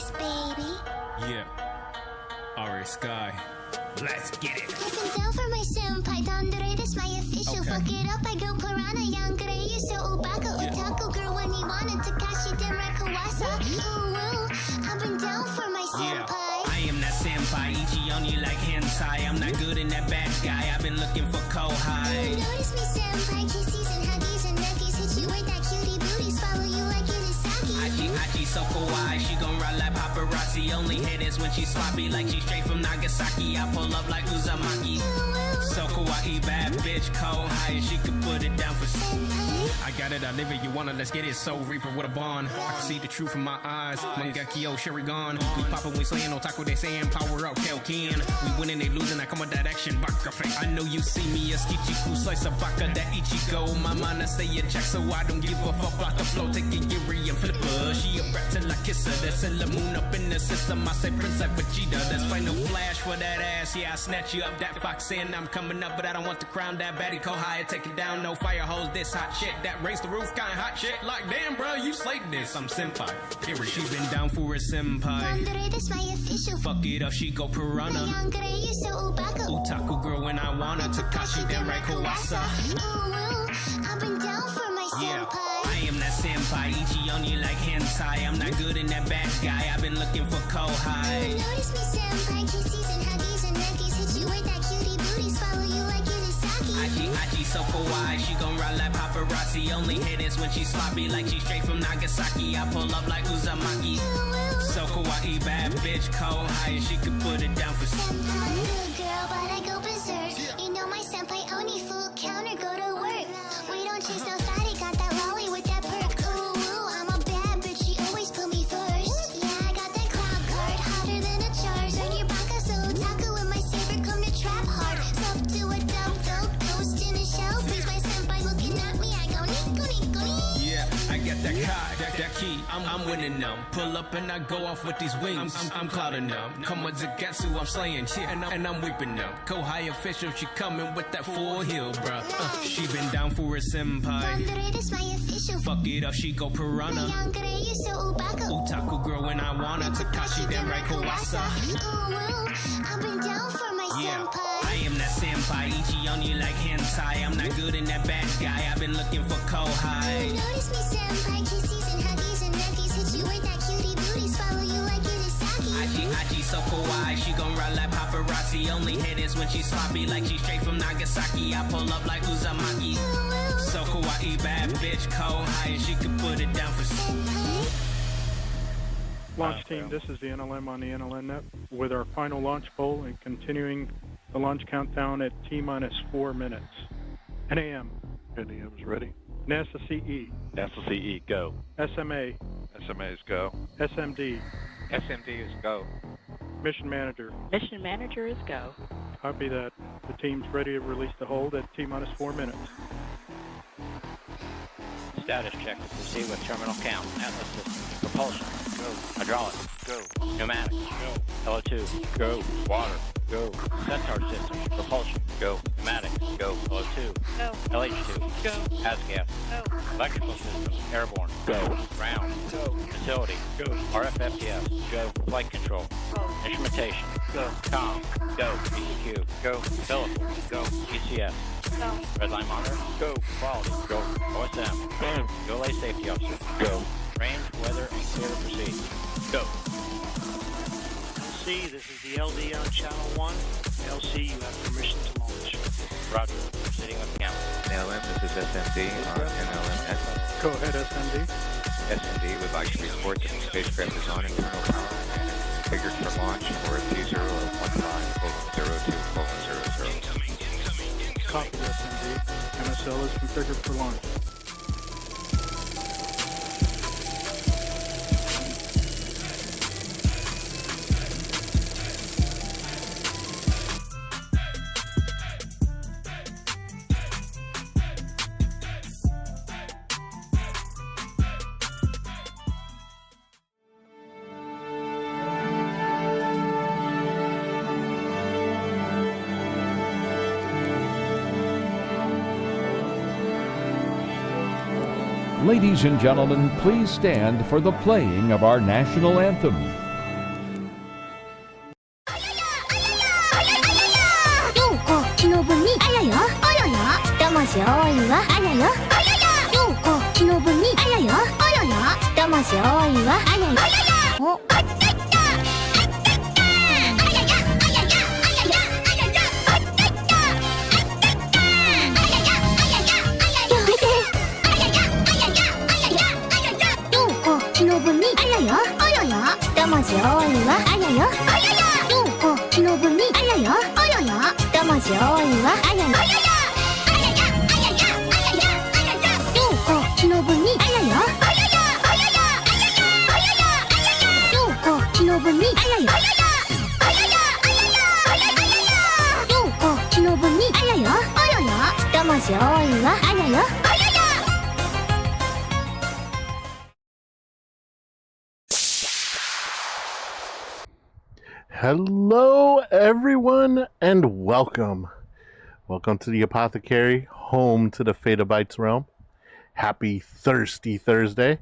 this, baby. Yeah. Alright, Sky. Let's get it. I've been down for my senpai, Dandere, that's my official. Okay. Fuck it up, I go piranha, Yangere, you so Obaka, Otaku girl when you wanted Takashi Denrai Kawasa. Ooh, woo, I've been down for my senpai. I am that senpai, Ichi on you like hentai. I'm not good in that bad guy, I've been looking for Kohai. Notice me, senpai, kisses and huggies and nuggies. Hit you with that cutie booties, follow you like Irisaki. Achi so kawaii, she gon' ride like paparazzi. Only hit is when she sloppy, like she straight from Nagasaki. I pull up like Uzumaki. So kawaii, bad bitch, Kohai, she could put it down for I got it, I live it, you want it, let's get it. Soul Reaper with a bond. I can see the truth in my eyes. Mangekyo, Shirigan. We poppin', we slayin', otaku, they sayin' power up, Kelkin. We winning, they losing, I come with that action, baka face. I know you see me as Kichiku, slice of baka, that Ichigo. My mind, I stay in check, so I don't give a fuck about the flow. Take a Yuri and flip her. She a brat till I kiss her. That's a moon up in the system. I say Prince like Vegeta. That's final flash for that ass. Yeah, I snatch you up, that fox saying I'm coming up, but I don't want the crown. That baddie Kohai, take it down, no fire hose, this hot shit. That raise the roof, kinda hot shit. Like, damn, bro, you slayed this. I'm senpai. Period. She been down for a senpai. Dandere, that's my official. Fuck it up, she go piranha. Yangere, you so Obaka. Otaku girl when I wanna. Takashi Denrai Kawasa. Ooh, woo, I've been down for my senpai. I am that senpai, Ichi on you like hentai. I'm not good in that bad guy, I've been looking for Kohai. Notice me, senpai, kisses and huggies and nuggies. Hit you with that cutie booties, follow you like Irisaki. Achi so kawaii, she gon' ride like paparazzi. Only hit is when she sloppy, like she straight from Nagasaki. I pull up like Uzumaki. So kawaii, bad bitch, Kohai, she could put it down for Senpai, good girl, but I go berserk. You know my senpai Oni, full counter, go to work. We don't chase no thotty, got that lolly with that perk. Ooh, ooh, I'm a bad bitch, she always put me first. Yeah, I got that cloud card, hotter than a Charizard. Your baka so otaku with my saber, come to trap hard. Sub to a dub, dope, ghost in a shell. Please, my senpai looking at me, I go nico nico nico. Yeah, I got that card, that key. I'm winning them. Pull up and I go off with these wings. I'm clouding them. Come with Zagatsu, I'm slaying shit and I'm whipping them. Kohai official, she coming with that full heel, bruh. She been down for a senpai. Dandere, that's my official. Fuck it up, she go piranha. Yangere, you so Obaka. Otaku girl when I wanna. Takashi Denrai Kawasa. Ooh, woo, I've been down for my senpai. I am that senpai, Ichi on you like hentai. I'm not good in that bad guy, I've been looking for Kohai. Notice me, senpai, kisses and huggies and nuggies. Hit you with that cutie booties, follow you like Irisaki. Achi so kawaii, she gon' ride like paparazzi. Only hit is when she sloppy, like she straight from Nagasaki. I pull up like Uzumaki. So kawaii, bad bitch, Kohai, she could put it down for Launch team, this is the NLM on the NLN net with our final launch poll and continuing the launch countdown at T-minus 4 minutes. NAM. NAM is ready. NASA CE. NASA CE, go. SMA. SMA is go. SMD. SMD is go. Mission Manager. Mission Manager is go. Copy that. The team's ready to release the hold at T-minus 4 minutes. Status check to proceed with terminal count. Atlas system. Propulsion. Go. Hydraulics. Go. Pneumatics. Go. LO2. Go. Water. Go. Sensor system. Propulsion. Go. Pneumatics. Go. LO2. Go. LH2. Go. ASGAS. Go. Electrical system. Airborne. Go. Ground. Go. Facility. Go. RFFTS. Go. Flight control. Go. Instrumentation. Go. COM. Go. ECQ. Go. Umbilical. Go. ECS. Go. Redline monitor. Go. Quality. Go. OSM. Go. Go lay safety officer. Go. Range, weather, and clear to proceed. Go. LC, this is the LD on channel 1. LC, you have permission to launch. Roger. Proceeding with count. NLM, this is SMD on NLMS. Go ahead, SMD. SMD would like to report that the spacecraft is on internal power and configured for launch for T0 of 15:02:00. Copy, SMD. MSL is configured for launch. Ladies and gentlemen, please stand for the playing of our national anthem. 魂多いわあやよあややようこ忍にあやよあやや魂多いわあやよあややおあやや魂多いわあやよあややようこ忍にあやよあやや魂多いわあやよあややあややあややあややあややようこ忍にあやよあややあややあややあややあややようこ忍にあやよあややあややあややあややようこ忍にあやよあやや魂多いわあやよあややHello, everyone, and welcome. Welcome to the Apothecary, home to the Fatabytes realm. Happy Thirsty Thursday.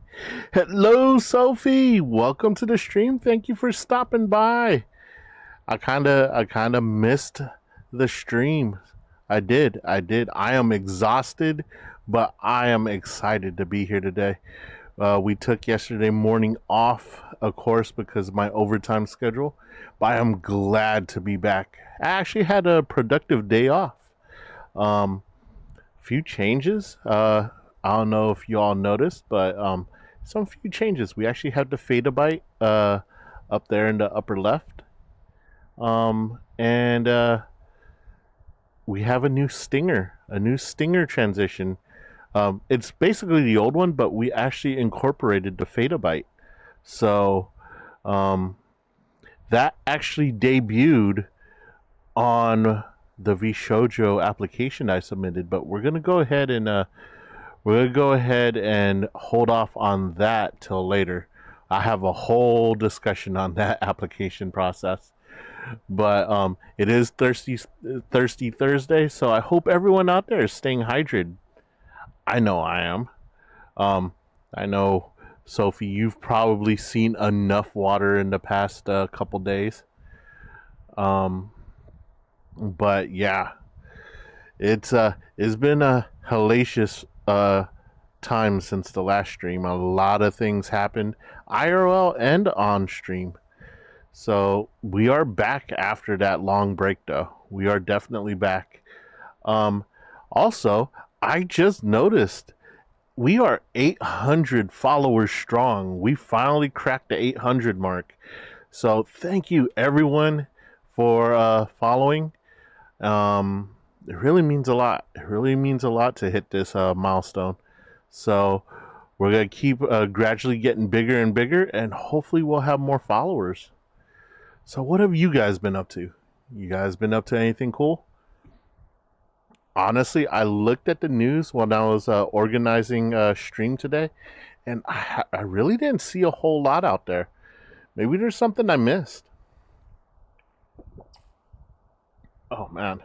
Hello, Sophie. Welcome to the stream. Thank you for stopping by. I kinda missed the stream. I did. I am exhausted, but I am excited to be here today. We took yesterday morning off, of course, because of my overtime schedule. But I am glad to be back. I actually had a productive day off. Few changes. I don't know if you all noticed, but some few changes. We actually have the Fatabyte up there in the upper left. And we have a new stinger transition. It's basically the old one, but we actually incorporated the Fatabyte. So that actually debuted on the VShojo application I submitted, but we're gonna go ahead and hold off on that till later. I have a whole discussion on that application process. But it is Thirsty Thursday, so I hope everyone out there is staying hydrated. I know I am. I know, Sophie, you've probably seen enough water in the past couple days. But yeah, it's been a hellacious time since the last stream. A lot of things happened, IRL and on stream. So we are back after that long break, though. We are definitely back. Also, I just noticed we are 800 followers strong. We finally cracked the 800 mark. So thank you, everyone, for following. It really means a lot. It really means a lot to hit this milestone. So we're going to keep gradually getting bigger and bigger, and hopefully we'll have more followers. So what have you guys been up to? You guys been up to anything cool? Honestly, I looked at the news when I was organizing a stream today, and I really didn't see a whole lot out there. Maybe there's something I missed. Oh, man.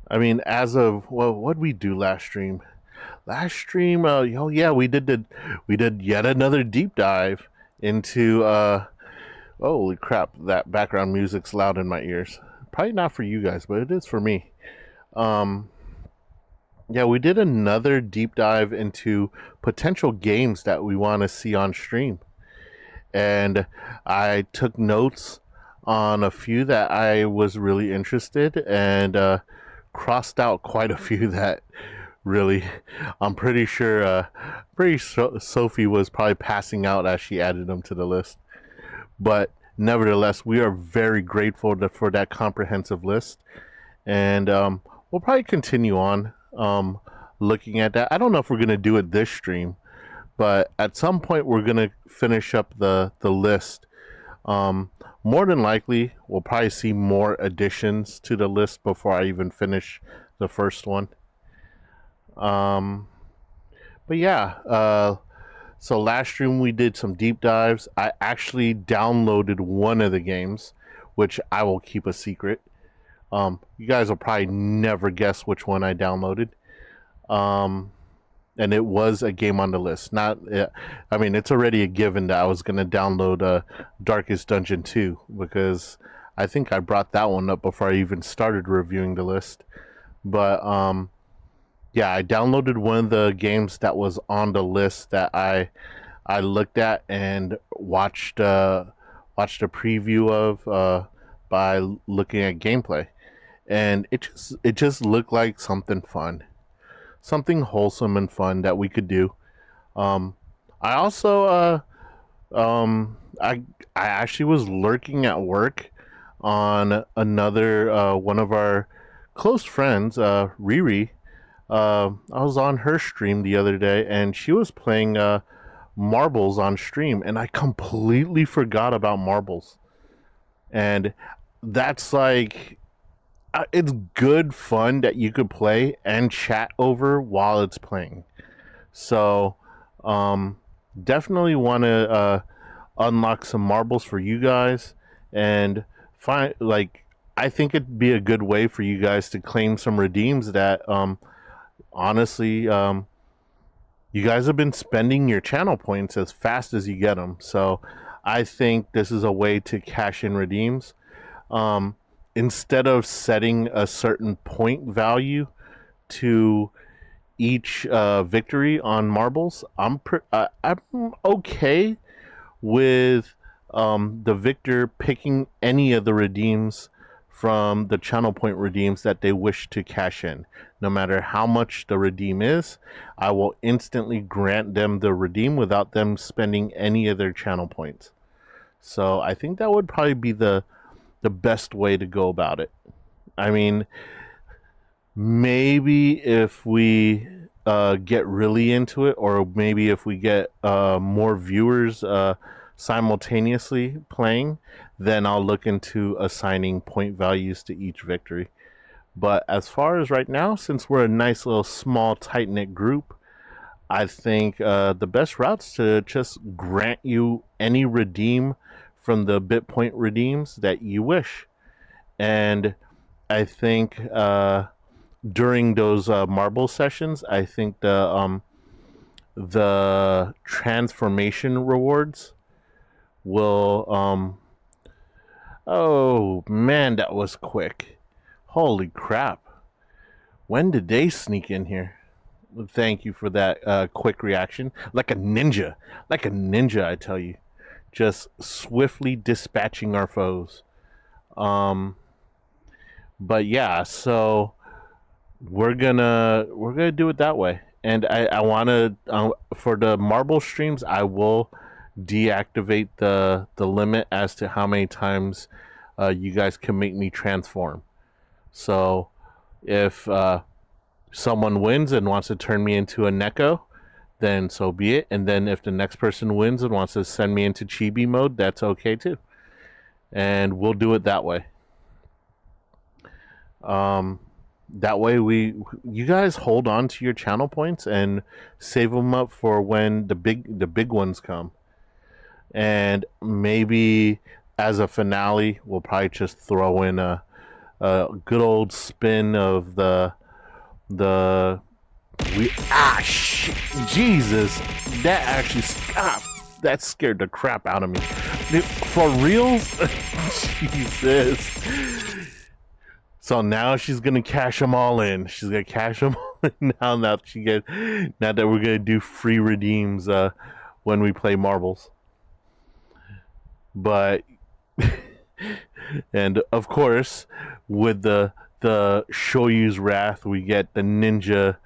I mean, as of, well, what'd we do last stream? Last stream, oh yeah, we did yet another deep dive into, holy crap, that background music's loud in my ears. Probably not for you guys, but it is for me. Yeah, we did another deep dive into potential games that we want to see on stream. And I took notes on a few that I was really interested and crossed out quite a few that really, I'm pretty sure, Sophie was probably passing out as she added them to the list. But nevertheless, we are very grateful for that comprehensive list. And we'll probably continue on looking at that. I don't know if we're going to do it this stream, but at some point we're going to finish up the list. More than likely, we'll probably see more additions to the list before I even finish the first one. But yeah, so last stream we did some deep dives. I actually downloaded one of the games, which I will keep a secret. You guys will probably never guess which one I downloaded. And it was a game on the list. I mean, it's already a given that I was going to download Darkest Dungeon 2, because I think I brought that one up before I even started reviewing the list. But yeah, I downloaded one of the games that was on the list that I looked at and watched a preview of by looking at gameplay, and it just looked like something fun, something wholesome and fun that we could do. I also I actually was lurking at work on another one of our close friends, Riri. I was on her stream the other day, and she was playing marbles on stream, and I completely forgot about marbles. And that's like, it's good fun that you could play and chat over while it's playing. So, definitely want to unlock some marbles for you guys, and find, like, I think it'd be a good way for you guys to claim some redeems that honestly, you guys have been spending your channel points as fast as you get them. So I think this is a way to cash in redeems. Instead of setting a certain point value to each victory on marbles, I'm okay with the victor picking any of the redeems from the channel point redeems that they wish to cash in. No matter how much the redeem is, I will instantly grant them the redeem without them spending any of their channel points. So I think that would probably be the best way to go about it. I mean, maybe if we get really into it, or maybe if we get more viewers simultaneously playing, then I'll look into assigning point values to each victory. But as far as right now, since we're a nice little small tight-knit group, I think the best route's to just grant you any redeem from the BitPoint redeems that you wish. And I think during those marble sessions, I think the transformation rewards will oh man, that was quick. Holy crap. When did they sneak in here? Thank you for that quick reaction. Like a ninja, I tell you. Just swiftly dispatching our foes. But yeah, so we're gonna do it that way. And I want to for the marble streams, I will deactivate the limit as to how many times you guys can make me transform. So if someone wins and wants to turn me into a Neko, then so be it. And then if the next person wins and wants to send me into Chibi mode, that's okay too. And we'll do it that way. That way you guys hold on to your channel points and save them up for when the big ones come. And maybe as a finale, we'll probably just throw in a good old spin of Jesus, that actually that scared the crap out of me. For reals? Jesus. So now she's gonna cash them all in. She's gonna cash them all in now that we're gonna do free redeems when we play marbles. But and of course, with the Shoyu's wrath, we get the ninja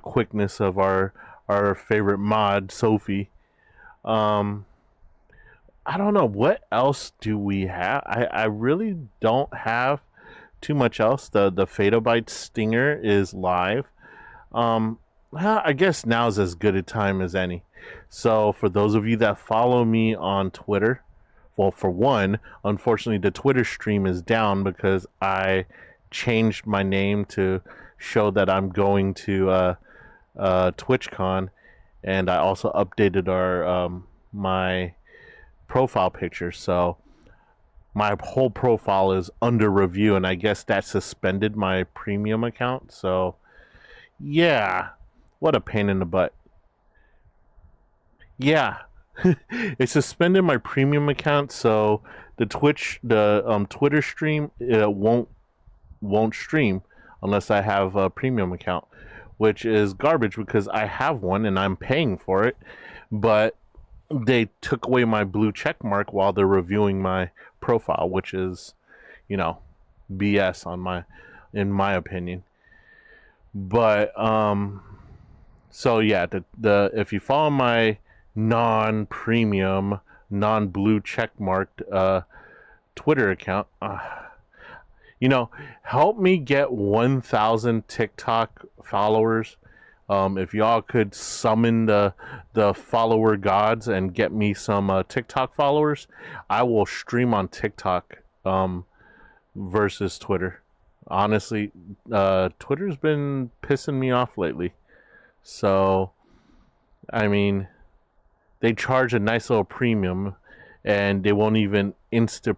quickness of our favorite mod, Sophie. I don't know, what else do we have? I really don't have too much else. The Fatobite Stinger is live. I guess now's as good a time as any. So for those of you that follow me on Twitter, well, for one, unfortunately the Twitter stream is down because I changed my name to show that I'm going to TwitchCon, and I also updated our my profile picture. So my whole profile is under review, and I guess that suspended my premium account. So yeah, what a pain in the butt. Yeah. It suspended my premium account, so the Twitter stream won't stream unless I have a premium account, which is garbage because I have one and I'm paying for it, but they took away my blue check mark while they're reviewing my profile, which is, BS in my opinion. But so yeah, the if you follow my non-premium, non-blue check marked Twitter account, help me get 1,000 TikTok followers. If y'all could summon the follower gods and get me some TikTok followers, I will stream on TikTok versus Twitter. Honestly, Twitter's been pissing me off lately. So, I mean, they charge a nice little premium, and they won't even insta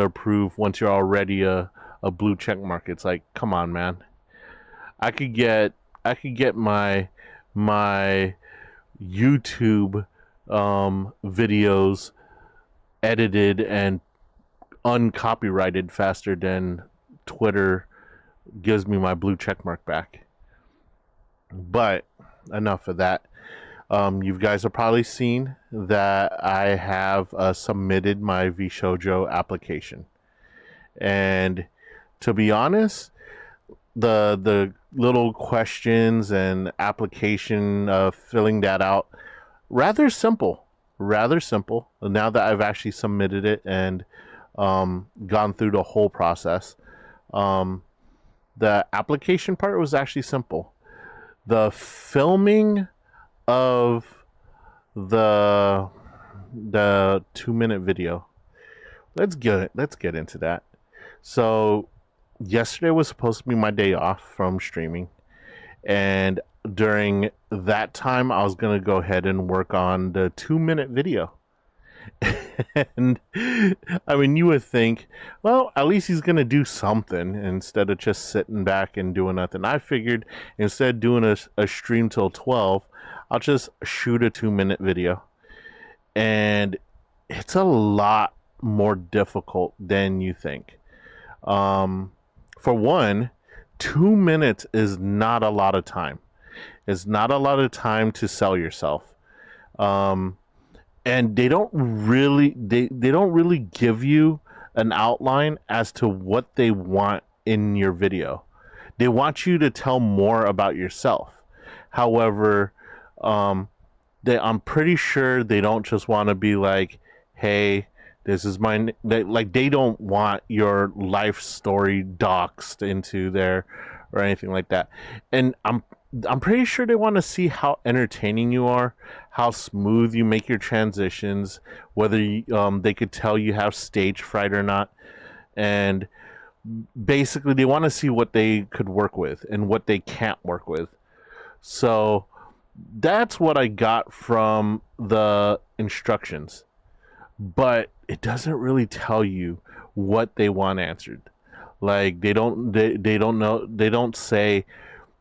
approve once you're already a blue check mark. It's like, come on, man. I could get my YouTube videos edited and uncopyrighted faster than Twitter gives me my blue check mark back. But enough of that. You guys have probably seen that I have submitted my VShojo application, and to be honest, the little questions and application filling that out, rather simple. Now that I've actually submitted it and gone through the whole process, the application part was actually simple. The filming of the 2-minute video, let's get into that. So yesterday was supposed to be my day off from streaming, and during that time I was going to go ahead and work on the 2-minute video. And I mean, you would think, well, at least he's going to do something instead of just sitting back and doing nothing. I figured instead of doing a stream till 12, I'll just shoot a 2-minute video. And it's a lot more difficult than you think. For one, 2 minutes is not a lot of time. It's not a lot of time to sell yourself. And they don't really give you an outline as to what they want in your video. They want you to tell more about yourself. However, I'm pretty sure they don't just want to be like, hey, this is my, they don't want your life story doxed into there or anything like that. And I'm pretty sure they want to see how entertaining you are, how smooth you make your transitions, whether they could tell you have stage fright or not. And basically they want to see what they could work with and what they can't work with. So that's what I got from the instructions. But it doesn't really tell you what they want answered. Like they don't know, they don't say,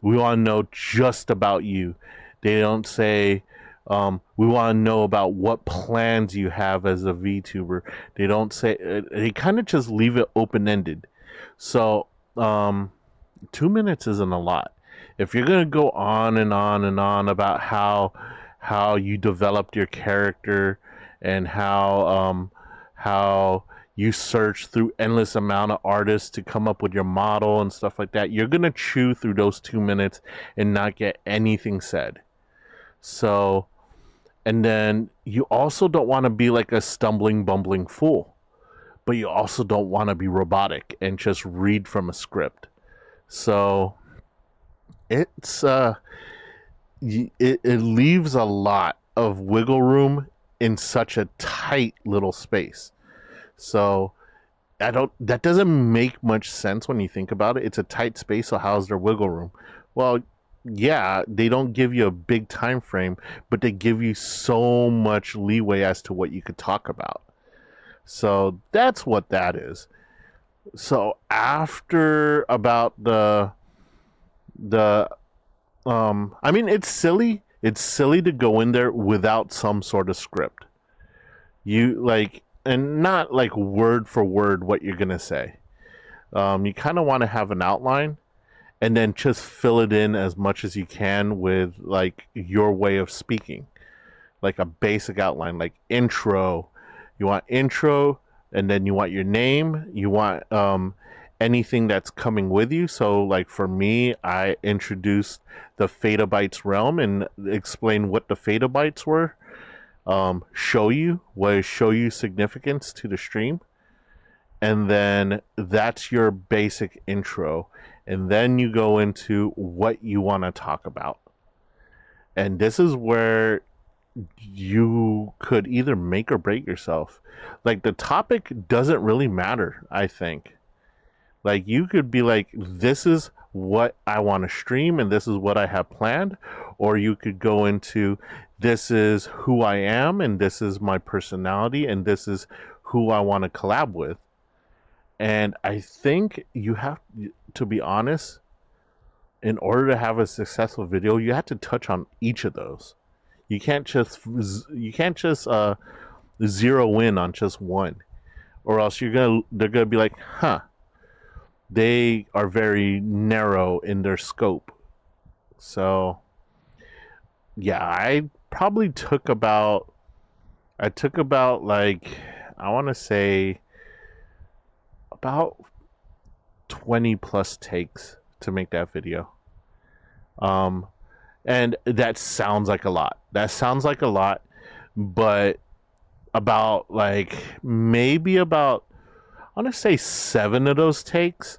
we want to know just about you. They don't say, we want to know about what plans you have as a VTuber. They don't say, they kind of just leave it open-ended. So 2 minutes isn't a lot. If you're going to go on and on and on about how you developed your character and how you search through endless amount of artists to come up with your model and stuff like that, you're going to chew through those 2 minutes and not get anything said. So, and then you also don't want to be like a stumbling, bumbling fool, but you also don't want to be robotic and just read from a script. So it's, it leaves a lot of wiggle room in such a tight little space. So that doesn't make much sense when you think about it. It's a tight space, so how's there wiggle room? Well, yeah, they don't give you a big time frame, but they give you so much leeway as to what you could talk about. So that's what that is. So after about I mean, it's silly. It's silly to go in there without some sort of script. And not like word for word what you're going to say. You kind of want to have an outline and then just fill it in as much as you can with like your way of speaking, like a basic outline, like intro. You want intro, and then you want your name. You want anything that's coming with you. So like for me, I introduced the Fatabytes realm and explain what the Fatabytes were. Show you significance to the stream, and then that's your basic intro, and then you go into what you want to talk about. And this is where you could either make or break yourself. Like the topic doesn't really matter, I think. Like you could be like, this is what I want to stream and this is what I have planned, or you could go into, this is who I am and this is my personality and this is who I want to collab with. And I think you have to be honest, in order to have a successful video, you have to touch on each of those. You can't just zero in on just one, or else they're gonna be like, huh, they are very narrow in their scope. So yeah, I probably took about like, I want to say about 20 plus takes to make that video. And that sounds like a lot. But about like maybe about, I want to say 7 of those takes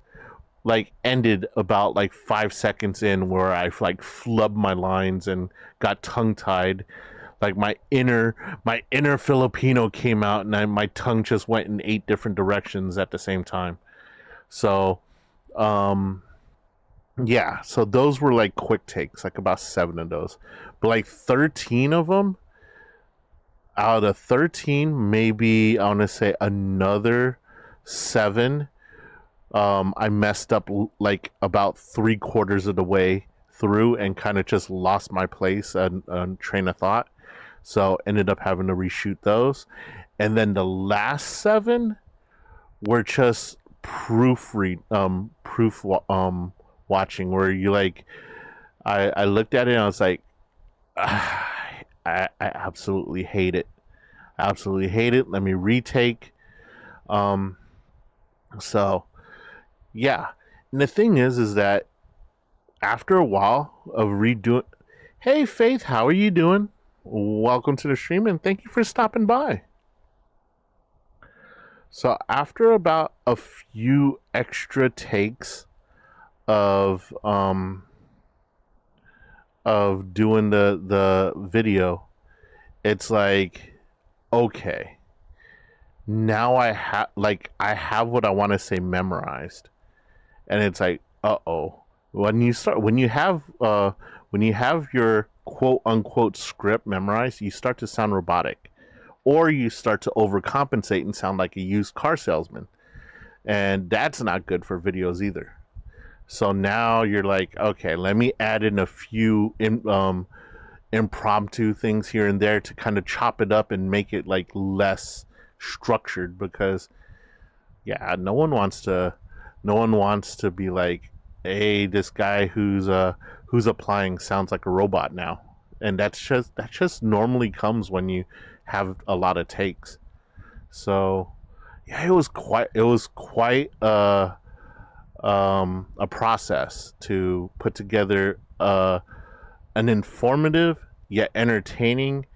like ended about like 5 seconds in, where I like flubbed my lines and got tongue tied. Like my inner Filipino came out, and my tongue just went in 8 different directions at the same time. So, yeah, so those were like quick takes, like about 7 of those. But like 13 of them, out of 13, maybe I want to say another 7, I messed up like about 3/4 of the way through and kind of just lost my place and train of thought. So ended up having to reshoot those. And then the last 7 were just proof watching, where you like, I looked at it and I was like, I absolutely hate it. Let me retake. So yeah. And the thing is that after a while of redoing, hey Faith, how are you doing? Welcome to the stream and thank you for stopping by. So after about a few extra takes of doing the video, it's like, okay, now I have what I want to say memorized. And it's like, when you have your quote unquote script memorized, you start to sound robotic, or you start to overcompensate and sound like a used car salesman, and that's not good for videos either. So now you're like, okay, let me add in a few impromptu things here and there to kind of chop it up and make it like less structured, because yeah, no one wants to be like, hey, this guy who's applying sounds like a robot now. And that just normally comes when you have a lot of takes. So yeah, it was quite a process to put together an informative yet entertaining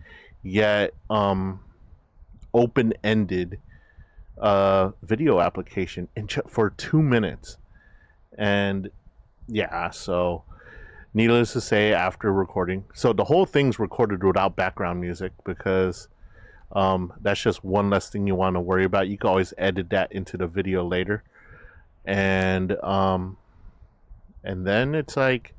yet open-ended video application for 2 minutes. And yeah, so needless to say, after recording, so the whole thing's recorded without background music, because that's just one less thing you want to worry about. You can always edit that into the video later. And then it's like,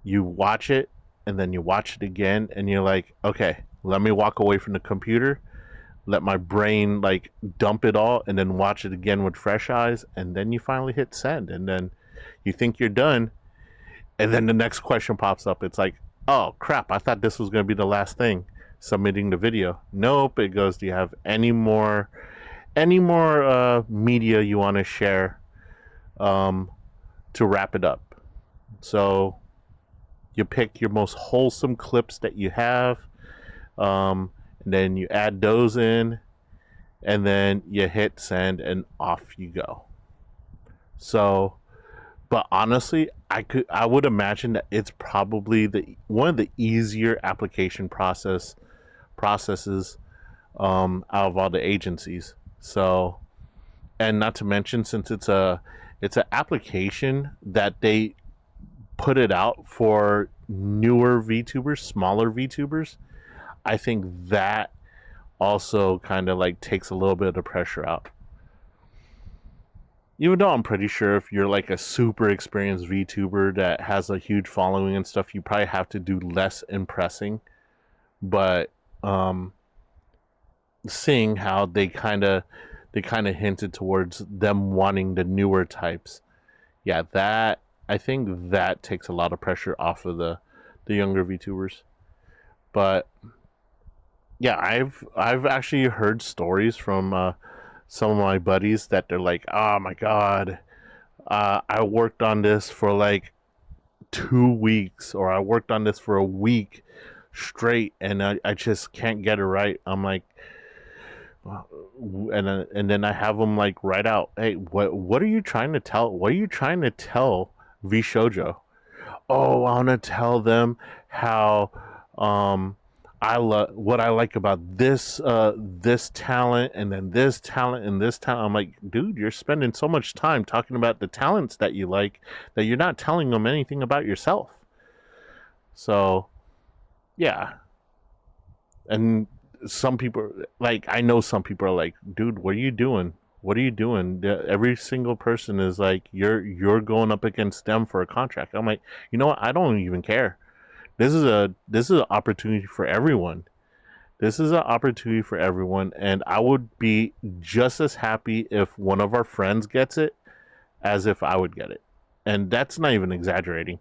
you watch it and then you watch it again and you're like, okay, let me walk away from the computer, let my brain like dump it all, and then watch it again with fresh eyes, and then you finally hit send, and then you think you're done, and then the next question pops up. It's like, oh crap, I thought this was going to be the last thing, submitting the video. Nope. It goes, do you have any more media you want to share to wrap it up? So you pick your most wholesome clips that you have, and then you add those in, and then you hit send, and off you go. So, but honestly, I would imagine that it's probably one of the easier application processes out of all the agencies. So, and not to mention, since it's an application that they put it out for newer VTubers, smaller VTubers, I think that also kind of like takes a little bit of the pressure out. Even though I'm pretty sure if you're like a super experienced VTuber that has a huge following and stuff, you probably have to do less impressing. But seeing how they kind of hinted towards them wanting the newer types, yeah, that I think that takes a lot of pressure off of the younger VTubers. But yeah, I've actually heard stories from some of my buddies that they're like, oh my god, I worked on this for like 2 weeks, or I worked on this for a week straight, and I just can't get it right. I'm like, and then I have them like write out, hey, what are you trying to tell? What are you trying to tell V Shoujo? Oh, I want to tell them how what I like about this this talent, and then this talent and this talent. I'm like, dude, you're spending so much time talking about the talents that you like that you're not telling them anything about yourself. So, yeah. And some people, like, I know some people are like, dude, what are you doing? What are you doing? Every single person is like, you're going up against them for a contract. I'm like, you know what? I don't even care. This is an opportunity for everyone. This is an opportunity for everyone, and I would be just as happy if one of our friends gets it as if I would get it. And that's not even exaggerating.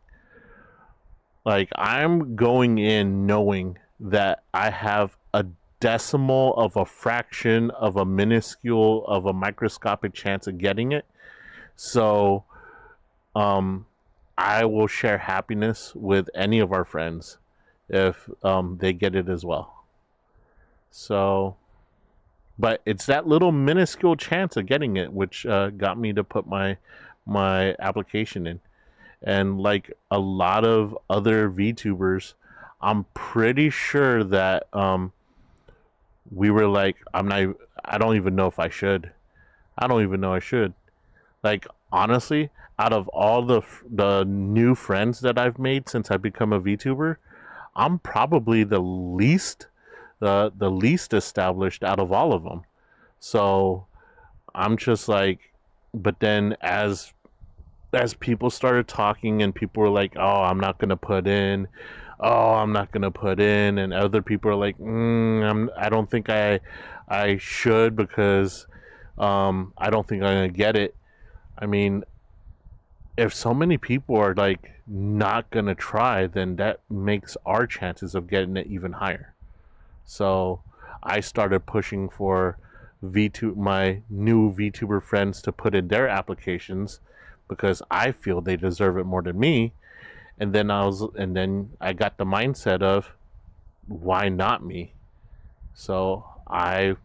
Like, I'm going in knowing that I have a decimal of a fraction of a minuscule of a microscopic chance of getting it. So, I will share happiness with any of our friends if they get it as well. So, but it's that little minuscule chance of getting it which got me to put my application in. And like a lot of other VTubers, I'm pretty sure that we were like, I don't even know if I should. I don't even know I should. Like, honestly, out of all the new friends that I've made since I've become a VTuber, I'm probably the least established out of all of them. So I'm just like, but then as people started talking and people were like, oh, I'm not gonna put in, and other people are like, I don't think I should, because I don't think I'm gonna get it. I mean, if so many people are like not gonna try, then that makes our chances of getting it even higher. So I started pushing for my new VTuber friends to put in their applications, because I feel they deserve it more than me. And then I got the mindset of, why not me? So I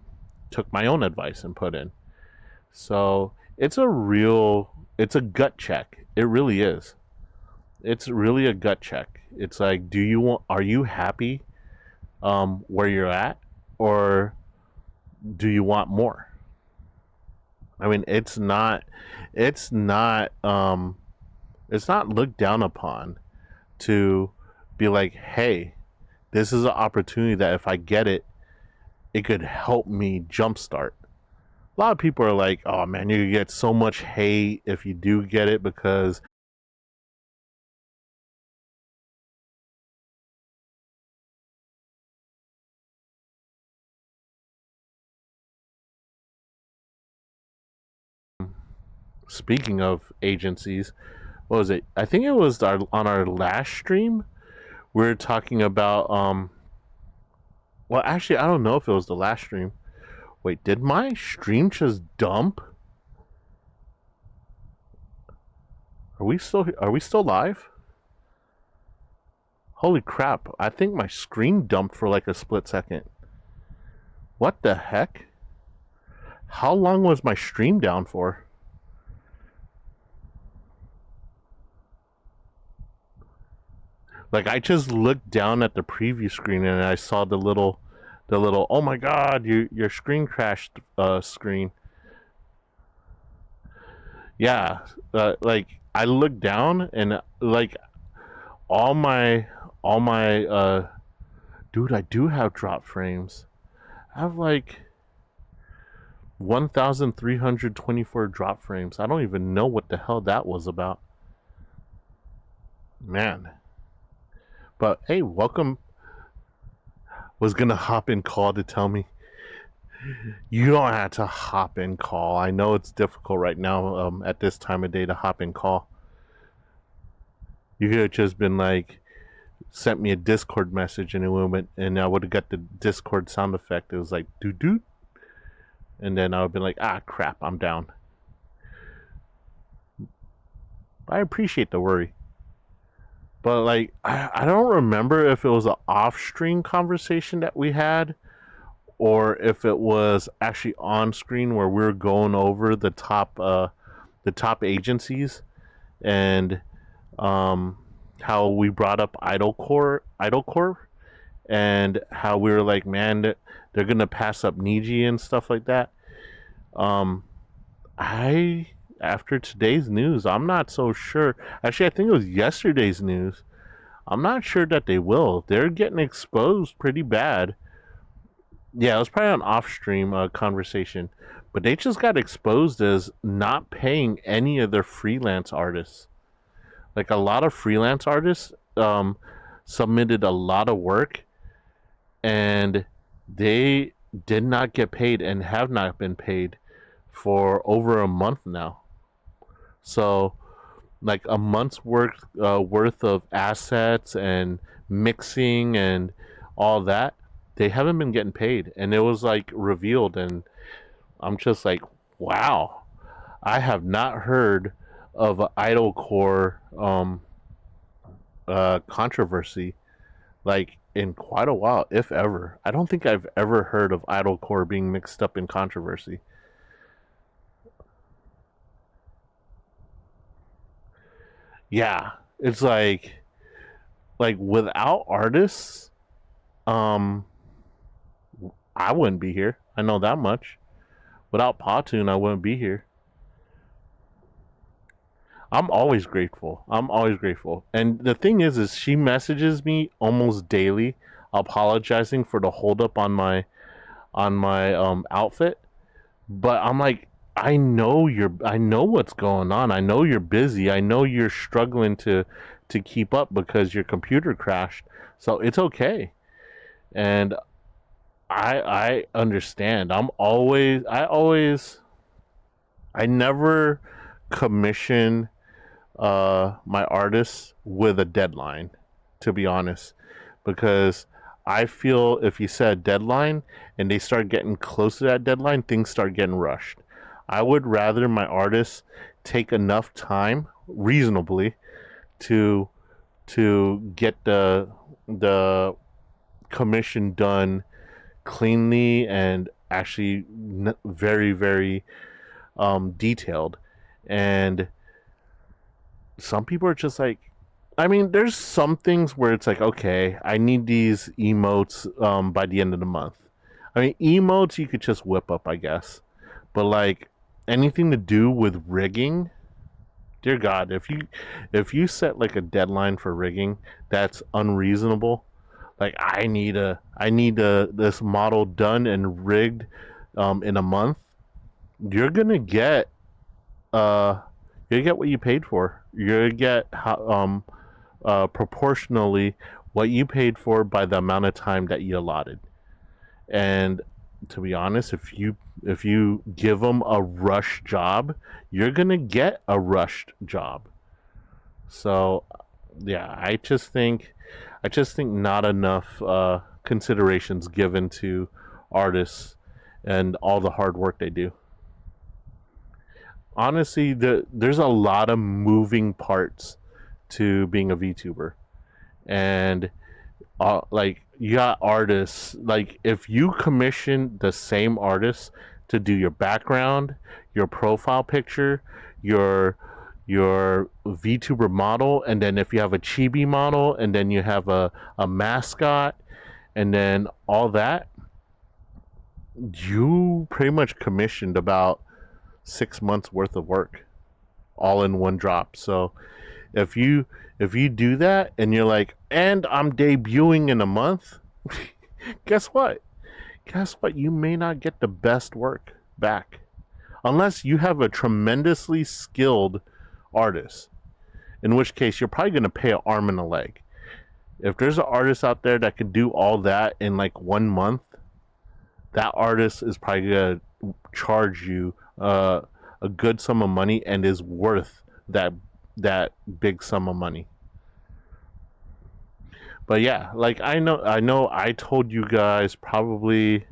took my own advice and put in. So it's a gut check. It really is. It's really a gut check. It's like, are you happy where you're at, or do you want more? I mean, it's not looked down upon to be like, hey, this is an opportunity that if I get it, it could help me jumpstart. A lot of people are like, oh man, you get so much hate if you do get it, because speaking of agencies, what was it? I think it was on our last stream. We were talking about well, actually, I don't know if it was the last stream. Wait, did my stream just dump? Are we still live? Holy crap, I think my screen dumped for like a split second. What the heck? How long was my stream down for? Like, I just looked down at the preview screen and I saw the little, oh my god, your screen crashed screen. Yeah, like, I looked down and like all my dude, I do have drop frames. I have like 1,324 drop frames. I don't even know what the hell that was about. Man. But hey, welcome. Was gonna hop in call to tell me. You don't have to hop in call. I know it's difficult right now at this time of day to hop in call. You could have just been like, sent me a Discord message and it went, and I would have got the Discord sound effect. It was like doo doo, and then I would have been like, ah crap, I'm down. I appreciate the worry, but like I don't remember if it was an off-stream conversation that we had, or if it was actually on screen where we were going over the top agencies and how we brought up Idlecore, and how we were like, man, they're gonna pass up Niji and stuff like that. After today's news, I'm not so sure. Actually, I think it was yesterday's news. I'm not sure that they will. They're getting exposed pretty bad. Yeah, it was probably an off-stream conversation, but they just got exposed as not paying any of their freelance artists. Like, a lot of freelance artists submitted a lot of work, and they did not get paid and have not been paid for over a month now. So, like, a month's worth of assets and mixing and all that, they haven't been getting paid. And it was, like, revealed, and I'm just like, wow. I have not heard of an Idlecore controversy like in quite a while, if ever. I don't think I've ever heard of Idlecore being mixed up in controversy. Yeah, it's like without artists, I wouldn't be here. I know that much. Without Pawtoon, I wouldn't be here. I'm always grateful. And the thing is she messages me almost daily apologizing for the holdup on my outfit. But I'm like, I know what's going on. I know you're busy. I know you're struggling to keep up because your computer crashed. So it's okay. And I understand. I never commission my artists with a deadline, to be honest, because I feel if you set a deadline and they start getting close to that deadline, things start getting rushed. I would rather my artists take enough time, reasonably, to get the commission done cleanly and actually very, very detailed. And some people are just like, I mean, there's some things where it's like, okay, I need these emotes by the end of the month. I mean, emotes you could just whip up, I guess. But like anything to do with rigging, dear God, if you set like a deadline for rigging that's unreasonable, like I need this model done and rigged in a month, you're gonna get what you paid for. You're gonna get proportionally what you paid for by the amount of time that you allotted. And to be honest, if you give them a rush job, you're gonna get a rushed job. So yeah, I just think not enough considerations given to artists and all the hard work they do. Honestly, there's a lot of moving parts to being a VTuber, And like, you got artists, like, if you commission the same artist to do your background, your profile picture, your VTuber model, and then if you have a chibi model, and then you have a mascot, and then all that, you pretty much commissioned about 6 months worth of work all in one drop. So if you do that and you're like, and I'm debuting in a month, guess what? You may not get the best work back unless you have a tremendously skilled artist, in which case you're probably going to pay an arm and a leg. If there's an artist out there that could do all that in like 1 month, that artist is probably going to charge you a good sum of money and is worth that big sum of money. But yeah, like, I know I told you guys probably,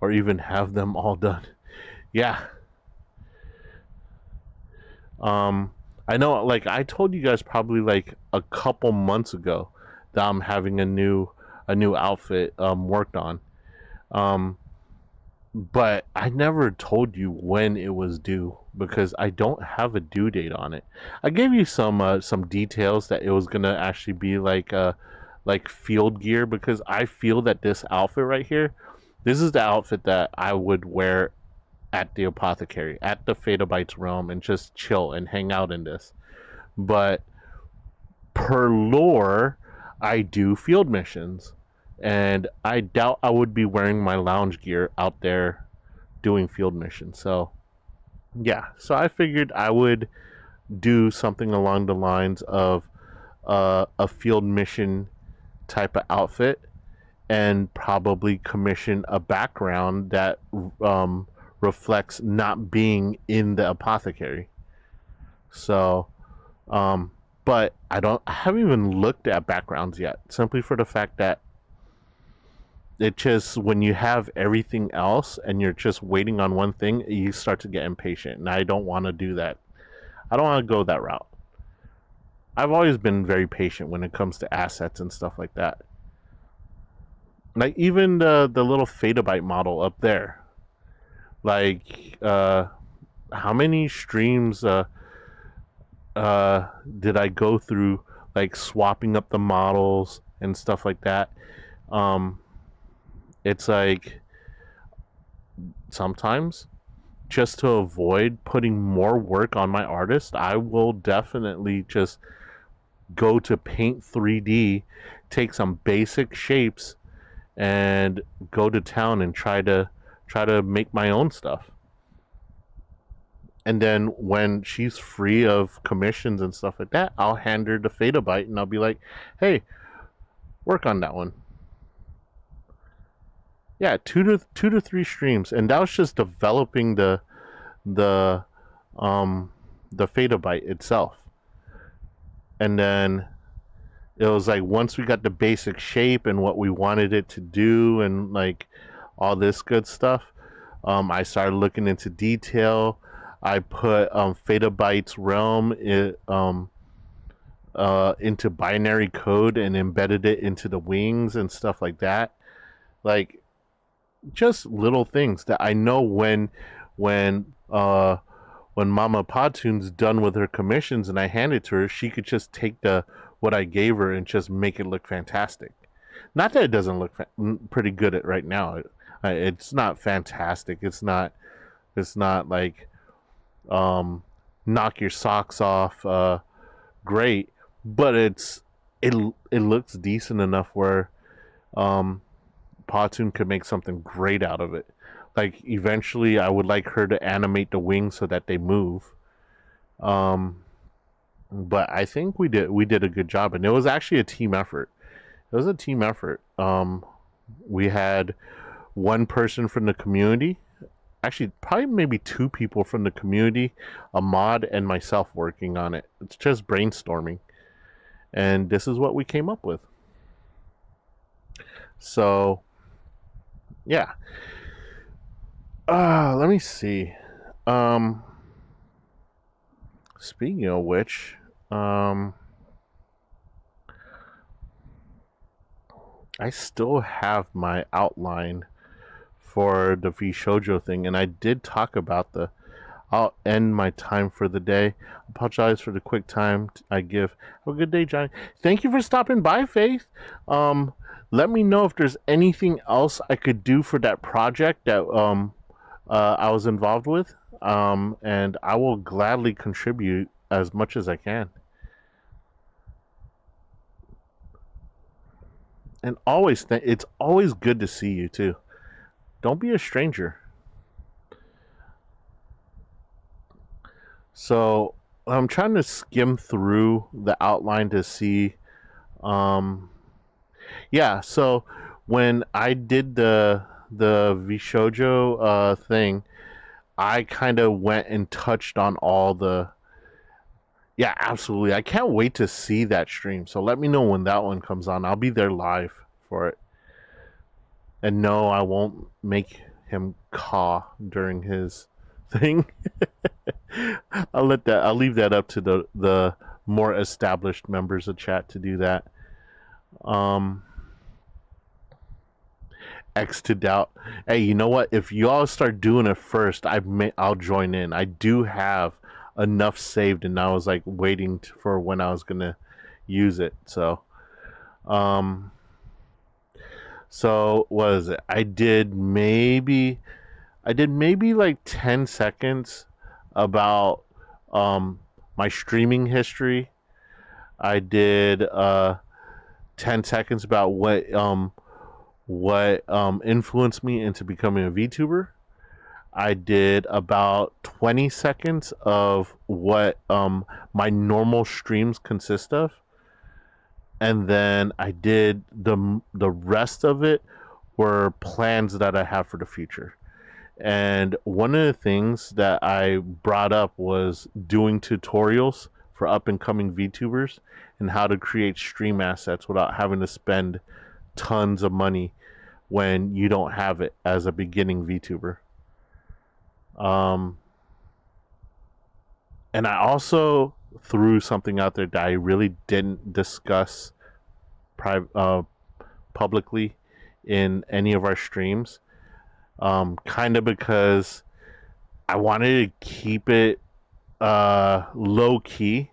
or even have them all done. Yeah. I know, like, I told you guys probably like a couple months ago that I'm having a new outfit worked on. But I never told you when it was due because I don't have a due date on it. I gave you some details that it was gonna actually be like field gear, because I feel that this outfit right here, this is the outfit that I would wear at the apothecary, at the Fatabytes realm, and just chill and hang out in this. But per lore, I do field missions, and I doubt I would be wearing my lounge gear out there doing field missions. So yeah, so I figured I would do something along the lines of a field mission type of outfit, and probably commission a background that reflects not being in the apothecary. So but I haven't even looked at backgrounds yet, simply for the fact that it just, when you have everything else and you're just waiting on one thing, you start to get impatient, and I don't want to do that. I don't want to go that route. I've always been very patient when it comes to assets and stuff like that. Like, even the little Fatabyte model up there. Like, how many streams did I go through, like, swapping up the models and stuff like that? It's like, sometimes, just to avoid putting more work on my artist, I will definitely just go to Paint 3D, take some basic shapes, and go to town and try to make my own stuff. And then when she's free of commissions and stuff like that, I'll hand her the Fatabyte and I'll be like, hey, work on that one. Yeah, two to three streams, and that was just developing the Fatabyte itself. And then it was like, once we got the basic shape and what we wanted it to do and like all this good stuff, I started looking into detail. I put Fatabyte's realm into binary code and embedded it into the wings and stuff like that. Like, just little things that I know when Mama Podtoon's done with her commissions and I hand it to her, she could just take what I gave her and just make it look fantastic. Not that it doesn't look pretty good at right now. It's not fantastic. It's not like knock your socks off great, but it looks decent enough where Podtoon could make something great out of it. Like, eventually I would like her to animate the wings so that they move. But I think we did a good job, and it was actually a team effort. It was a team effort. We had one person from the community, actually probably maybe two people from the community, a mod, and myself working on it. It's just brainstorming, and this is what we came up with. So yeah. Let me see. Speaking of which, I still have my outline for the VShojo thing, and I did talk about the. I'll end my time for the day. Apologize for the quick time I give. Have a good day, Johnny. Thank you for stopping by, Faith. Let me know if there's anything else I could do for that project that I was involved with, and I will gladly contribute as much as I can. And always, it's always good to see you too. Don't be a stranger. So I'm trying to skim through the outline to see. Yeah, so when I did the VShojo thing, I kind of went and touched on all the. Yeah, absolutely. I can't wait to see that stream. So let me know when that one comes on. I'll be there live for it. And no, I won't make him caw during his thing. I'll leave that up to the more established members of chat to do that. X to doubt. Hey, you know what? If y'all start doing it first, I'll join in. I do have enough saved, and I was like waiting for when I was gonna use it. So, what is it? I did maybe like 10 seconds about my streaming history. I did 10 seconds about what influenced me into becoming a VTuber. I did about 20 seconds of what my normal streams consist of. And then I did the rest of it were plans that I have for the future. And one of the things that I brought up was doing tutorials for up and coming VTubers and how to create stream assets without having to spend tons of money when you don't have it as a beginning VTuber. And I also threw something out there that I really didn't discuss publicly in any of our streams, kind of because I wanted to keep it low key.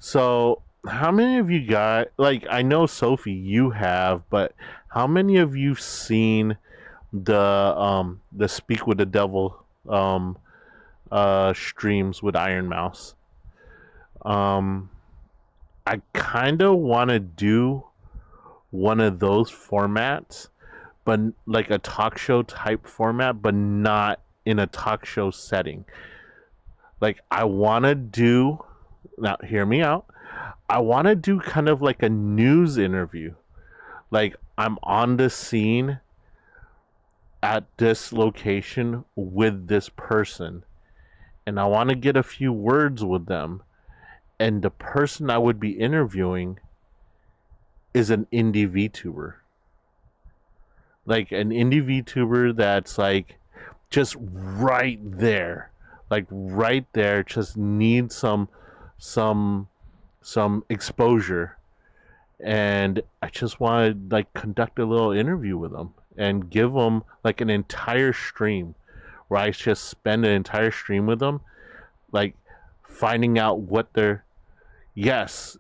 So how many of you got, like, I know Sophie you have, but how many of you seen the Speak with the Devil streams with Iron Mouse? I kind of want to do one of those formats, but like a talk show type format, but not in a talk show setting. Like, I want to do, now hear me out, I want to do kind of like a news interview. Like, I'm on the scene at this location with this person, and I want to get a few words with them, and the person I would be interviewing is an indie VTuber. Like an indie VTuber that's like just right there. Like right there, just needs some exposure. And I just want to like conduct a little interview with them and give them like an entire stream where I just spend an entire stream with them, like finding out what they're. Yes,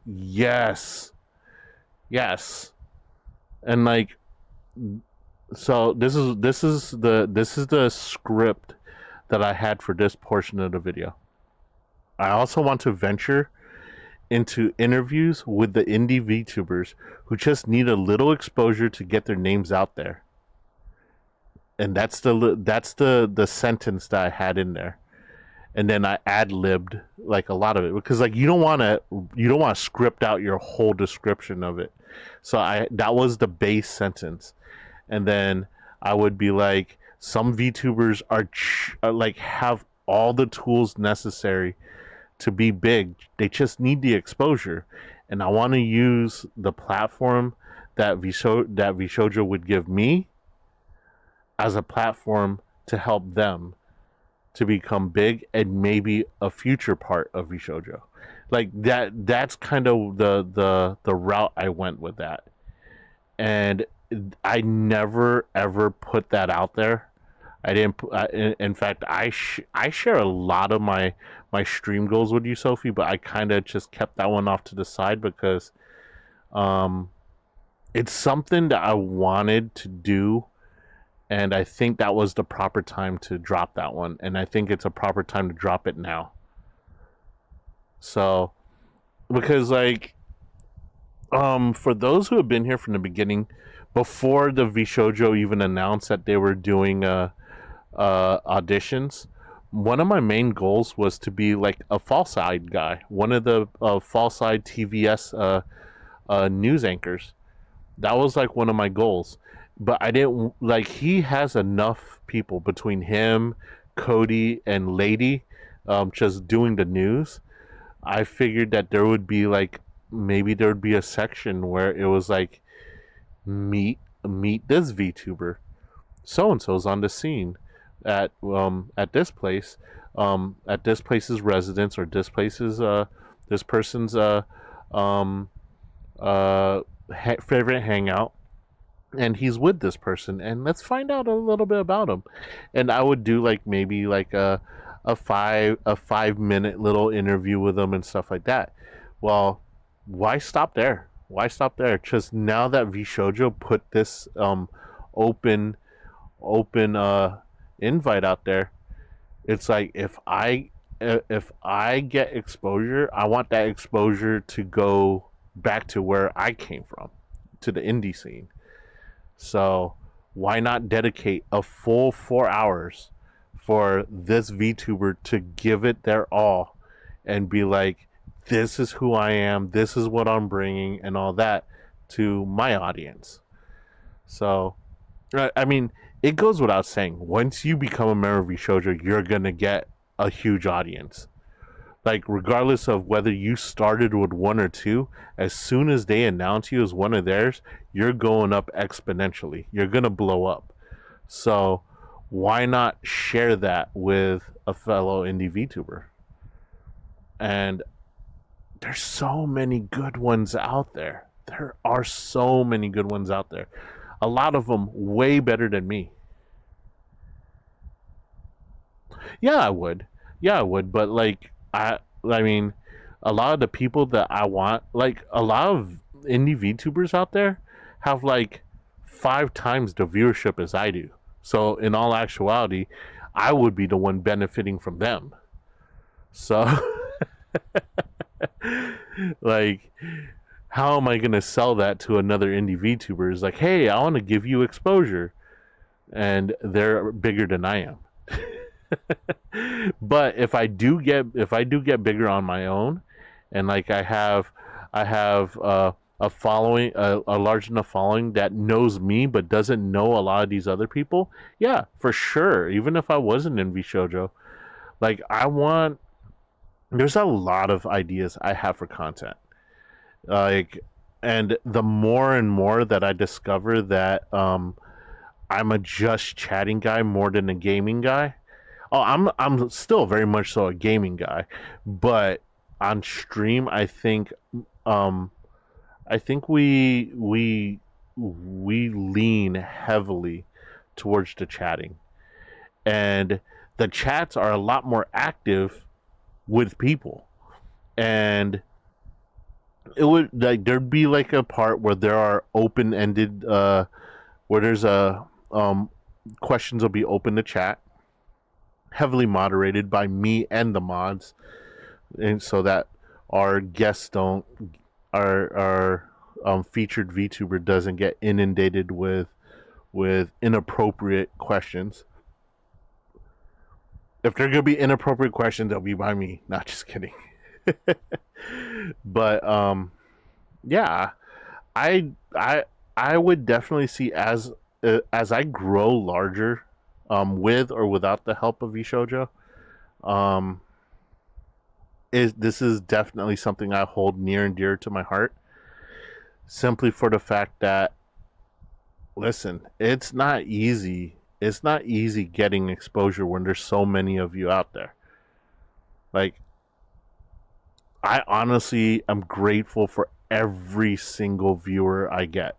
and like, so this is the script that I had for this portion of the video. I also want to venture into interviews with the indie VTubers who just need a little exposure to get their names out there. And that's the sentence that I had in there. And then I ad-libbed like a lot of it, because like you don't want to script out your whole description of it. So that was the base sentence. And then I would be like, some VTubers are like have all the tools necessary to be big. They just need the exposure. And I want to use the platform that VShojo would give me as a platform to help them to become big and maybe a future part of VShojo. Like that's kind of the route I went with that. And I never ever put that out there. I didn't. In fact, I share a lot of my stream goals with you, Sophie, but I kind of just kept that one off to the side because um, it's something that I wanted to do, and I think that was the proper time to drop that one, and I think it's a proper time to drop it now. So, because like, for those who have been here from the beginning, before the VShojo even announced that they were doing auditions, one of my main goals was to be like a fall side guy, one of the fall side TVS news anchors. That was like one of my goals, but I didn't like. He has enough people between him, Cody, and Lady, just doing the news. I figured that there would be like maybe there would be a section where it was like meet this VTuber, so and so's on the scene at this place, at this place's residence or this place's this person's um favorite hangout, and he's with this person, and let's find out a little bit about him. And I would do like maybe like a 5 minute little interview with him and stuff like that. Well, why stop there? Why stop there? Just now that VShojo put this open invite out there, it's like if I get exposure, I want that exposure to go back to where I came from, to the indie scene. So why not dedicate a full 4 hours for this VTuber to give it their all and be like, this is who I am, this is what I'm bringing, and all that to my audience. So, I mean, it goes without saying, once you become a member of VShojo, you're going to get a huge audience. Like, regardless of whether you started with one or two, as soon as they announce you as one of theirs, you're going up exponentially. You're going to blow up. So, why not share that with a fellow indie VTuber? And there's so many good ones out there. There are so many good ones out there. A lot of them way better than me. Yeah, I would. Yeah, I would. But like, I mean, a lot of the people that I want, like a lot of indie VTubers out there have like 5 times the viewership as I do. So in all actuality, I would be the one benefiting from them. So like, how am I going to sell that to another indie VTuber? It's like, hey, I want to give you exposure. And they're bigger than I am. But if I do get bigger on my own, and like I have a following, a large enough following that knows me but doesn't know a lot of these other people, yeah, for sure. Even if I wasn't in VShojo, like there's a lot of ideas I have for content. Like, and the more and more that I discover that I'm a just chatting guy more than a gaming guy. Oh, I'm still very much so a gaming guy, but on stream, I think we lean heavily towards the chatting, and the chats are a lot more active with people, and it would like there'd be like a part where there are open-ended where there's a questions will be open to chat, heavily moderated by me and the mods, and so that our guests don't our featured VTuber doesn't get inundated with inappropriate questions. If they're gonna be inappropriate questions, they'll be by me. Not just kidding. But yeah, I would definitely see as I grow larger, with or without the help of VShojo, this is definitely something I hold near and dear to my heart. Simply for the fact that, listen, it's not easy. It's not easy getting exposure when there's so many of you out there. Like, I honestly am grateful for every single viewer I get.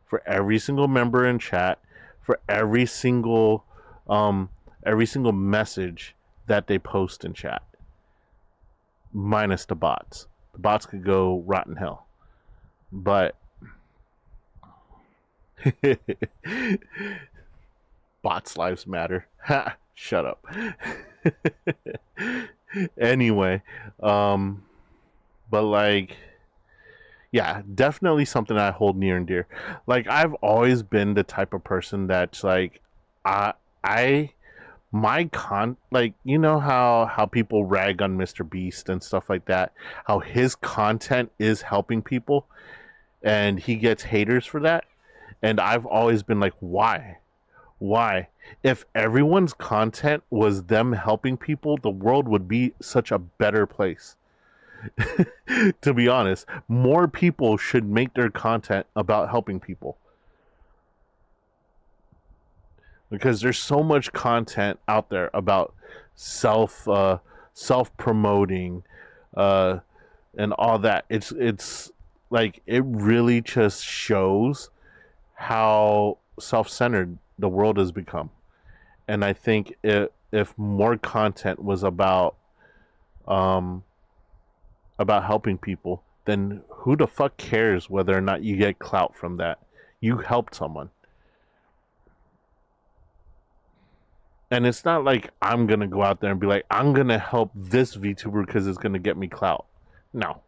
for every single member in chat, for every single message that they post in chat, minus the bots. The bots could go rotten hell. But bots' lives matter. Ha! Shut up. Anyway, but like, yeah, definitely something I hold near and dear. Like, I've always been the type of person that's like, like, you know how people rag on Mr. Beast and stuff like that, how his content is helping people and he gets haters for that. And I've always been like, why? If everyone's content was them helping people, the world would be such a better place. To be honest, more people should make their content about helping people. Because there's so much content out there about self-promoting and all that. It's like, it really just shows how self-centered the world has become. And I think if more content was about helping people, then who the fuck cares whether or not you get clout from that? You helped someone. And it's not like I'm going to go out there and be like, I'm going to help this VTuber because it's going to get me clout. No.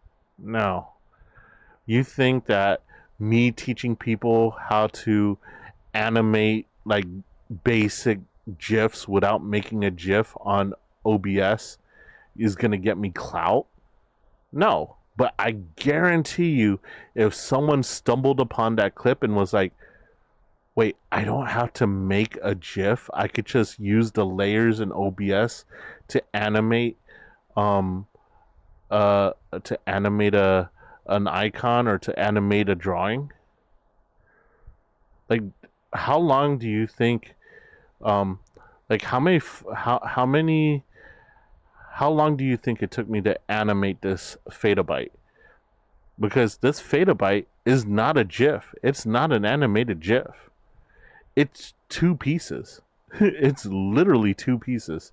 You think that me teaching people how to animate like basic GIFs without making a GIF on OBS is going to get me clout? No. But I guarantee you, if someone stumbled upon that clip and was like, wait, I don't have to make a GIF, I could just use the layers in OBS to animate an icon or to animate a drawing. Like, how long do you think how long do you think it took me to animate this Fadabite? Because this Fadabite is not a GIF. It's not an animated GIF. It's 2 pieces. It's literally 2 pieces.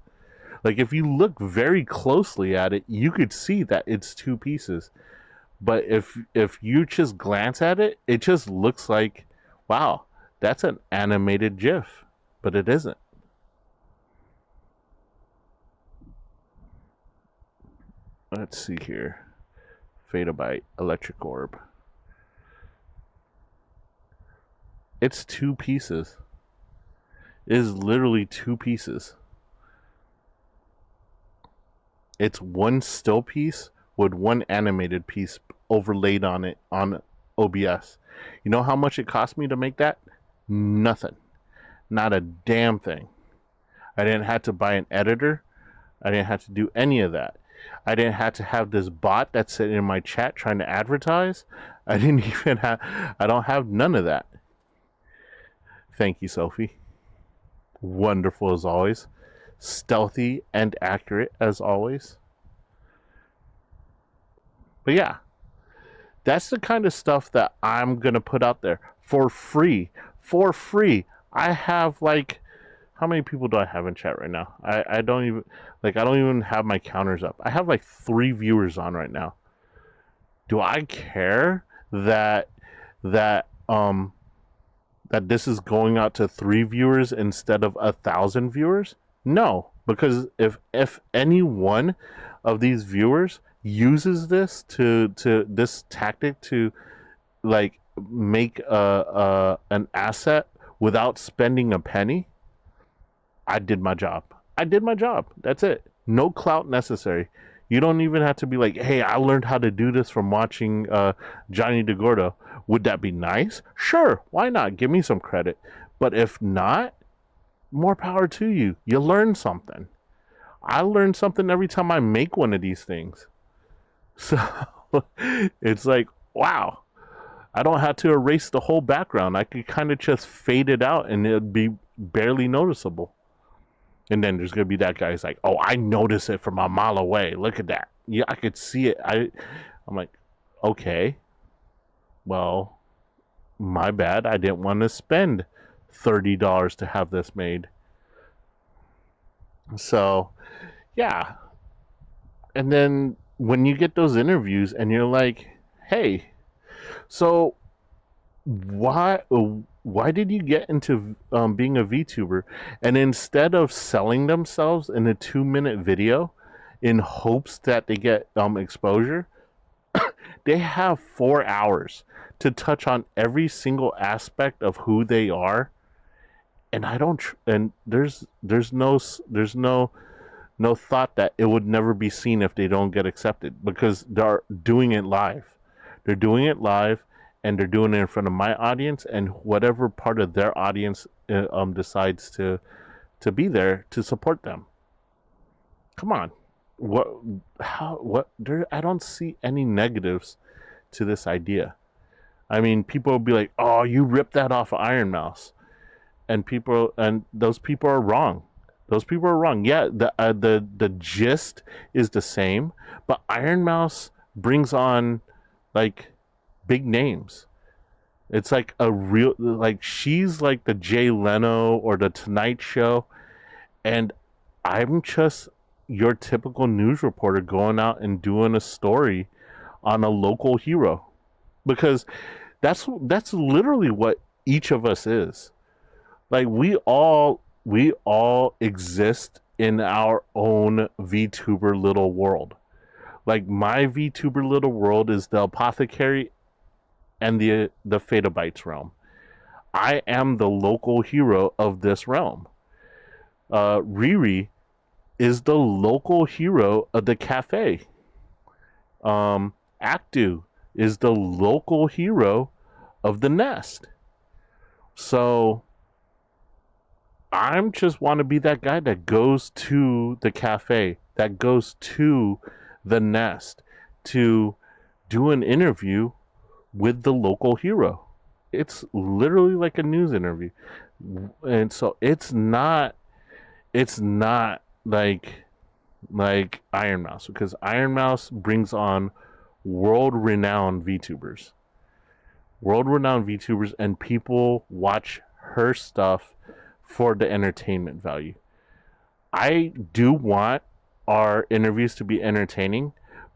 Like, if you look very closely at it, you could see that it's 2 pieces. But if you just glance at it, it just looks like, wow, that's an animated GIF. But it isn't. Let's see here. Fadabite, electric orb. It's 2 pieces. It is literally 2 pieces. It's 1 still piece with 1 animated piece overlaid on it on OBS. You know how much it cost me to make that? Nothing. Not a damn thing. I didn't have to buy an editor. I didn't have to do any of that. I didn't have to have this bot that's sitting in my chat trying to advertise. I don't have none of that. Thank you, Sophie. Wonderful as always. Stealthy and accurate as always. But yeah, that's the kind of stuff that I'm going to put out there for free. For free. I have like, how many people do I have in chat right now? I don't even have my counters up. I have like 3 viewers on right now. Do I care that this is going out to 3 viewers instead of 1,000 viewers? No, because if any one of these viewers uses this this tactic to like make an asset without spending a penny, I did my job. That's it. No clout necessary. You don't even have to be like, hey, I learned how to do this from watching Johnny DeGordo. Would that be nice? Sure, why not? Give me some credit. But if not, more power to you. You learn something. I learn something every time I make one of these things. So it's like, wow. I don't have to erase the whole background. I could kind of just fade it out and it'd be barely noticeable. And then there's going to be that guy who's like, oh, I notice it from a mile away. Look at that. Yeah, I could see it. I'm like, okay. Well, my bad. I didn't want to spend $30 to have this made. So, yeah. And then when you get those interviews and you're like, hey, so why did you get into being a VTuber? And instead of selling themselves in a 2-minute video in hopes that they get exposure, they have 4 hours to touch on every single aspect of who they are. And I don't and there's no thought that it would never be seen if they don't get accepted, because they're doing it live. They're doing it live, and they're doing it in front of my audience and whatever part of their audience decides to be there to support them. Come on. I don't see any negatives to this idea. I mean, people will be like, oh, you ripped that off of Iron Mouse. And those people are wrong. Those people are wrong. Yeah, the gist is the same, but Iron Mouse brings on like big names. It's like she's like the Jay Leno or the Tonight Show, and I'm just your typical news reporter going out and doing a story on a local hero, because that's literally what each of us is. Like we all exist in our own VTuber little world. Like my VTuber little world is the Apothecary and the Fatabites realm. I am the local hero of this realm. Riri is the local hero of the cafe. Actu is the local hero of the nest. So I'm just want to be that guy that goes to the cafe, that goes to the nest to do an interview with the local hero. It's literally like a news interview. And so it's not like Iron Mouse, because Iron Mouse brings on world-renowned VTubers. World-renowned VTubers, and people watch her stuff for the entertainment value. I do want our interviews to be entertaining,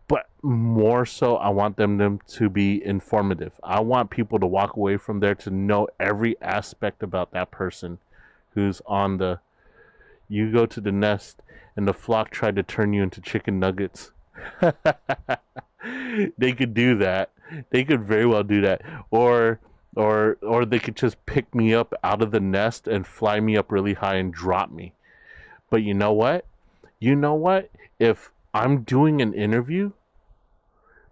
but more so I want them to be informative. I want people to walk away from there to know every aspect about that person who's on the... You go to the nest and the flock tried to turn you into chicken nuggets. They could do that. They could very well do that. Or they could just pick me up out of the nest and fly me up really high and drop me. But you know what? If I'm doing an interview,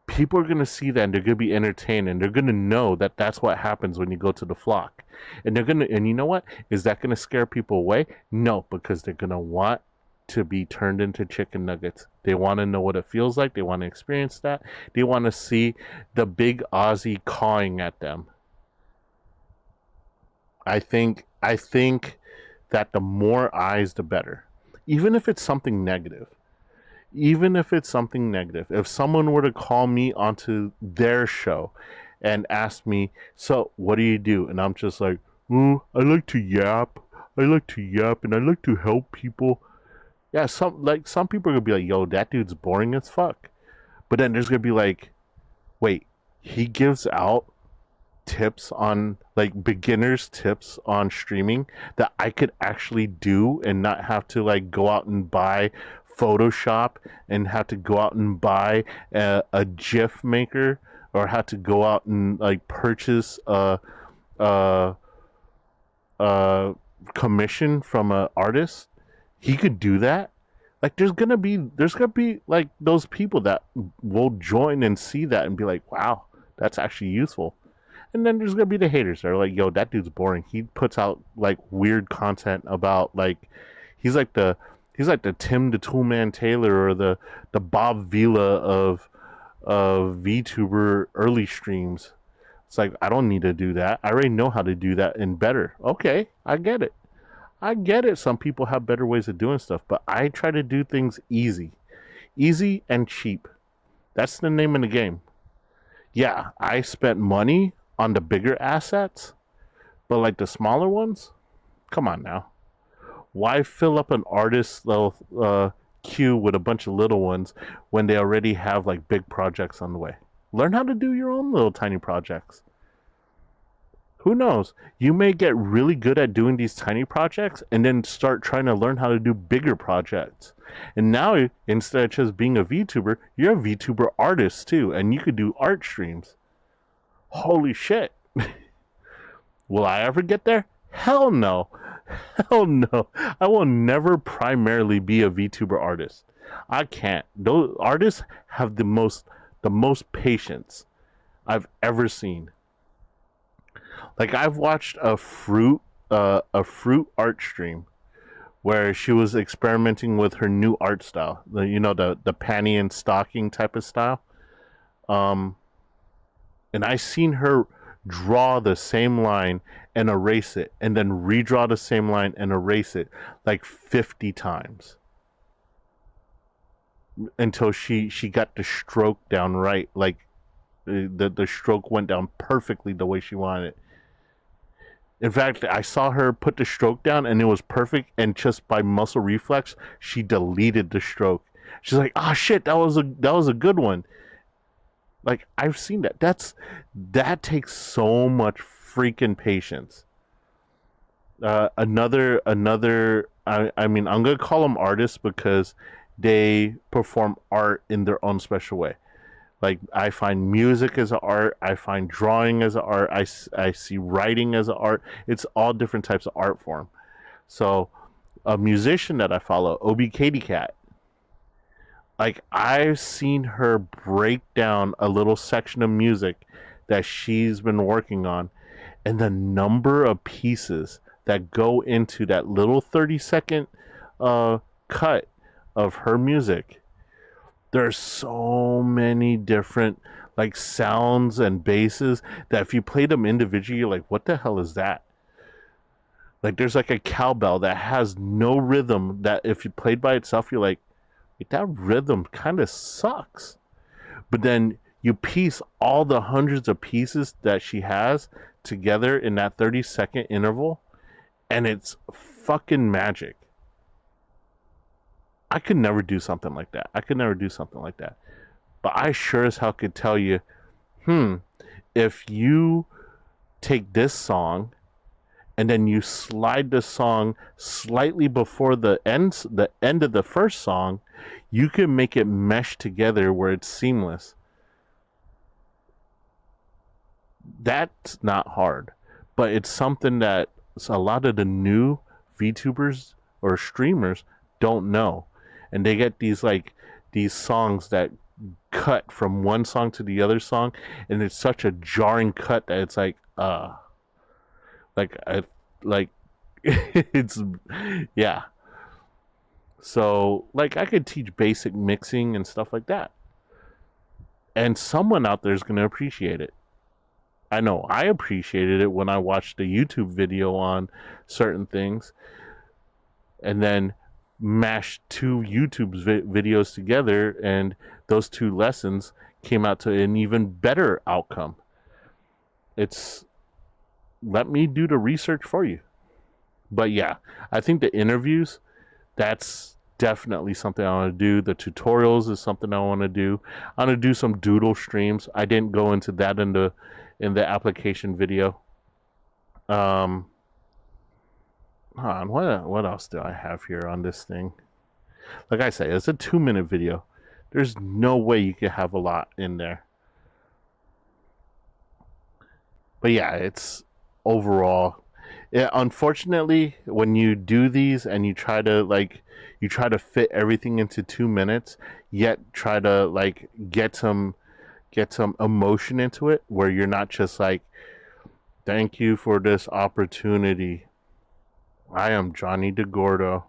people are going to see that and they're going to be entertained, and they're going to know that that's what happens when you go to the flock. And you know what? Is that going to scare people away? No, because they're going to want to be turned into chicken nuggets. They want to know what it feels like. They want to experience that. They want to see the big Aussie cawing at them. I think that the more eyes, the better. Even if it's something negative. If someone were to call me onto their show and ask me, so what do you do? And I'm just like, I like to yap. And I like to help people. Yeah, some people are gonna be like, yo, that dude's boring as fuck. But then there's gonna be like, wait, he gives out tips on, like, beginners tips on streaming that I could actually do and not have to like go out and buy Photoshop and have to go out and buy a GIF maker, or have to go out and like purchase a commission from an artist. He could do that. Like there's gonna be like those people that will join and see that and be like, wow, that's actually useful. And then there's gonna be the haters that are like, yo, that dude's boring. He puts out like weird content about, like, he's like the Tim the Toolman Taylor or the Bob Vila of VTuber early streams. It's like, I don't need to do that. I already know how to do that and better. Okay, I get it. Some people have better ways of doing stuff, but I try to do things easy and cheap. That's the name of the game. Yeah, I spent money on the bigger assets, but like the smaller ones, come on now. Why fill up an artist's little queue with a bunch of little ones when they already have like big projects on the way? Learn how to do your own little tiny projects. Who knows? You may get really good at doing these tiny projects and then start trying to learn how to do bigger projects. And now, instead of just being a VTuber, you're a VTuber artist too, and you could do art streams. Holy shit. Will I ever get there? Hell no. Hell no. I will never primarily be a VTuber artist. I can't. Those artists have the most patience I've ever seen. Like, I've watched a fruit art stream where she was experimenting with her new art style. The panty and stocking type of style. And I seen her draw the same line and erase it, and then redraw the same line and erase it like 50 times until she got the stroke down right. Like the stroke went down perfectly the way she wanted it. In fact, I saw her put the stroke down and it was perfect, and just by muscle reflex, she deleted the stroke. She's like, "Ah, shit, that was a good one." Like, I've seen that. That takes so much freaking patience. Another I mean, I'm gonna call them artists because they perform art in their own special way. Like, I find music as an art, I find drawing as an art, I see writing as an art. It's all different types of art form. So a musician that I follow, Obi Katie Cat, like, I've seen her break down a little section of music that she's been working on, and the number of pieces that go into that little 30-second cut of her music. There's so many different like sounds and basses that if you play them individually, you're like, what the hell is that? Like, there's like a cowbell that has no rhythm that if you played by itself, you're like, that rhythm kind of sucks. But then you piece all the hundreds of pieces that she has together in that 30-second interval, and it's fucking magic. I could never do something like that. But I sure as hell could tell you, if you take this song and then you slide the song slightly before the end of the first song, you can make it mesh together where it's seamless. That's not hard, but it's something that a lot of the new VTubers or streamers don't know. And they get these songs that cut from one song to the other song, and it's such a jarring cut that it's it's yeah. So like, I could teach basic mixing and stuff like that, and someone out there is going to appreciate it. I know I appreciated it when I watched a YouTube video on certain things, and then mashed two YouTube videos together, and those two lessons came out to an even better outcome. It's, let me do the research for you. But yeah, I think the interviews, that's definitely something I want to do. The tutorials is something I want to do. I want to do some doodle streams. I didn't go into that in the application video. What else do I have here on this thing? Like I say, it's a 2-minute video. There's no way you can have a lot in there. But yeah, it's overall. Unfortunately, when you do these and you try to fit everything into 2 minutes, yet try to get some emotion into it, where you're not just like, thank you for this opportunity. I am Johnny DeGordo,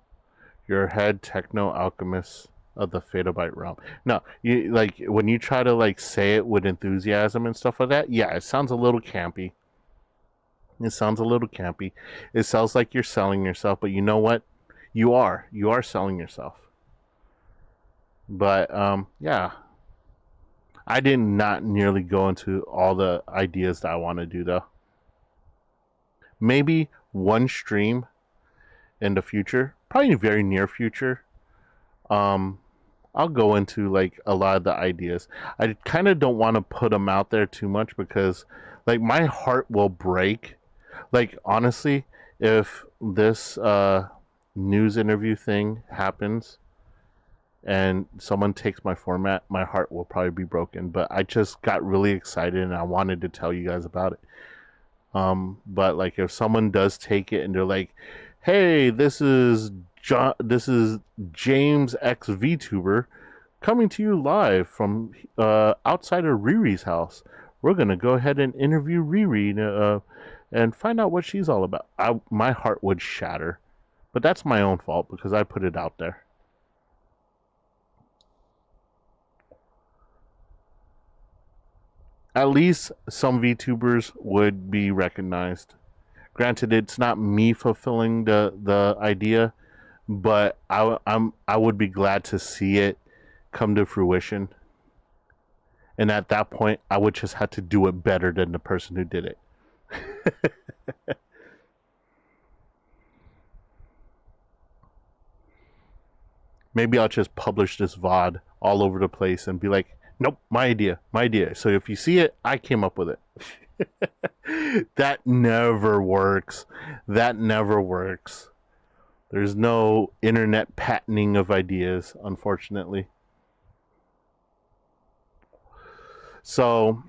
your head techno alchemist of the Fatabyte realm. No, you when you try to say it with enthusiasm and stuff like that, yeah, it sounds a little campy. It sounds like you're selling yourself, but you know what? You are selling yourself. But yeah, I did not nearly go into all the ideas that I want to do though. Maybe one stream in the future, probably very near future. I'll go into like a lot of the ideas. I kind of don't want to put them out there too much because like my heart will break. Like honestly, if this news interview thing happens and someone takes my format, my heart will probably be broken. But I just got really excited and I wanted to tell you guys about it. But like if someone does take it and they're like, "Hey, this is James X VTuber coming to you live from outside of Riri's house. We're gonna go ahead and interview Riri and find out what she's all about." My heart would shatter, but that's my own fault because I put it out there. At least some VTubers would be recognized. Granted, it's not me fulfilling the idea, but I would be glad to see it come to fruition. And at that point, I would just have to do it better than the person who did it. Maybe I'll just publish this VOD all over the place and be like, "Nope, my idea. So if you see it, I came up with it." That never works. There's no internet patenting of ideas, unfortunately. So,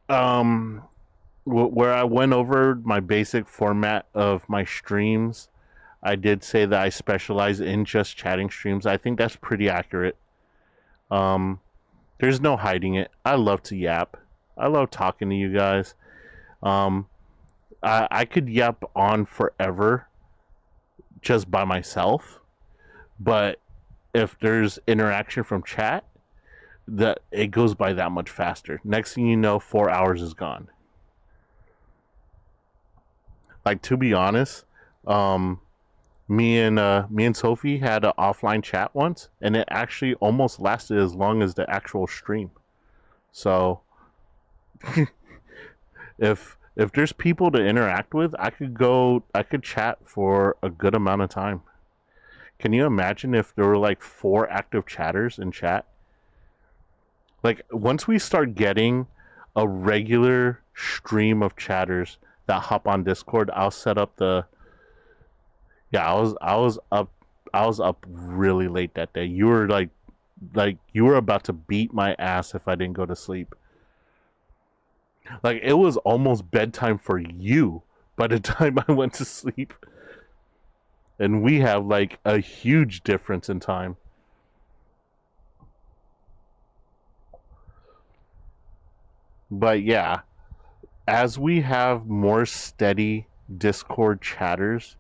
where I went over my basic format of my streams, I did say that I specialize in just chatting streams. I think that's pretty accurate. There's no hiding it. I love to yap. I love talking to you guys. I could yap on forever just by myself, but if there's interaction from chat, that it goes by that much faster. Next thing you know, 4 hours is gone. Like, to be honest, me and Sophie had an offline chat once, and it actually almost lasted as long as the actual stream. So if there's people to interact with, I could chat for a good amount of time. Can you imagine if there were like 4 active chatters in chat? Like, once we start getting a regular stream of chatters that hop on Discord, I'll set up the... Yeah, I was up really late that day. You were like you were about to beat my ass if I didn't go to sleep. Like, it was almost bedtime for you by the time I went to sleep. And we have like a huge difference in time. But yeah, as we have more steady Discord chatters,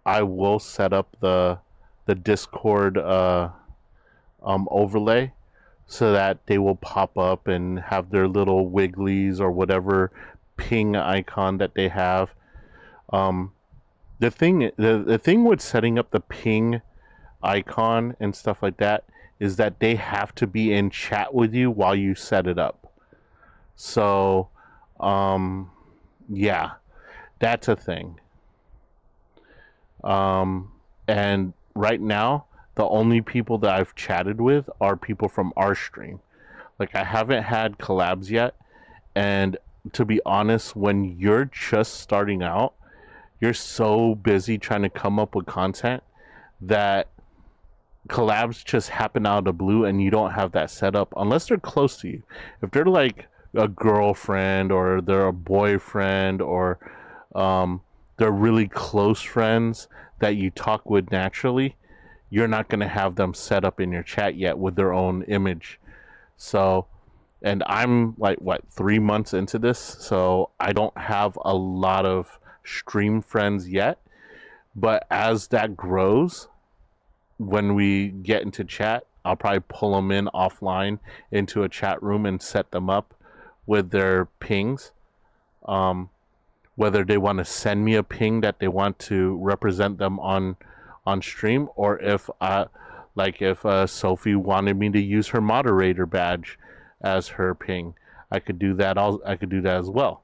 I will set up the Discord overlay so that they will pop up and have their little wigglies or whatever ping icon that they have. The thing with setting up the ping icon and stuff like that is that they have to be in chat with you while you set it up. So, yeah, that's a thing. And right now, the only people that I've chatted with are people from our stream. Like, I haven't had collabs yet. And to be honest, when you're just starting out, you're so busy trying to come up with content that collabs just happen out of the blue and you don't have that set up unless they're close to you. If they're like a girlfriend or they're a boyfriend or they're really close friends that you talk with naturally, you're not going to have them set up in your chat yet with their own image. So, and I'm like, 3 months into this, so I don't have a lot of stream friends yet. But as that grows, when we get into chat, I'll probably pull them in offline into a chat room and set them up with their pings. Whether they want to send me a ping that they want to represent them on stream, or if Sophie wanted me to use her moderator badge, as her ping. I could do that. I could do that as well.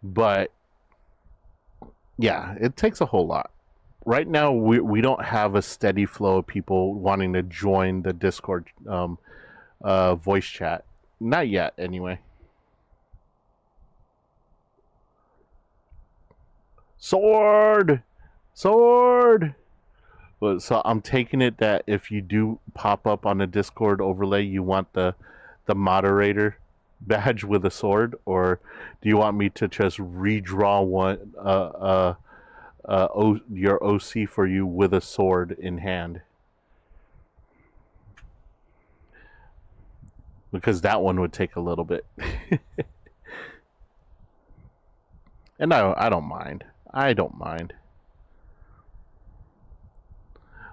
But yeah, it takes a whole lot. Right now, we don't have a steady flow of people wanting to join the Discord voice chat. Not yet, anyway. Sword! Sword! So I'm taking it that if you do pop up on the Discord overlay, you want the moderator badge with a sword, or do you want me to just redraw one your OC for you with a sword in hand? Because that one would take a little bit. And I don't mind. I don't mind.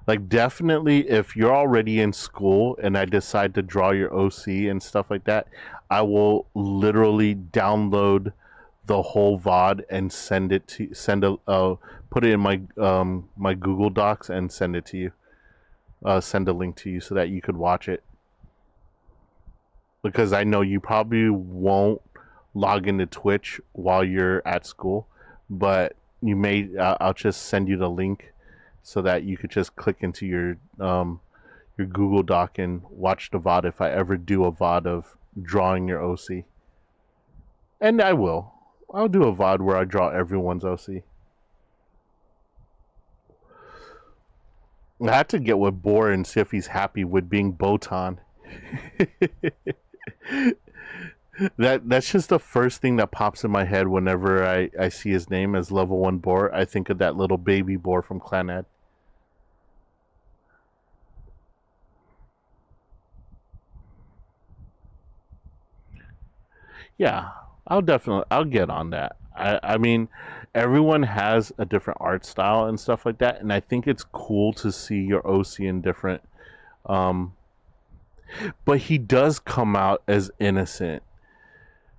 Like, definitely, if you're already in school and I decide to draw your OC and stuff like that, I will literally download the whole VOD and put it in my my Google Docs and send it to you. Send a link to you so that you could watch it. Because I know you probably won't log into Twitch while you're at school, but you may. I'll just send you the link so that you could just click into your Google Doc and watch the VOD if I ever do a VOD of drawing your OC. And I will. I'll do a VOD where I draw everyone's OC. I had to get with Boar and see if he's happy with being Botan. That's just the first thing that pops in my head whenever I see his name as level 1 Boar. I think of that little baby Boar from Clan Ed. Yeah, I'll get on that. I mean, everyone has a different art style and stuff like that, and I think it's cool to see your OC in different. But he does come out as innocent,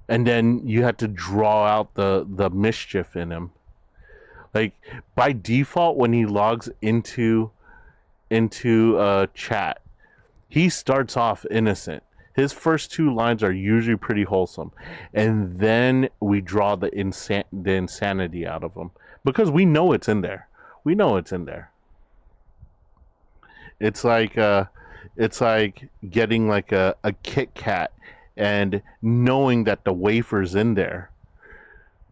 and then you have to draw out the mischief in him. Like, by default, when he logs into chat, he starts off innocent. His first 2 lines are usually pretty wholesome, and then we draw the insanity out of him because we know it's in there. We know it's in there. It's like getting like a Kit Kat and knowing that the wafer's in there,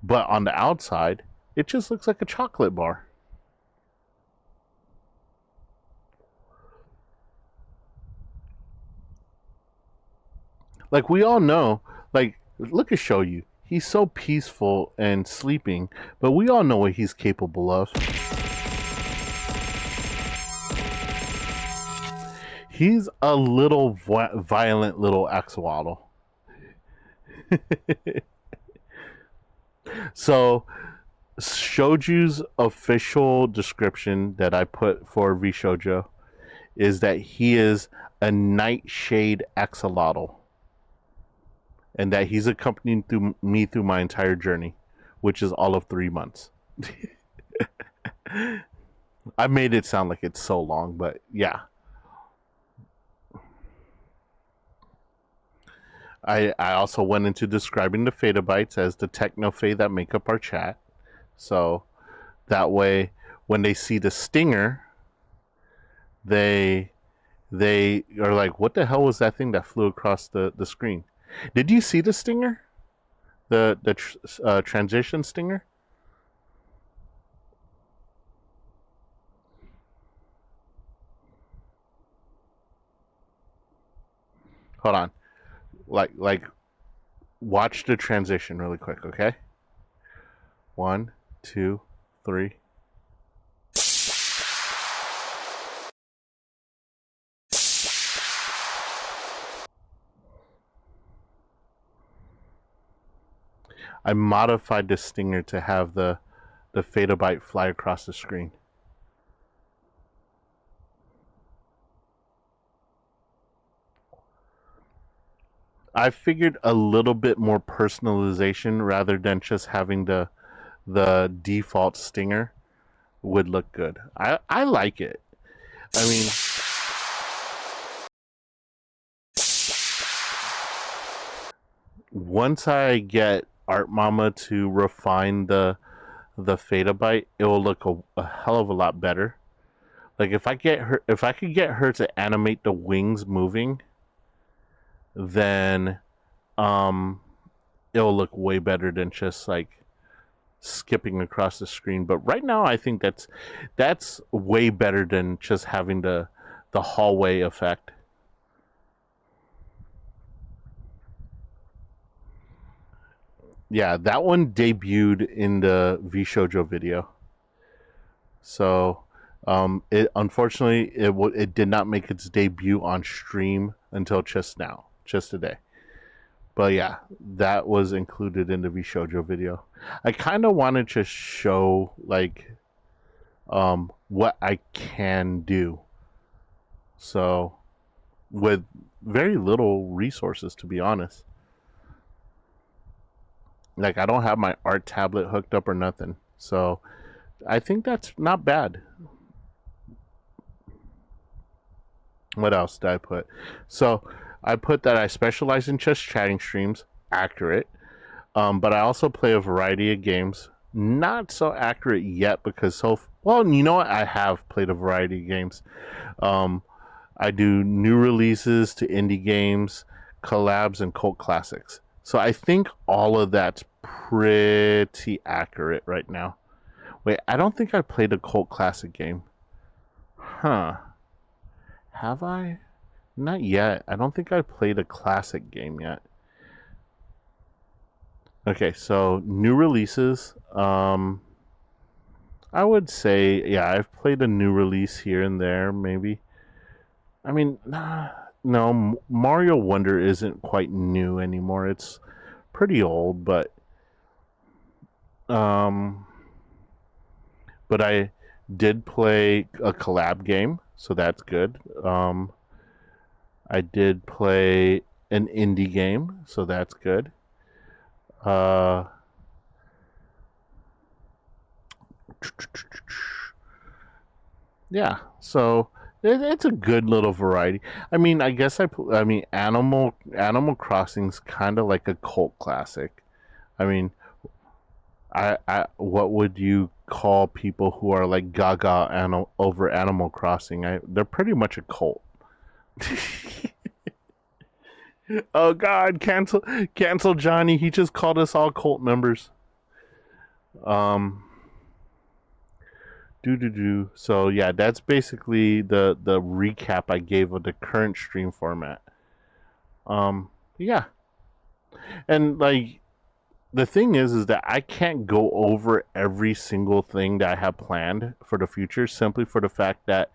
but on the outside, it just looks like a chocolate bar. Like, we all know, like, look at Shoyu. He's so peaceful and sleeping, but we all know what he's capable of. He's a little violent little axolotl. So, Shoju's official description that I put for VShojo is that he is a nightshade axolotl. And that he's accompanying me through my entire journey, which is all of 3 months. I made it sound like it's so long, but yeah. I also went into describing the Fadabites as the techno-fae that make up our chat. So that way, when they see the stinger, they are like, what the hell was that thing that flew across the screen? Did you see the stinger? The transition stinger? Hold on. Like watch the transition really quick, okay? 1, 2, 3. I modified the stinger to have the Fadabite fly across the screen. I figured a little bit more personalization rather than just having the default stinger would look good. I like it. I mean, once I get Art Mama to refine the Feta Bite, it will look a hell of a lot better. Like if I could get her to animate the wings moving, then it'll look way better than just like skipping across the screen. But right now I think that's way better than just having the hallway effect. Yeah, that one debuted in the VShojo video. So it unfortunately it did not make its debut on stream until just today. But yeah, that was included in the VShojo video. I kind of wanted to show like what I can do. So with very little resources, to be honest. Like I don't have my art tablet hooked up or nothing. So I think that's not bad. What else did I put? So I put that I specialize in just chatting streams. Accurate. But I also play a variety of games. Not so accurate yet because well, you know what? I have played a variety of games. I do new releases to indie games, collabs, and cult classics. So I think all of that's pretty accurate right now. Wait, I don't think I played a cult classic game. Huh. Have I? Not yet. I don't think I played a classic game yet. Okay, so new releases. I would say, yeah, I've played a new release here and there, maybe. I mean, no, Mario Wonder isn't quite new anymore. It's pretty old, but I did play a collab game, so that's good. I did play an indie game, so that's good. Yeah, so it's a good little variety. I mean, I guess Animal Crossing's kind of like a cult classic. I mean, what would you call people who are like gaga over Animal Crossing? They're pretty much a cult. Oh God, cancel Johnny. He just called us all cult members. So yeah, that's basically the recap I gave of the current stream format. Yeah. And like the thing is that I can't go over every single thing that I have planned for the future simply for the fact that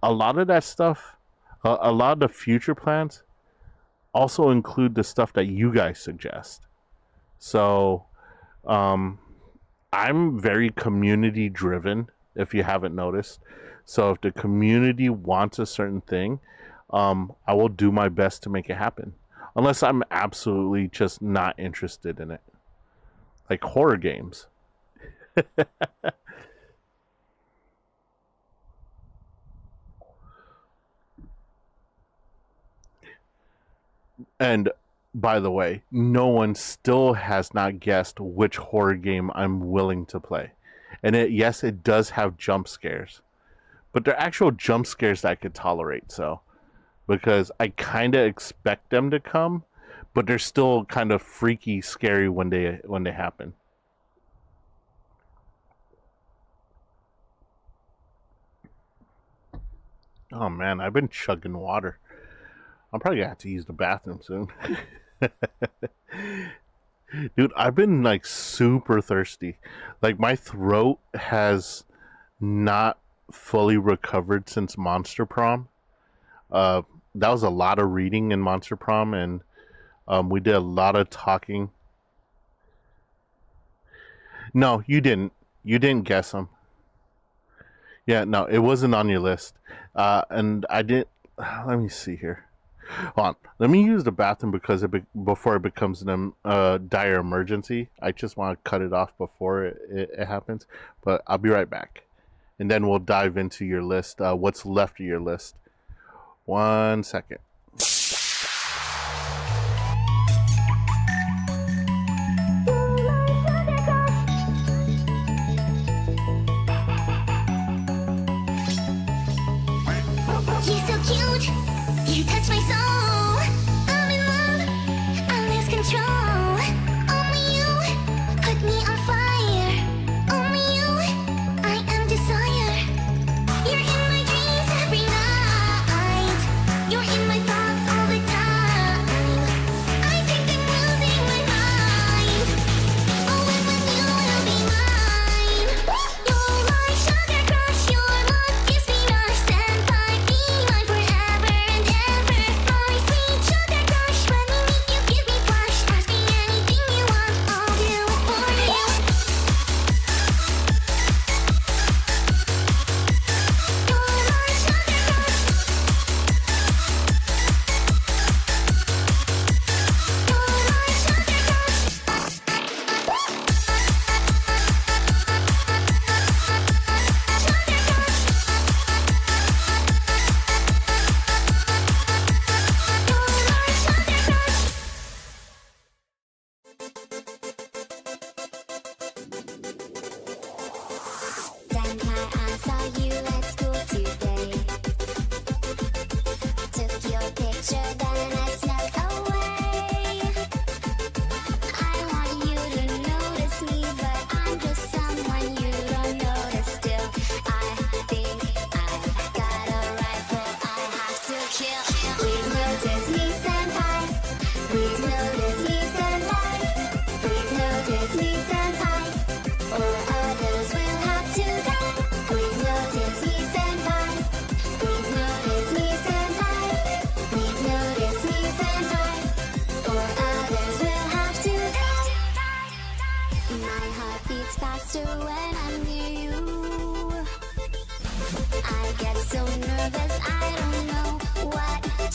a lot of that stuff, a lot of the future plans also include the stuff that you guys suggest. So I'm very community driven, if you haven't noticed. So if the community wants a certain thing, I will do my best to make it happen. Unless I'm absolutely just not interested in it. Like horror games. And by the way, no one still has not guessed which horror game I'm willing to play. And yes, it does have jump scares. But they're actual jump scares that I could tolerate, so. Because I kind of expect them to come, but they're still kind of freaky, scary when they happen. Oh man, I've been chugging water. I'm probably gonna have to use the bathroom soon. Dude, I've been like super thirsty. Like my throat has not fully recovered since Monster Prom. That was a lot of reading in Monster Prom, and we did a lot of talking. No, you didn't. You didn't guess them. Yeah, no, it wasn't on your list. And I didn't. Let me see here. Hold on. Let me use the bathroom because before it becomes an dire emergency. I just want to cut it off before it happens. But I'll be right back. And then we'll dive into your list. What's left of your list. 1 second.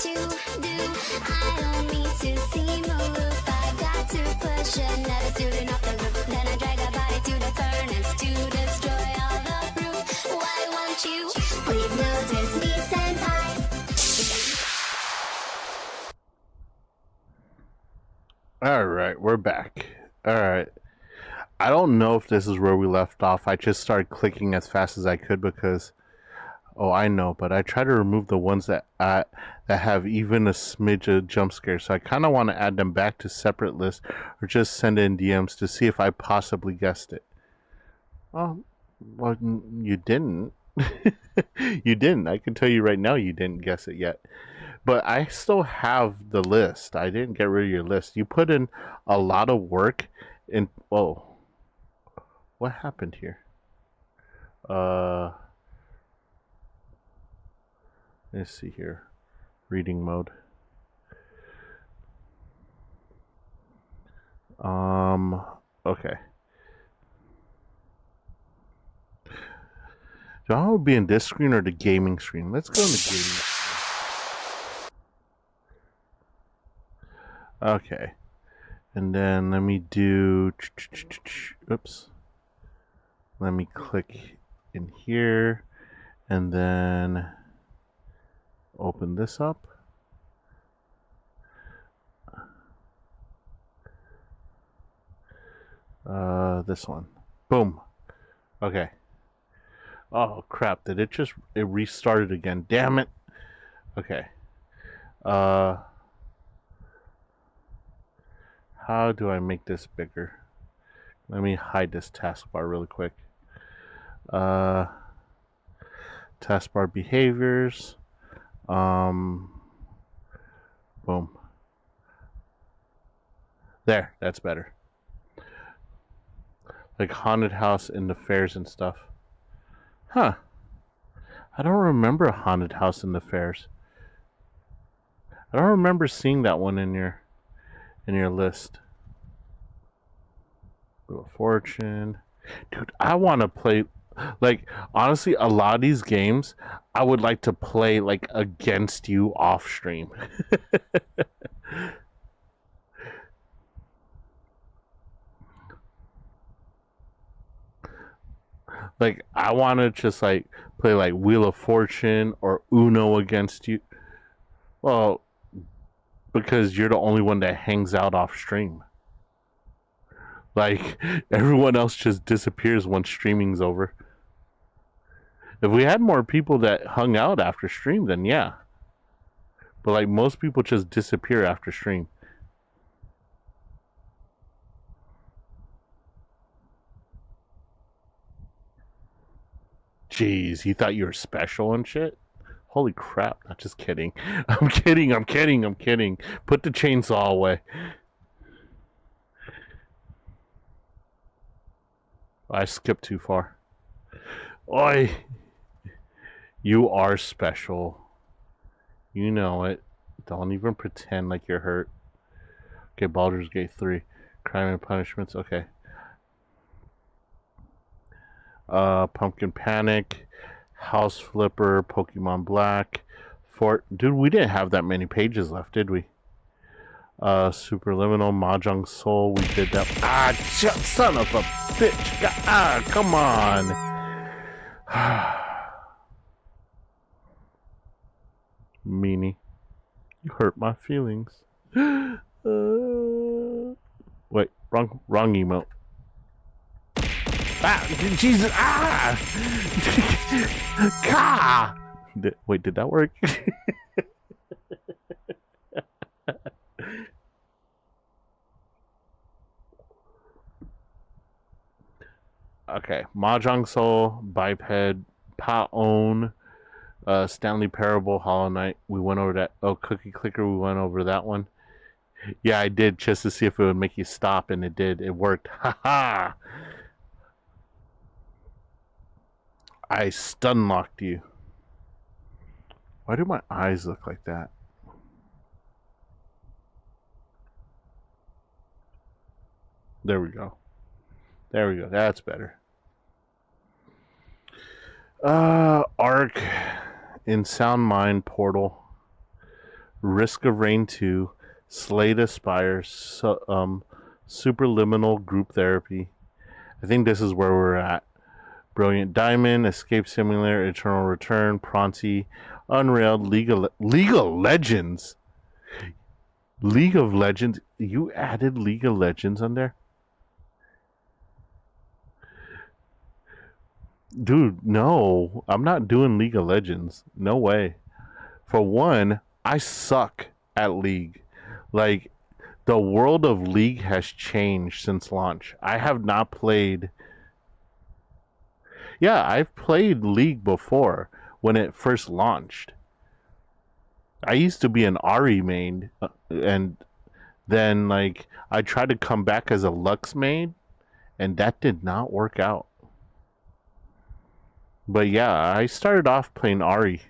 to do. I don't mean to seem aloof. I got to push another student off the roof. Then I drag a body to the furnace to destroy all the proof. Why won't you please notice me, senpai? Alright, we're back. Alright. I don't know if this is where we left off. I just started clicking as fast as I could because... Oh, I know, but I try to remove the ones that have even a smidge of jump scares. So I kind of want to add them back to separate lists or just send in DMs to see if I possibly guessed it. Well, you didn't. You didn't. I can tell you right now you didn't guess it yet. But I still have the list. I didn't get rid of your list. You put in a lot of work in... Oh. What happened here? Let's see here. Reading mode. Okay. Do I want to be in this screen or the gaming screen? Let's go in the gaming screen. Okay. And then let me do... Oops. Let me click in here. And then... open this up. This one. Boom. Okay. Oh crap, did it restarted again? Damn it. Okay. How do I make this bigger? Let me hide this taskbar really quick. Taskbar behaviors. Boom. There, that's better. Like haunted house in the fairs and stuff. Huh. I don't remember a haunted house in the fairs. I don't remember seeing that one in your list. Wheel of Fortune. Dude, I want to play... Like, honestly, a lot of these games, I would like to play, like, against you off stream. Like, I want to just, like, play, like, Wheel of Fortune or Uno against you. Well, because you're the only one that hangs out off stream. Like, everyone else just disappears once streaming's over. If we had more people that hung out after stream, then yeah. But like most people just disappear after stream. Jeez, you thought you were special and shit? Holy crap, not just kidding. I'm kidding. Put the chainsaw away. I skipped too far. Oi! You are special. You know it. Don't even pretend like you're hurt. Okay, Baldur's Gate 3. Crime and Punishments. Okay. Pumpkin Panic. House Flipper. Pokemon Black. Dude, we didn't have that many pages left, did we? Superliminal. Mahjong Soul. We did that. Ah, son of a bitch. Ah, come on. Meanie. You hurt my feelings. Wait, wrong emote. Ah, Jesus, ah! Ka! Wait, did that work? Okay, Mahjong Soul, Biped, Pa-On, Stanley Parable, Hollow Knight. We went over that. Oh, Cookie Clicker, we went over that one. Yeah, I did, just to see if it would make you stop, and it did. It worked. Ha-ha! I stun-locked you. Why do my eyes look like that? There we go. There we go. That's better. Arc in Sound Mind Portal. Risk of Rain 2, Slate Aspire, Superliminal Group Therapy. I think this is where we're at. Brilliant Diamond, Escape Simulator, Eternal Return, Pronti, Unrailed, League of Legends. League of Legends. You added League of Legends on there? Dude, no. I'm not doing League of Legends. No way. For one, I suck at League. Like, the world of League has changed since launch. I have not played... Yeah, I've played League before when it first launched. I used to be an Ahri main, and then like I tried to come back as a Lux main, and that did not work out. But yeah, I started off playing Ahri.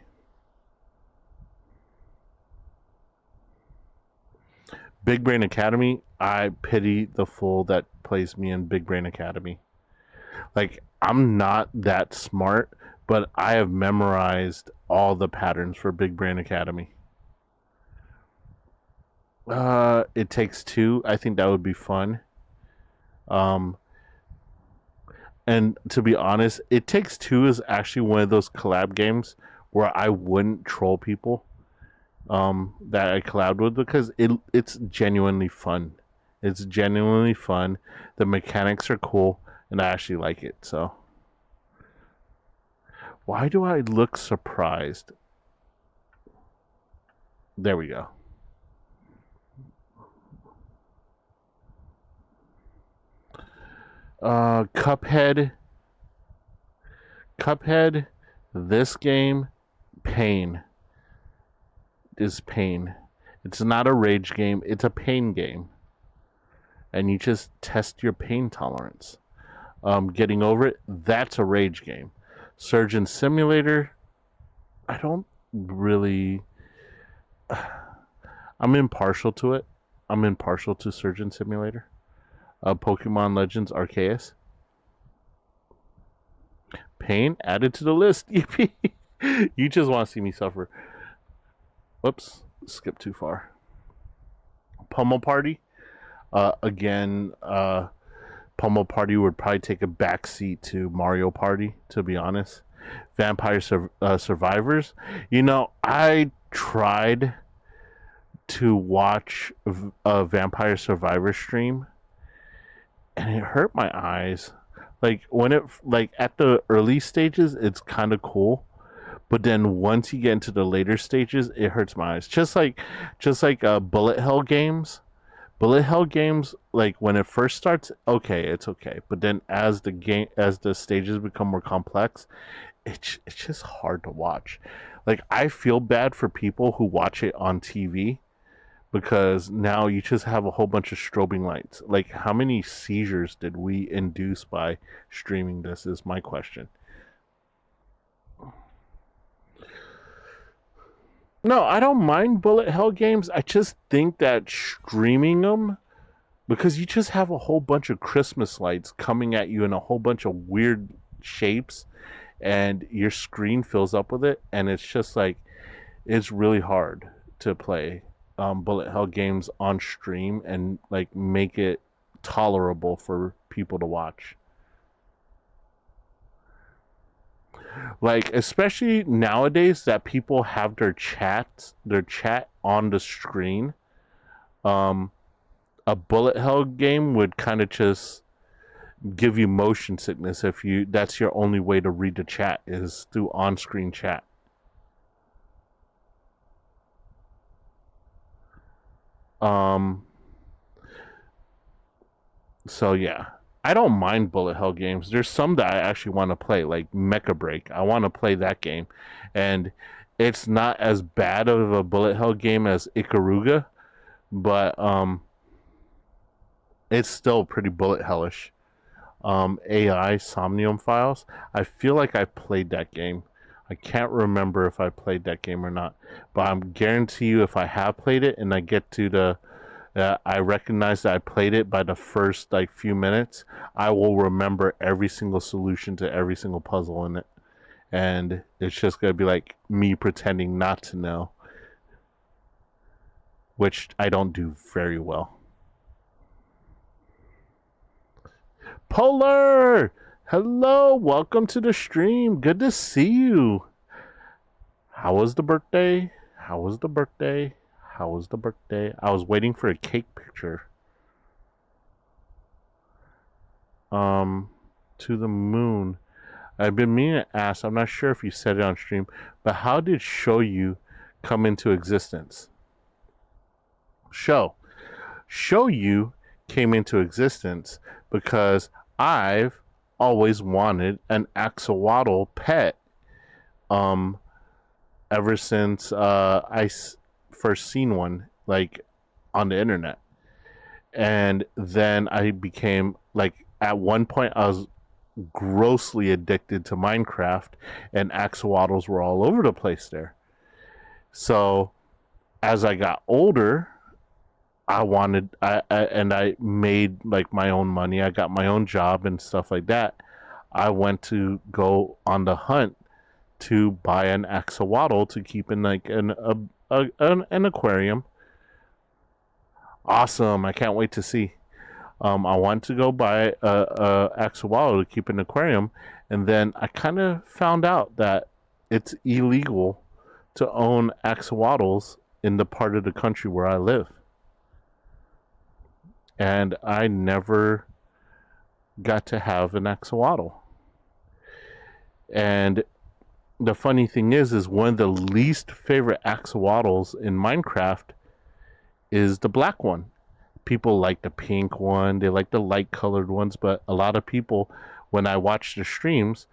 Big Brain Academy, I pity the fool that plays me in Big Brain Academy. Like, I'm not that smart, but I have memorized all the patterns for Big Brain Academy. It Takes Two. I think that would be fun. And to be honest, It Takes Two is actually one of those collab games where I wouldn't troll people that I collabed with, because it's genuinely fun. It's genuinely fun. The mechanics are cool, and I actually like it. So, why do I look surprised? There we go. Cuphead, this game, pain. Is pain. It's not a rage game, it's a pain game. And you just test your pain tolerance. Getting over it, that's a rage game. Surgeon Simulator, I don't really... I'm impartial to it. I'm impartial to Surgeon Simulator. Pokemon Legends Arceus. Pain added to the list. You just want to see me suffer. Whoops, skip too far. Pummel Party. Again, Pummel Party would probably take a backseat to Mario Party, to be honest. Vampire Survivors. You know, I tried to watch a Vampire Survivor stream, and it hurt my eyes. Like, when it, like, at the early stages, it's kind of cool. But then once you get into the later stages, it hurts my eyes. Just like bullet hell games. Bullet hell games, like, when it first starts, okay, it's okay. But then as the stages become more complex, it's just hard to watch. Like, I feel bad for people who watch it on TV, because now you just have a whole bunch of strobing lights. Like, how many seizures did we induce by streaming this is my question. No, I don't mind bullet hell games. I just think that streaming them, because you just have a whole bunch of Christmas lights coming at you in a whole bunch of weird shapes, and your screen fills up with it, and it's just like, it's really hard to play bullet hell games on stream and like make it tolerable for people to watch. Like, especially nowadays that people have their chat on the screen. A bullet hell game would kind of just give you motion sickness if that's your only way to read the chat is through on-screen chat. So yeah, I don't mind bullet hell games. There's some that I actually want to play, like Mecha Break. I want to play that game, and it's not as bad of a bullet hell game as Ikaruga, but it's still pretty bullet hellish. AI Somnium Files. I feel like I played that game. I can't remember if I played that game or not, but I'm guarantee you if I have played it and I get to the I recognize that I played it by the first like few minutes, I will remember every single solution to every single puzzle in it. And it's just going to be like me pretending not to know. which I don't do very well. Polar! Hello, welcome to the stream. Good to see you. How was the birthday? How was the birthday? How was the birthday? I was waiting for a cake picture. To the moon. I've been meaning to ask, I'm not sure if you said it on stream, but how did Show You come into existence? Show You came into existence because I've always wanted an axolotl pet. Ever since I first seen one, like, on the internet. And then I became, like, at one point I was grossly addicted to Minecraft, and axolotls were all over the place there. So as I got older, I made, like, my own money. I got my own job and stuff like that. I went to go on the hunt to buy an axolotl to keep in, like, an aquarium. Awesome! I can't wait to see. I want to go buy a axolotl to keep in an aquarium, and then I kind of found out that it's illegal to own axolotls in the part of the country where I live, and I never got to have an axolotl. And the funny thing is one of the least favorite axolotls in Minecraft is the black one. People like the pink one, they like the light colored ones, but a lot of people, when I watch the streams,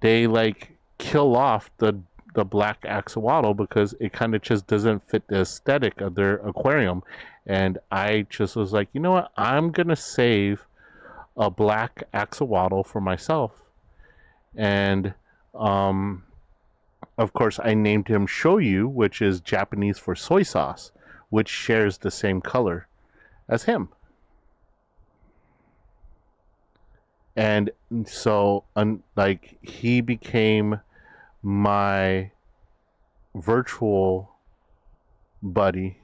they, like, kill off the black axolotl because it kind of just doesn't fit the aesthetic of their aquarium. And I just was like, you know what, I'm gonna save a black axolotl for myself. And of course I named him Show You, which is Japanese for soy sauce, which shares the same color as him. And so, like, he became my virtual buddy.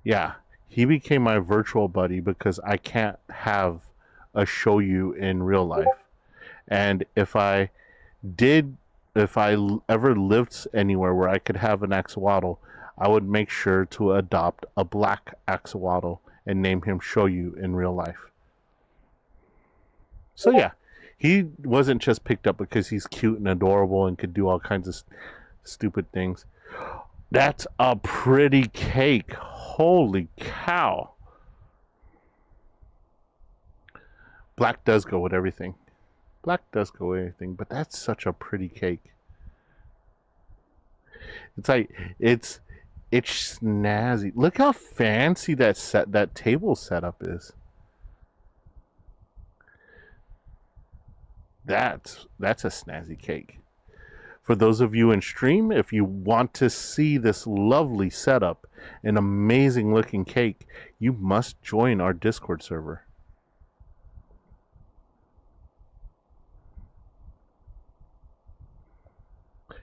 Yeah, he became my virtual buddy because I can't have a Show You in real life. And if I ever lived anywhere where I could have an axolotl, I would make sure to adopt a black axolotl and name him Show You in real life. So yeah, he wasn't just picked up because he's cute and adorable and could do all kinds of stupid things. That's a pretty cake. Holy cow. Black does go with everything. Black does go with everything, but that's such a pretty cake. It's like, it's snazzy. Look how fancy that table setup is. That's a snazzy cake. For those of you in stream, if you want to see this lovely setup, an amazing looking cake, you must join our Discord server.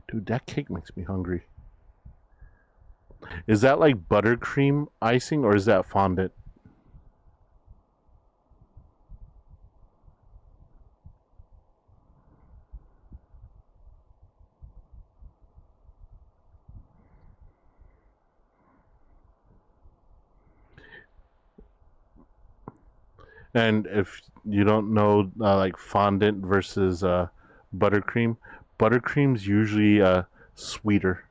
Dude, that cake makes me hungry. Is that like buttercream icing or is that fondant? And if you don't know, like fondant versus buttercream, buttercream's usually sweeter.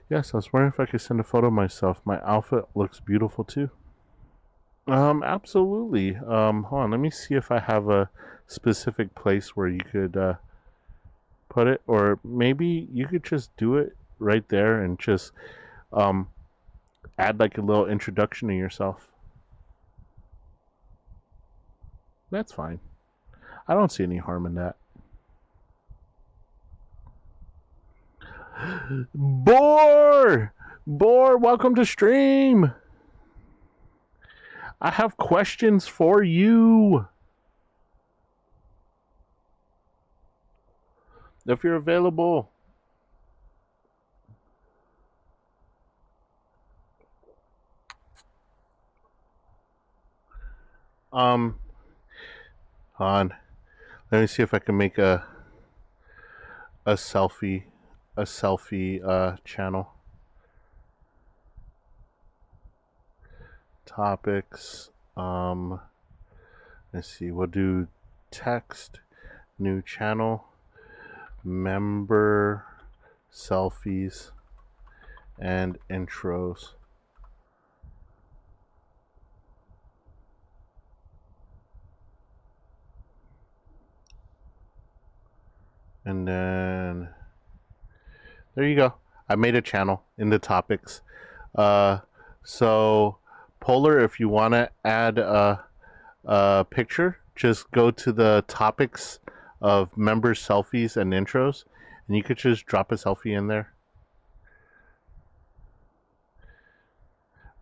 Yes, I was wondering if I could send a photo of myself. My outfit looks beautiful too. Absolutely. Hold on, let me see if I have a specific place where you could put it, or maybe you could just do it right there and just add like a little introduction to yourself. That's fine. I don't see any harm in that. Boar, welcome to stream. I have questions for you. if you're available. On. Let me see if I can make a selfie channel. Topics. Let's see. We'll do text, new channel, member, selfies, and intros. And then there you go. I made a channel in the topics. So Polar, if you want to add a picture, just go to the topics of members, selfies, and intros, and you could just drop a selfie in there.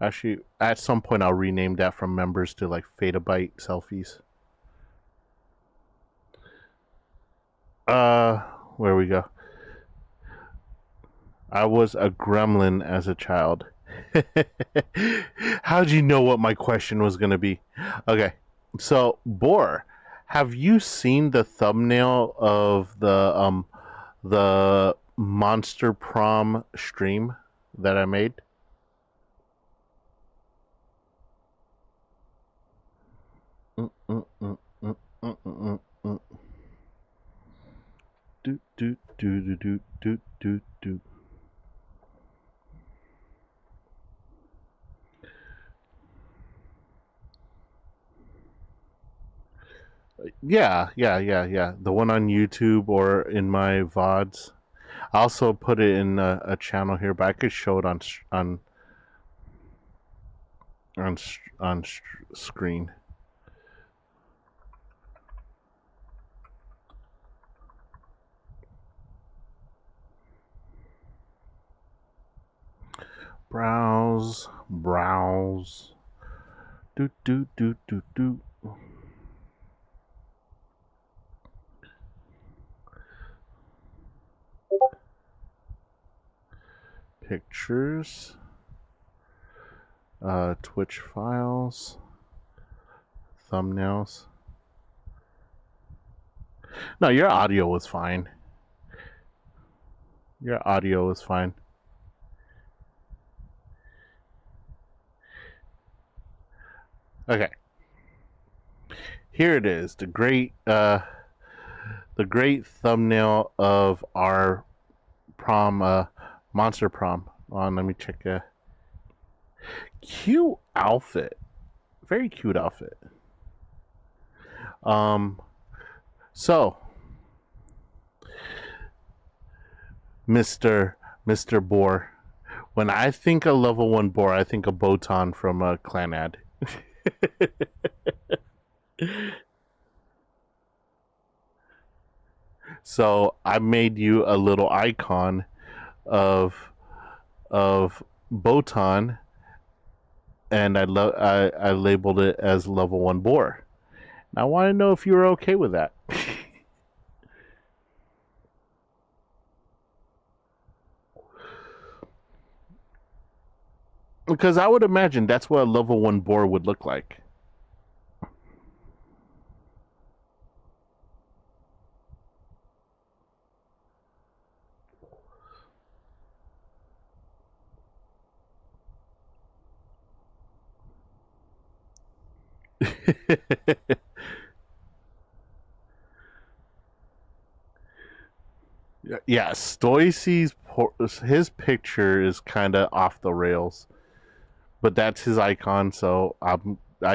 Actually, at some point, I'll rename that from members to like Fetabyte selfies. Where we go. I was a gremlin as a child. How'd you know what my question was gonna be? Okay, so Boar, have you seen the thumbnail of the Monster Prom stream that I made? Do do do do do do do do. Yeah. The one on YouTube or in my VODs. I also put it in a channel here, but I could show it on screen. Browse. Do do do do do. Pictures. Twitch files. Thumbnails. No, your audio was fine. Your audio was fine. Okay. Here it is, the great thumbnail of our prom, Monster Prom. Let me check. Cute outfit, very cute outfit. So, Mr. Boar, when I think a level 1 Boar, I think of Botan from Clanad. So I made you a little icon of Botan, and I labeled it as level 1 Boar. And I want to know if you were okay with that. Because I would imagine that's what a level 1 Boar would look like. Yeah, Stoicy's his picture is kind of off the rails, but that's his icon, so I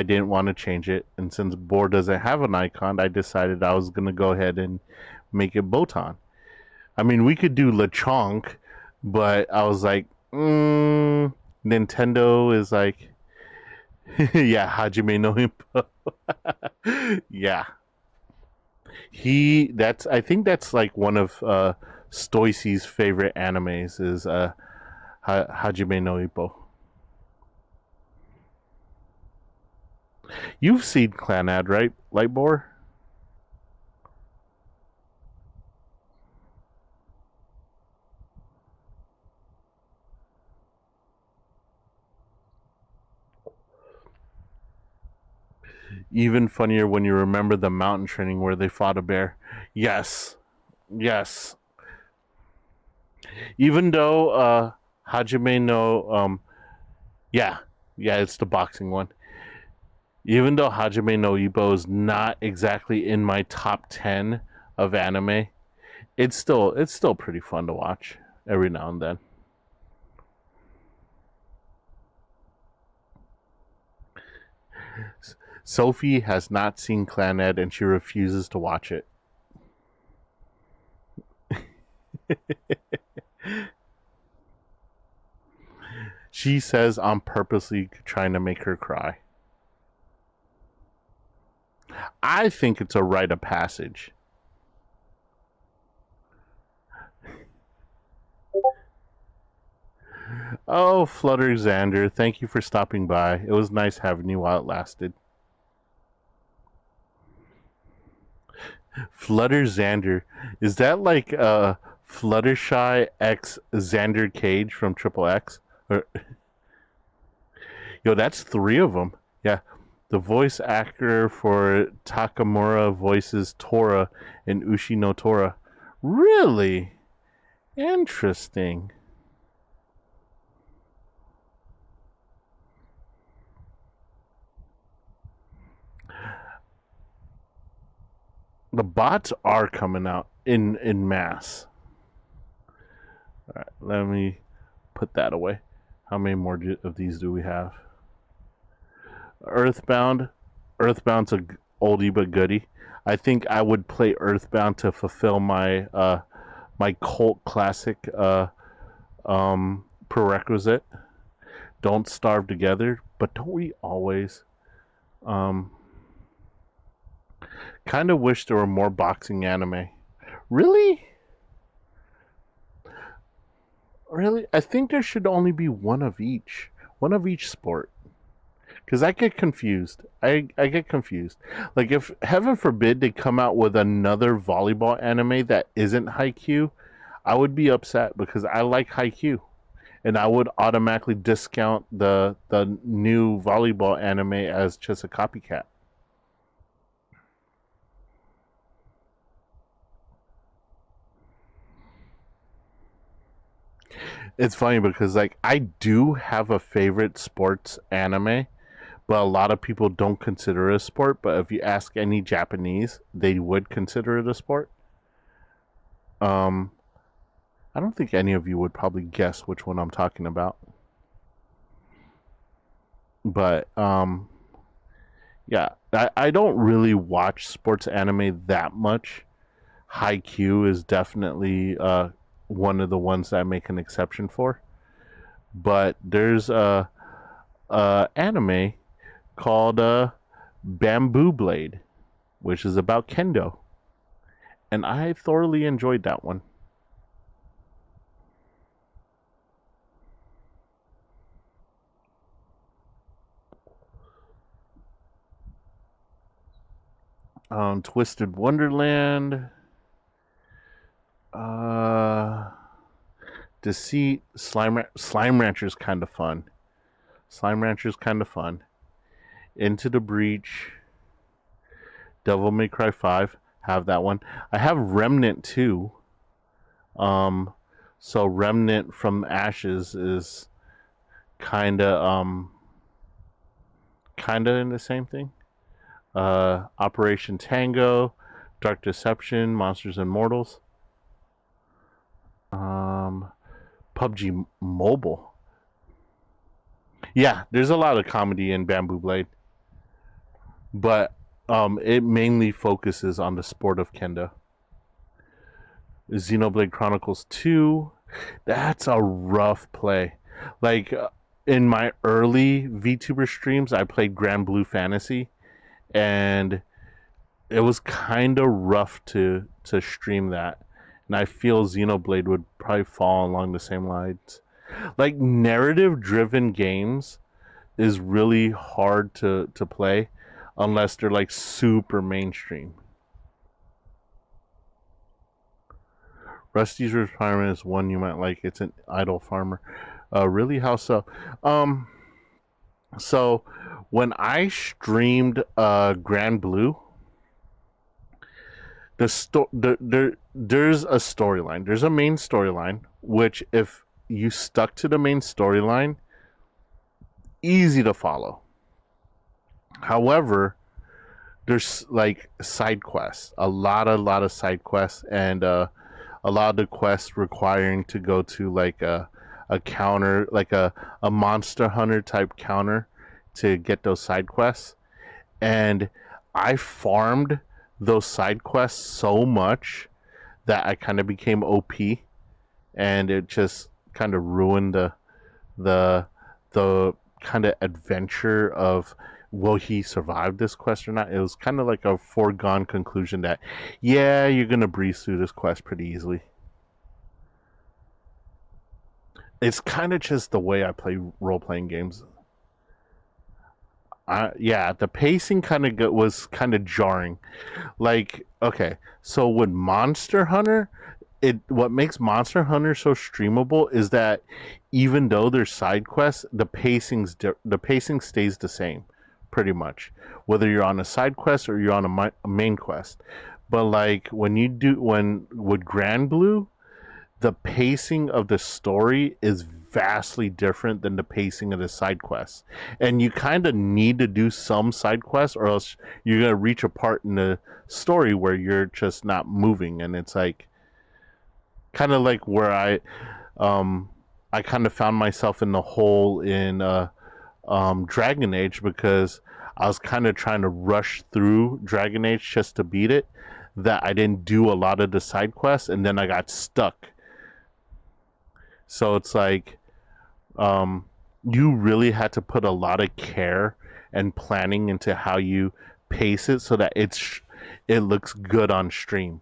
didn't want to change it. And since Boar doesn't have an icon, I decided I was gonna go ahead and make it Botan. I mean, we could do Lechonk, but I was like, Nintendo is like, yeah, Hajime no Ippo. Yeah. I think that's like one of Stoicy's favorite animes is Hajime no Ippo. You've seen Clanad, right, Lightbore? Even funnier when you remember the mountain training where they fought a bear. Yes. Yes. Even though Hajime no yeah, it's the boxing one. Even though Hajime no Ippo is not exactly in my top 10 of anime, it's still pretty fun to watch every now and then. Sophie has not seen Clan Ed and she refuses to watch it. She says I'm purposely trying to make her cry. I think it's a rite of passage. Oh, Flutter Xander, thank you for stopping by. It was nice having you while it lasted. Flutter Xander, is that like Fluttershy X Xander Cage from Triple X? Or... Yo, that's 3 of them. Yeah, the voice actor for Takamura voices Tora in Ushi no Tora. Really? Interesting. The bots are coming out in mass. All right, let me put that away. How many more of these do we have? Earthbound. Earthbound's a oldie but goodie. I think I would play Earthbound to fulfill my my cult classic prerequisite. Don't starve together, but don't we always? Kind of wish there were more boxing anime. Really? Really? I think there should only be one of each sport. Because I get confused. I get confused. Like, if, heaven forbid, they come out with another volleyball anime that isn't Haikyuu, I would be upset because I like Haikyuu. And I would automatically discount the new volleyball anime as just a copycat. It's funny because, like, I do have a favorite sports anime, but a lot of people don't consider it a sport. But if you ask any Japanese, they would consider it a sport. I don't think any of you would probably guess which one I'm talking about. But, yeah, I don't really watch sports anime that much. Haikyuu is definitely one of the ones that I make an exception for. But there's a anime called Bamboo Blade, which is about kendo. And I thoroughly enjoyed that one. Twisted Wonderland. Deceit. Slime Rancher's kind of fun. Slime Rancher's kind of fun. Into the Breach. Devil May Cry 5. Have that one. I have Remnant 2. So Remnant from Ashes is kinda in the same thing. Operation Tango, Dark Deception, Monsters and Mortals. PUBG Mobile. Yeah, there's a lot of comedy in Bamboo Blade. But it mainly focuses on the sport of kendo. Xenoblade Chronicles 2. That's a rough play. Like, in my early VTuber streams, I played Grand Blue Fantasy. And it was kind of rough to stream that. And I feel Xenoblade would probably fall along the same lines. Like, narrative-driven games is really hard to play unless they're, like, super mainstream. Rusty's Retirement is one you might like. It's an idle farmer. Really? How so? So when I streamed Grand Blue, there's a storyline. There's a main storyline, which if you stuck to the main storyline, easy to follow. However, there's like side quests, a lot of side quests, and a lot of the quests requiring to go to like a counter, like a Monster Hunter type counter to get those side quests. And I farmed those side quests so much that I kind of became OP, and it just kind of ruined the kind of adventure of will he survive this quest or not. It was kind of like a foregone conclusion that yeah, you're gonna breeze through this quest pretty easily. It's kind of just the way I play role-playing games. Yeah, the pacing kind of was kind of jarring. Like, okay, so with Monster Hunter, what makes Monster Hunter so streamable is that even though there's side quests, the pacing stays the same, pretty much, whether you're on a side quest or you're on a main quest. But like with Grand Blue, the pacing of the story is vastly different than the pacing of the side quests, and you kind of need to do some side quests or else you're going to reach a part in the story where you're just not moving, and it's like kind of like where I kind of found myself in the hole in Dragon Age, because I was kind of trying to rush through Dragon Age just to beat it, that I didn't do a lot of the side quests, and then I got stuck. So it's like you really had to put a lot of care and planning into how you pace it so that it looks good on stream.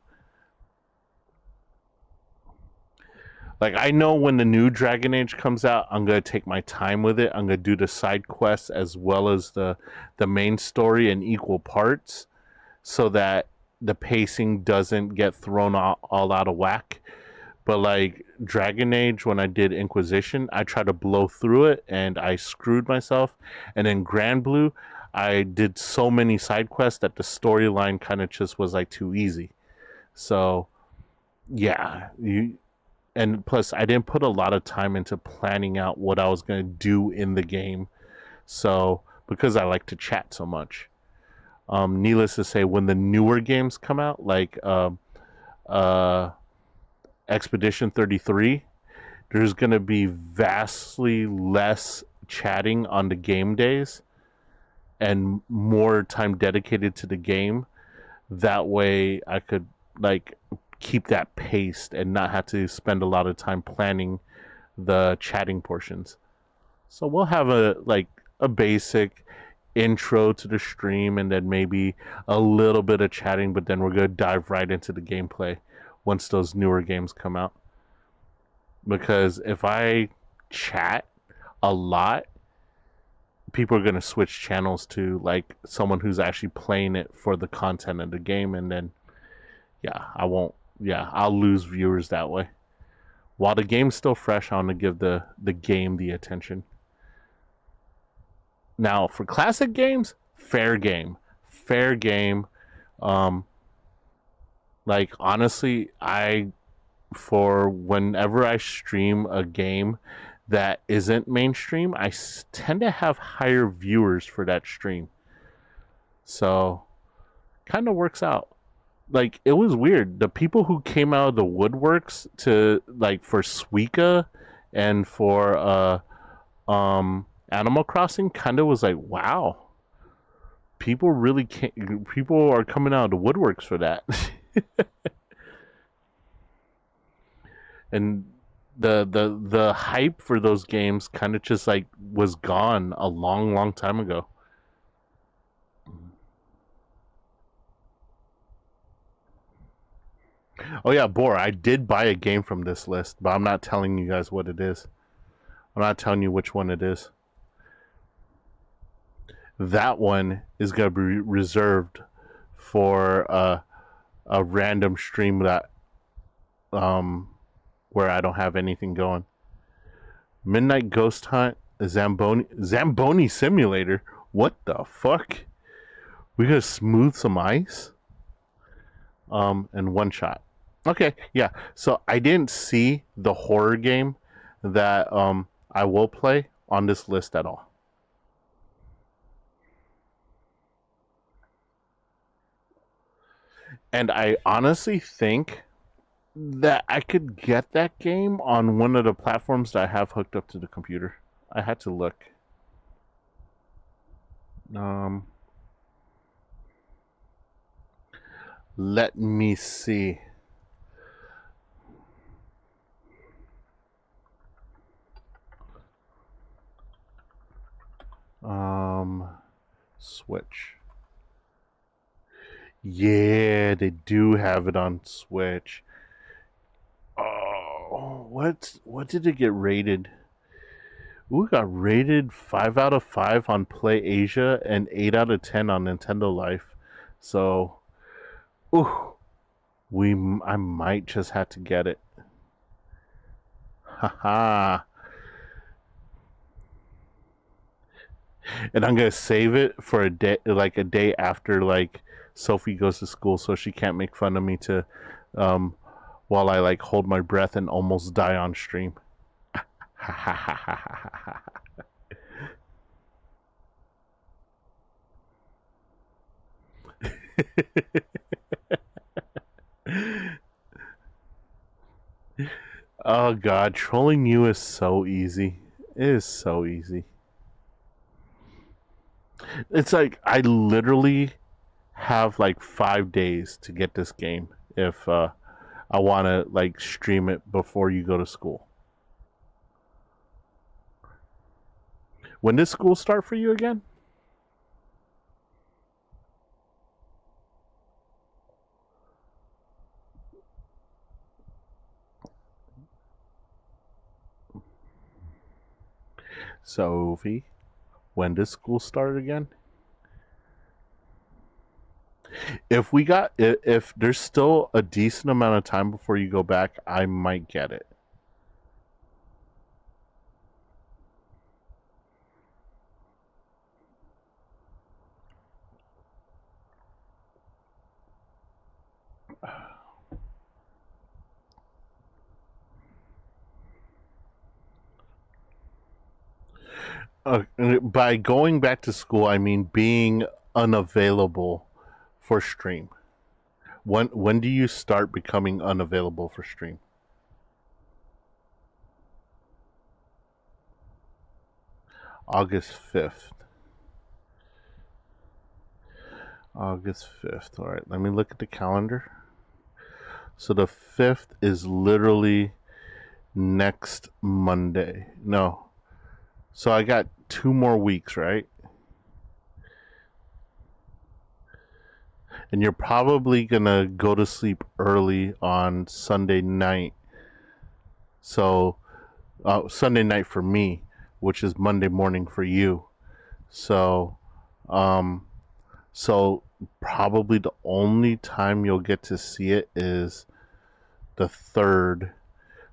Like, I know when the new Dragon Age comes out, I'm going to take my time with it. I'm going to do the side quests as well as the main story in equal parts so that the pacing doesn't get thrown all out of whack. But like Dragon Age, when I did Inquisition, I tried to blow through it and I screwed myself. And in Grand Blue, I did so many side quests that the storyline kind of just was like too easy. So yeah, and plus I didn't put a lot of time into planning out what I was going to do in the game. So because I like to chat so much. Needless to say, when the newer games come out, like Expedition 33, there's going to be vastly less chatting on the game days and more time dedicated to the game. That way I could like keep that paced and not have to spend a lot of time planning the chatting portions. So we'll have a basic intro to the stream and then maybe a little bit of chatting, but then we're going to dive right into the gameplay once those newer games come out. Because if I chat a lot, people are going to switch channels to like someone who's actually playing it for the content of the game, and then I'll lose viewers that way. While the game's still fresh, I want to give the game the attention. Now for classic games, fair game. Like, honestly, for whenever I stream a game that isn't mainstream, I tend to have higher viewers for that stream. So, kind of works out. Like, it was weird. The people who came out of the woodworks to, like, for Suika and for Animal Crossing kind of was like, wow. People are coming out of the woodworks for that. And the hype for those games kind of just like was gone a long time ago. Oh yeah, Bor, I did buy a game from this list, but I'm not telling you guys what it is. I'm not telling you which one it is. That one is going to be reserved for a random stream that where I don't have anything going. Midnight Ghost Hunt Zamboni simulator. What the fuck? We gotta smooth some ice. And one shot. Okay, yeah. So I didn't see the horror game that I will play on this list at all. And I honestly think that I could get that game on one of the platforms that I have hooked up to the computer. I had to look. Let me see. Switch. Yeah, they do have it on Switch. Oh, what did it get rated? Ooh, it got rated 5 out of 5 on Play Asia and 8 out of 10 on Nintendo Life. So, ooh, I might just have to get it. Haha. And I'm gonna save it for a day, like a day after, like Sophie goes to school, so she can't make fun of me to, while I like hold my breath and almost die on stream. Oh God, trolling you is so easy. It is so easy. It's like I literally have like 5 days to get this game if I want to like stream it before you go to school. When does school start for you again? Sophie, when does school start again? If there's still a decent amount of time before you go back, I might get it. By going back to school, I mean being unavailable for stream. When do you start becoming unavailable for stream? August 5th. August 5th. All right, let me look at the calendar. So the 5th is literally next Monday. No. So I got 2 more weeks, right? And you're probably gonna go to sleep early on Sunday night. So Sunday night for me, which is Monday morning for you. So so probably the only time you'll get to see it is the 3rd.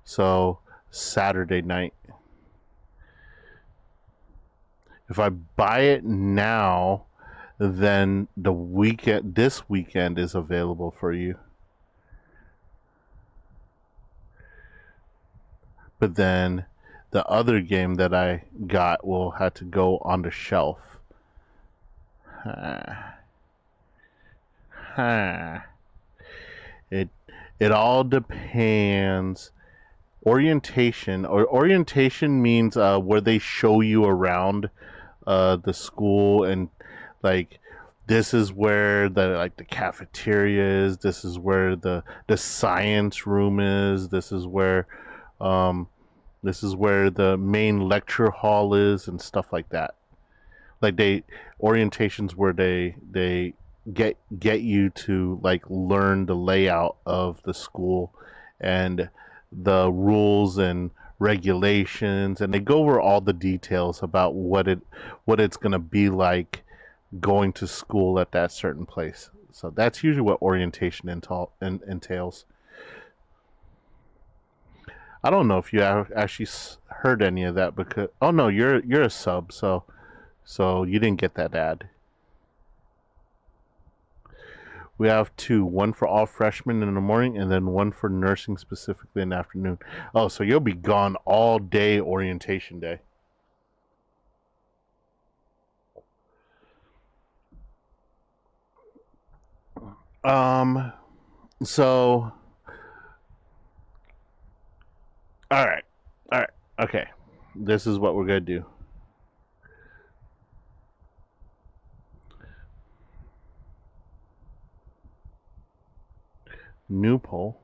So Saturday night. If I buy it now, then this weekend is available for you. But then the other game that I got will have to go on the shelf. It all depends. Orientation means where they show you around the school, and like this is where the cafeteria is, this is where the science room is, this is where the main lecture hall is, and stuff like that. Like orientations where they get you to like learn the layout of the school and the rules and regulations, and they go over all the details about what it's going to be like going to school at that certain place. So that's usually what orientation entails. I don't know if you have actually heard any of that because oh no, you're a sub, so you didn't get that ad. We have two, one for all freshmen in the morning and then one for nursing specifically in the afternoon. Oh, so you'll be gone all day orientation day. So all right. Okay. This is what we're going to do. New poll.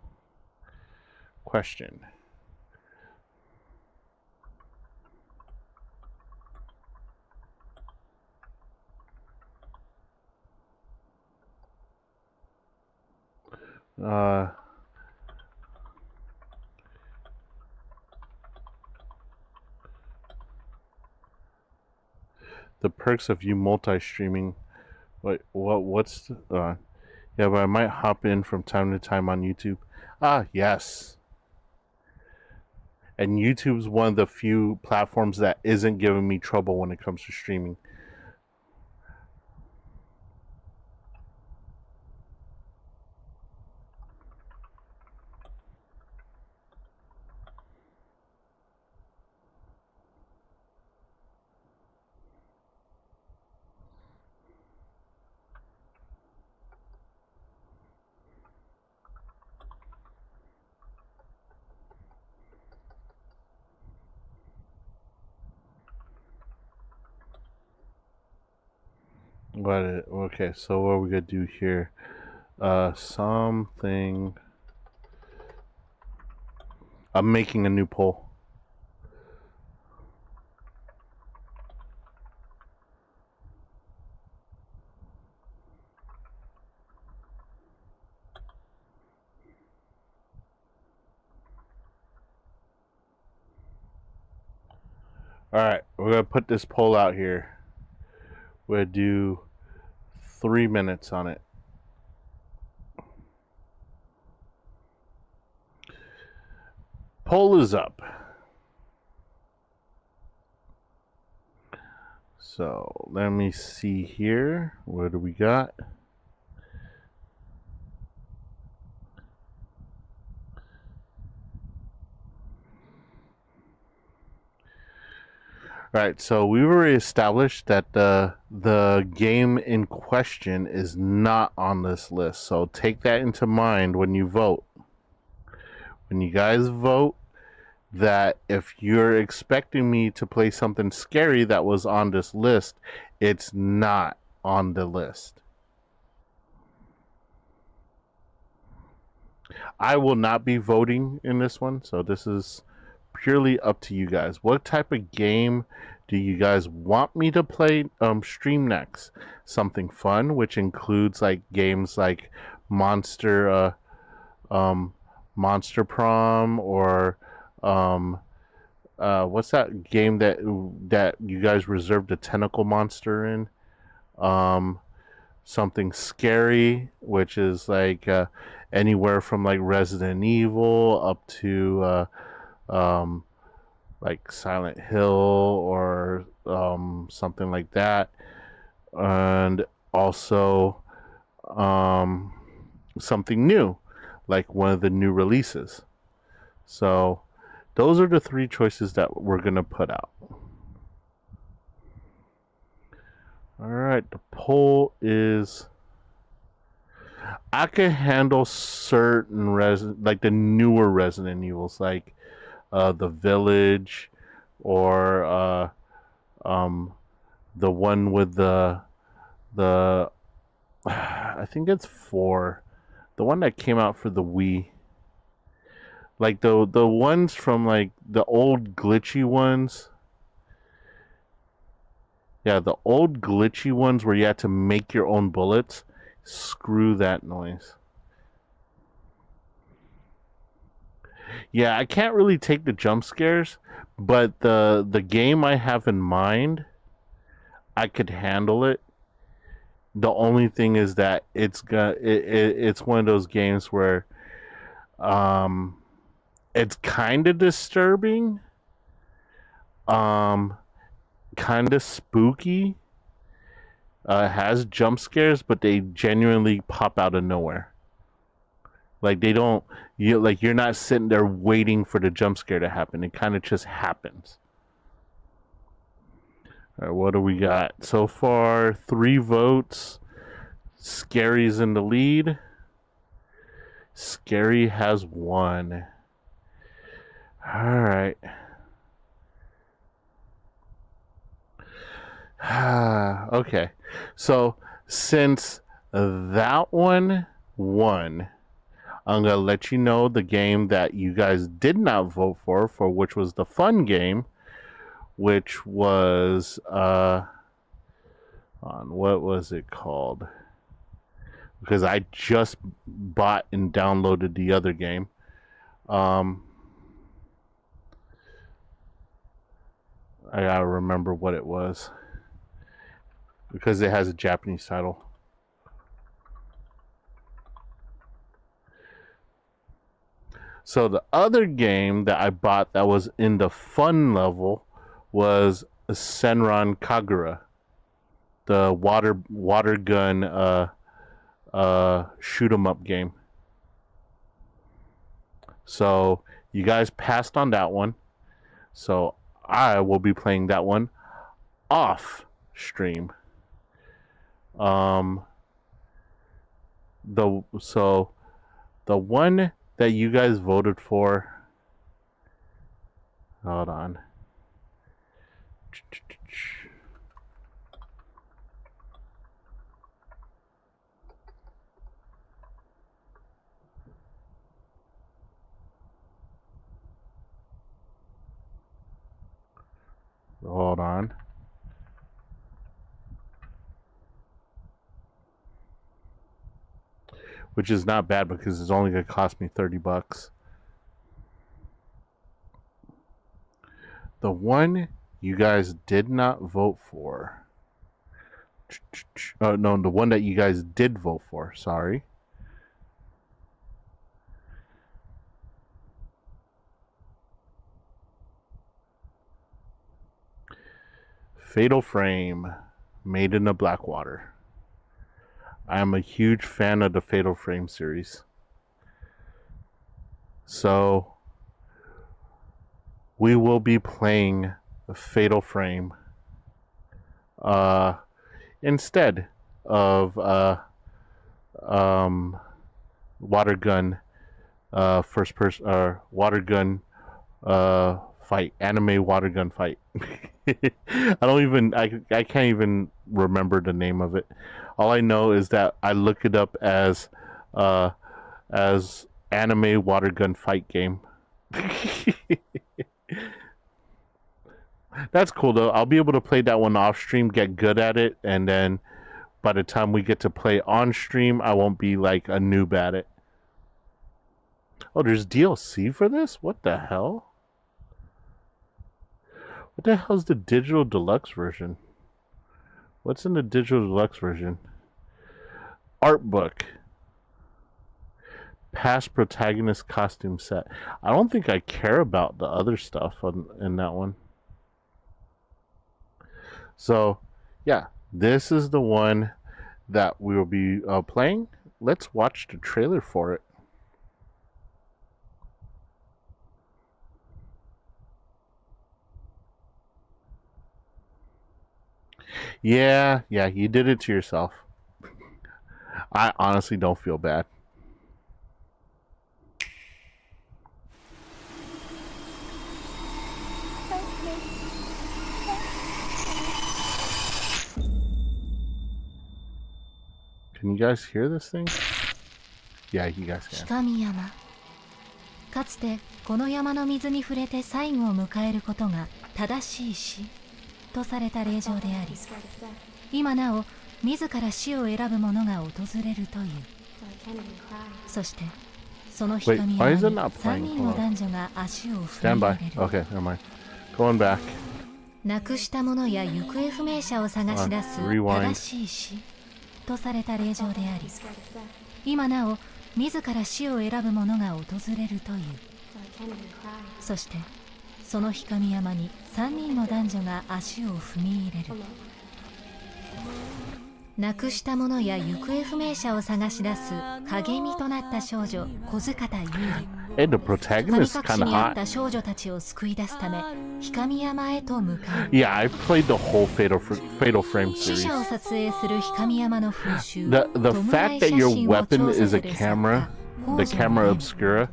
Question. The perks of you multi-streaming. What's yeah, but I might hop in from time to time on YouTube. Ah, yes. And YouTube's one of the few platforms that isn't giving me trouble when it comes to streaming. Okay, so what are we gonna do here? Something. I'm making a new poll. Alright, we're gonna put this poll out here. We're gonna do 3 minutes on it. Poll is up. So let me see here. What do we got? Right, so we've already established that the game in question is not on this list. So take that into mind when you vote. When you guys vote, that if you're expecting me to play something scary that was on this list, it's not on the list. I will not be voting in this one, so this is purely up to you guys. What type of game do you guys want me to play stream next? Something fun, which includes like games like Monster Prom, or what's that game that you guys reserved a tentacle monster in? Something scary, which is like anywhere from like Resident Evil up to like Silent Hill or something like that, and also something new, like one of the new releases. So those are the 3 choices that we're gonna put out. Alright, the poll is, I can handle certain like the newer Resident Evils, like The Village, or the one with the I think it's 4, the one that came out for the Wii, like the ones from like the old glitchy ones. Yeah, the old glitchy ones where you had to make your own bullets. Screw that noise. Yeah, I can't really take the jump scares, but the game I have in mind, I could handle it. The only thing is that it's one of those games where It's kind of disturbing. Kind of spooky. Has jump scares, but they genuinely pop out of nowhere. Like they don't, you're not sitting there waiting for the jump scare to happen. It kind of just happens. All right, what do we got so far? 3 votes. Scary's in the lead. Scary has 1. All right. Okay. So since that one won, I'm going to let you know the game that you guys did not vote for which was the fun game, which was, what was it called? Because I just bought and downloaded the other game. I gotta remember what it was. Because it has a Japanese title. So the other game that I bought that was in the fun level was Senran Kagura, the water gun shoot 'em up game. So you guys passed on that one, so I will be playing that one off stream. The one that you guys voted for, hold on. Hold on. Which is not bad because it's only going to cost me $30. The one you guys did not vote for. Oh, no, the one that you guys did vote for. Sorry. Fatal Frame, Made in the Blackwater. I am a huge fan of the Fatal Frame series. So we will be playing Fatal Frame instead of water gun first person water gun fight, anime water gun fight. I can't even remember the name of it. All I know is that I look it up as anime water gun fight game. That's cool though. I'll be able to play that one off stream, get good at it, and then by the time we get to play on stream, I won't be like a noob at it. Oh, there's DLC for this? What the hell? What the hell's the digital deluxe version? What's in the digital deluxe version? Art book. Past protagonist costume set. I don't think I care about the other stuff in that one. So, yeah, this is the one that we will be playing. Let's watch the trailer for it. Yeah, you did it to yourself. I honestly don't feel bad. Can you guys hear this thing? Yeah, you guys can. 光山。かつてこの山の水に触れて最後を迎えることが正しい死とされた霊場であり、今なお自ら死を選ぶ者が訪れるという。そしてその光山に3人の男女が足を踏み入れる。Okay, never mind. Going back. 亡くした者や行方不明者を探し出す正しい死とされた霊場であり、今なお自ら死を選ぶ者が訪れるという。そしてその氷上山に3人の男女が足を踏み入れる。亡くした者や行方不明者を探し出す影見となった少女小塚田優里。 Hey, the protagonist is 神隠し kind of にあっ hot. た少女たちを救い出すため氷上山へと向かう。 Yeah, I played the whole Fatal Frame 死 series. 者を撮影する氷上山の風習。 The 弔い fact that 写 your 真を weapon 調査 is す a る作 camera, 家 the camera obscura,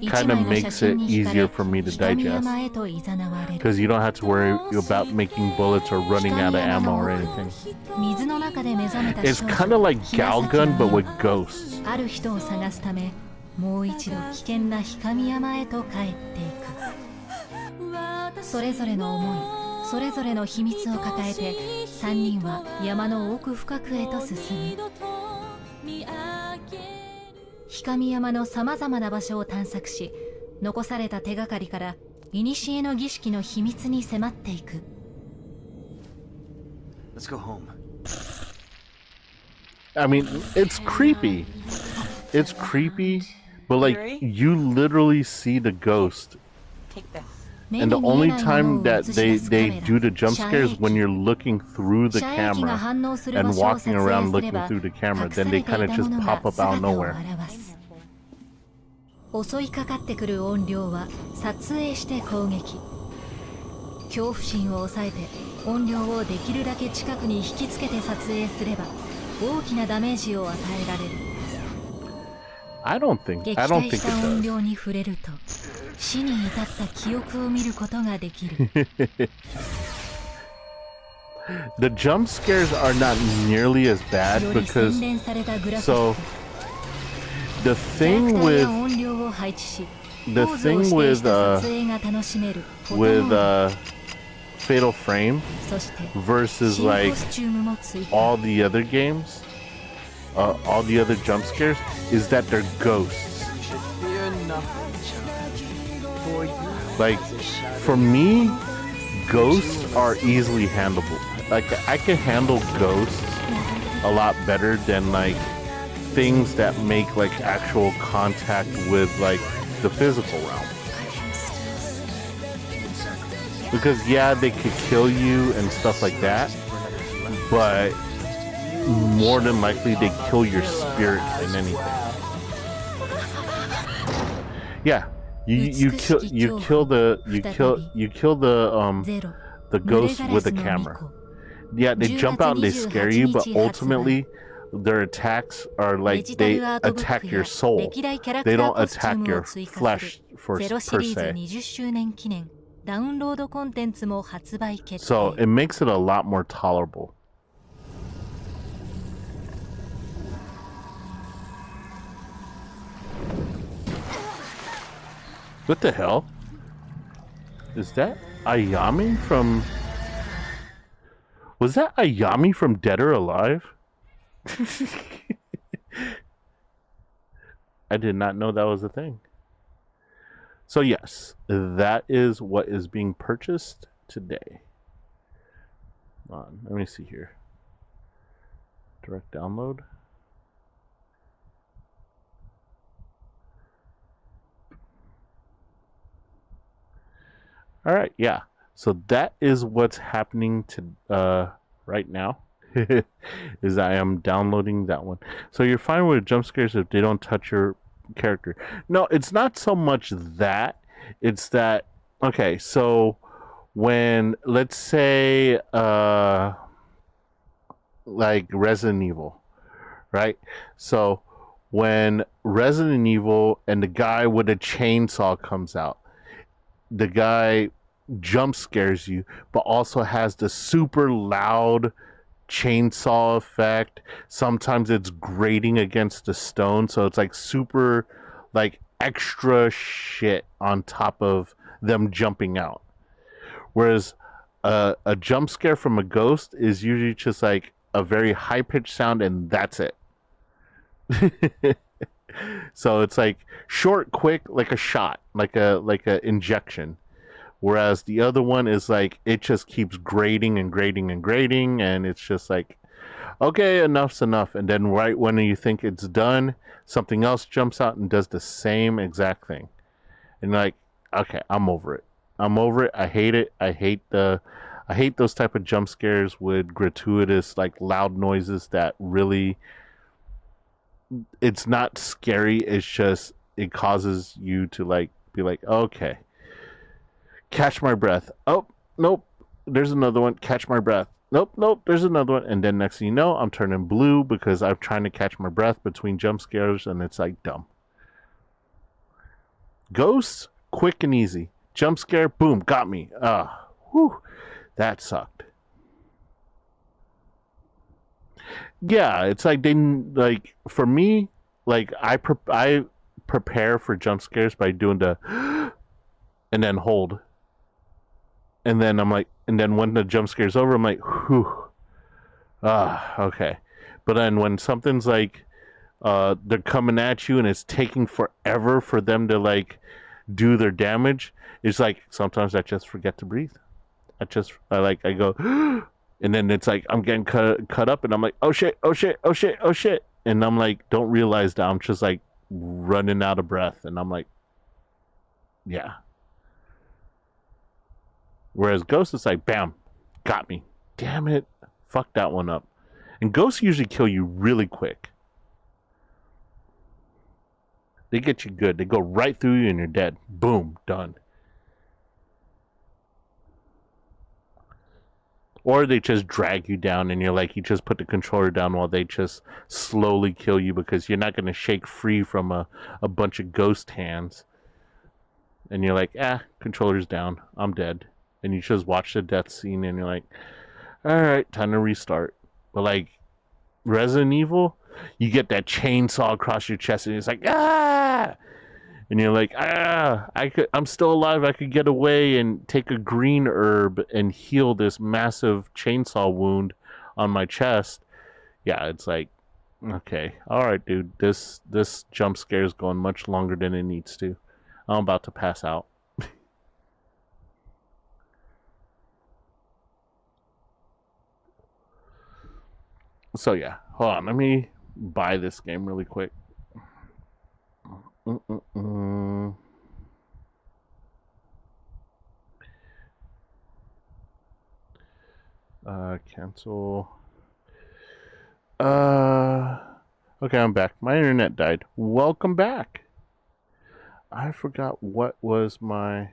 一 kind 枚 of の写 makes 真 it に惹かれ easier for me to 氷上 digest. 山へと誘われる。 Because you don't have to worry about making bullets or running out of ammo or anything. 水の中で目覚めた It's 少女 kind of like 平崎 Galgun, but 美 with 代 ghosts. ある人を探すためもう一度危険な氷上山へと帰っていく。それぞれの思い、それぞれの秘密を抱えて3人は山の奥深くへと進む。氷上山のさまざまな場所を探索し、残された手がかりから古の儀式の秘密に迫っていく。 Let's go home. I mean, it's creepy. It's creepy, but like you literally see the ghost. Take this. And the only time that they do the jump scares when you're looking through the camera and walking around looking through the camera, then they kind of just pop up out of nowhere. 襲いかかってくる怨霊は撮影して攻撃。恐怖心を抑えて怨霊をできるだけ近くに引きつけて撮影すれば大きなダメージを与えられる。 I don't think 撃 it 退した怨 does. 霊に触れると死に至った記憶を見ることができる。 The jump scares are not nearly as bad より because 洗練されたグラフィ so ック。 the キャラク thing ターや with 音量を配置し、 the ポーズを thing 指定 with した撮影が楽しめるフォトモ with ード。 Fatal Frame そして versus 新 like コスチュームも追加。 all the other games, all the other jump scares, is that they're ghosts. Fear nothing, for you. Like, for me, ghosts are easily handleable. Like, I can handle ghosts a lot better than like things that make like actual contact with like the physical realm. Because yeah, they could kill you and stuff like that, but more than likely they kill your spirit than anything. Yeah, you kill the ghost with a camera. Yeah, they jump out and they scare you, but ultimately their attacks are like they attack your soul. They don't attack your flesh per se. 20周年記念ダウンロードコンテンツも発売決定。 So it makes it a lot more tolerable. What the hell? Is that Ayami from... Was that Ayami from Dead or Alive? I did not know that was a thing. So yes, that is what is being purchased today. Hold on, let me see here. Direct download. All right, yeah. So that is what's happening to right now. Is I am downloading that one. So you're fine with jump scares if they don't touch your character. No, it's not so much that. It's that, okay, so when, let's say, like Resident Evil, right? So when Resident Evil and the guy with a chainsaw comes out, the guy jump scares you, but also has the super loud chainsaw effect. Sometimes it's grating against the stone, so it's like super, like extra shit on top of them jumping out. Whereas a jump scare from a ghost is usually just like a very high-pitched sound and that's it. So it's like short, quick, like a shot, like a injection. Whereas the other one is like, it just keeps grating and grating and grating, and it's just like, okay, enough's enough. And then right when you think it's done, something else jumps out and does the same exact thing. And like, okay, I'm over it. I'm over it. I hate it. I hate those type of jump scares with gratuitous, like, loud noises that really, it's not scary. It's just, it causes you to, like, be like, okay, catch my breath. Oh, nope. There's another one. Catch my breath. Nope. There's another one. And then next thing you know, I'm turning blue because I'm trying to catch my breath between jump scares, and it's like dumb. Ghosts, quick and easy. Jump scare, boom, got me. That sucked. Yeah, it's like for me, like I prepare for jump scares by doing the and then hold. And then I'm like, and then when the jump scare's over, I'm like, whew. Okay. But then when something's like, they're coming at you and it's taking forever for them to, like, do their damage, it's like, sometimes I just forget to breathe. I go, and then it's like, I'm getting cut up and I'm like, oh shit. And I'm like, don't realize that I'm just, like, running out of breath. And I'm like, yeah. Whereas Ghost is like, bam, got me. Damn it. Fuck that one up. And Ghosts usually kill you really quick. They get you good. They go right through you and you're dead. Boom, done. Or they just drag you down and you're like, you just put the controller down while they just slowly kill you because you're not going to shake free from a bunch of ghost hands. And you're like, controller's down. I'm dead. And you just watch the death scene and you're like, alright, time to restart. But like Resident Evil, you get that chainsaw across your chest and it's like, and you're like, I'm still alive. I could get away and take a green herb and heal this massive chainsaw wound on my chest. Yeah, it's like, okay, alright, dude, this jump scare is going much longer than it needs to. I'm about to pass out. So yeah, hold on. Let me buy this game really quick. Cancel. Okay, I'm back. My internet died. Welcome back. I forgot what was my...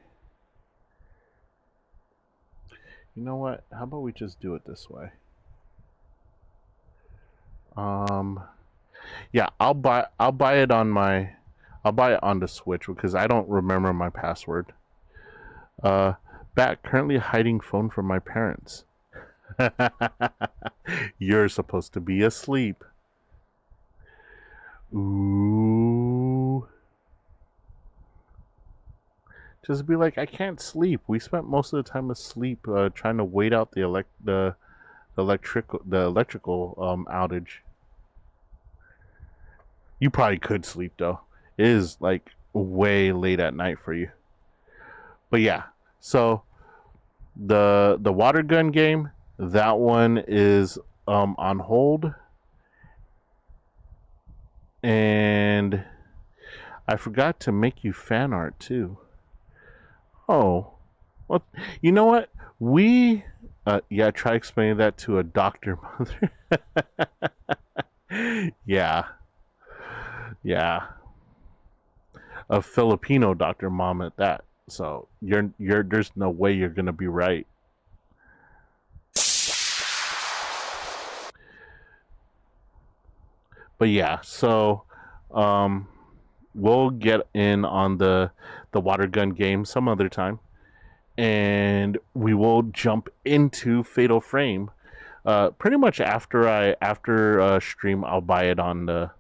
You know what? How about we just do it this way? Yeah, I'll buy it on the Switch because I don't remember my password. Back, currently hiding phone from my parents. You're supposed to be asleep. Ooh. Just be like, I can't sleep. We spent most of the time asleep, trying to wait out the electrical outage. You probably could sleep though. It is like way late at night for you. But yeah, so the water gun game, that one is on hold. And I forgot to make you fan art too. Oh, well, you know what? Yeah, try explaining that to a doctor mother. Yeah. A Filipino doctor mom at that. So there's no way you're gonna be right. But yeah, so we'll get in on the water gun game some other time, and we will jump into Fatal Frame. Pretty much after stream, I'll buy it on the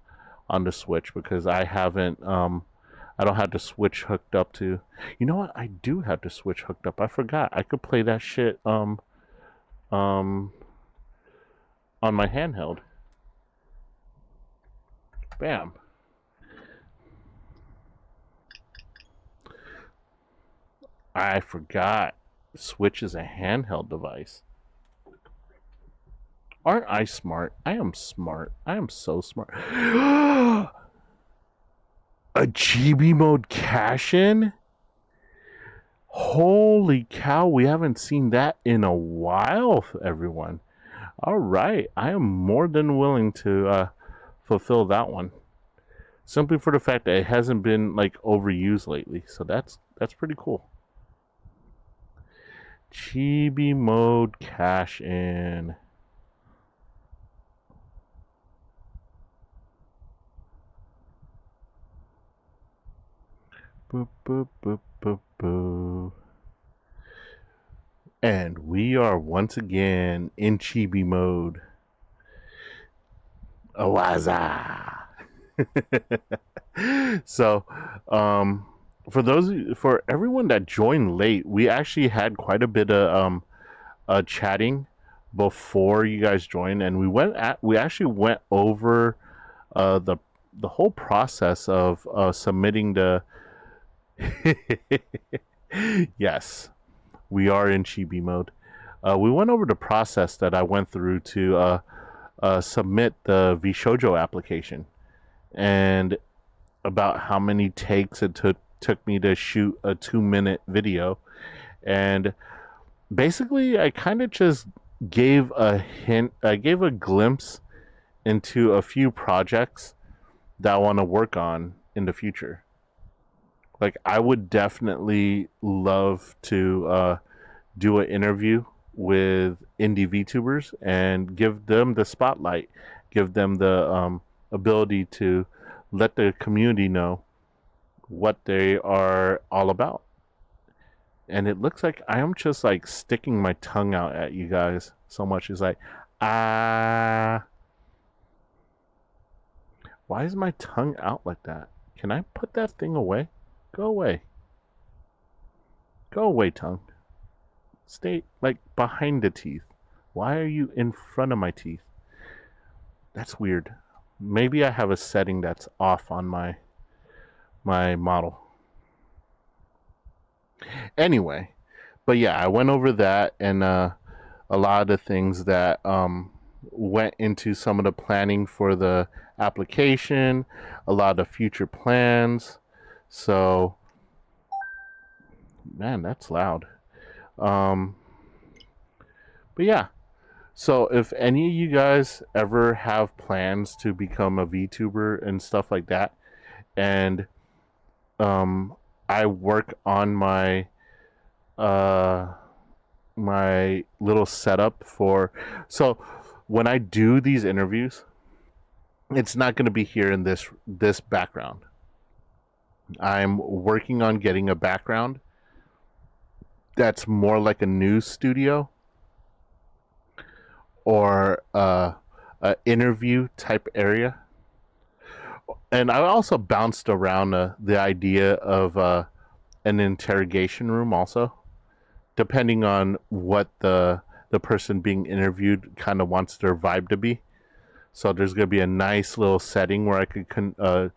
Switch because I haven't I don't have the Switch hooked up to. You know what? I do have the Switch hooked up. I forgot. I could play that shit on my handheld. Bam. I forgot. Switch is a handheld device. Aren't I smart? I am smart. I am so smart. A GB mode cash-in? Holy cow, we haven't seen that in a while, everyone. All right, I am more than willing to fulfill that one. Simply for the fact that it hasn't been like overused lately. So that's pretty cool. Chibi mode cash in. Boop, boop, boop, boop, boop. And we are once again in chibi mode. Awaza. So, for everyone that joined late, we actually had quite a bit of chatting before you guys joined, and we actually went over the whole process of submitting the. Yes, we are in chibi mode. We went over the process that I went through to submit the VShojo application, and about how many takes it took me to shoot a 2-minute video. And basically I kind of just gave a glimpse into a few projects that I want to work on in the future. Like, I would definitely love to do an interview with indie VTubers and give them the spotlight, give them the ability to let the community know what they are all about. And it looks like I am just like sticking my tongue out at you guys so much. It's like, why is my tongue out like that? Can I put that thing away? Go away. Go away, tongue. Stay like behind the teeth. Why are you in front of my teeth? That's weird. Maybe I have a setting that's off on my model. Anyway, but yeah, I went over that and a lot of the things that went into some of the planning for the application, a lot of future plans. So, man, that's loud. But yeah. So if any of you guys ever have plans to become a VTuber and stuff like that, and I work on my my little setup for, so when I do these interviews, it's not going to be here in this background. I'm working on getting a background that's more like a news studio or a interview type area. And I also bounced around the idea of an interrogation room also, depending on what the person being interviewed kind of wants their vibe to be. So there's going to be a nice little setting where I could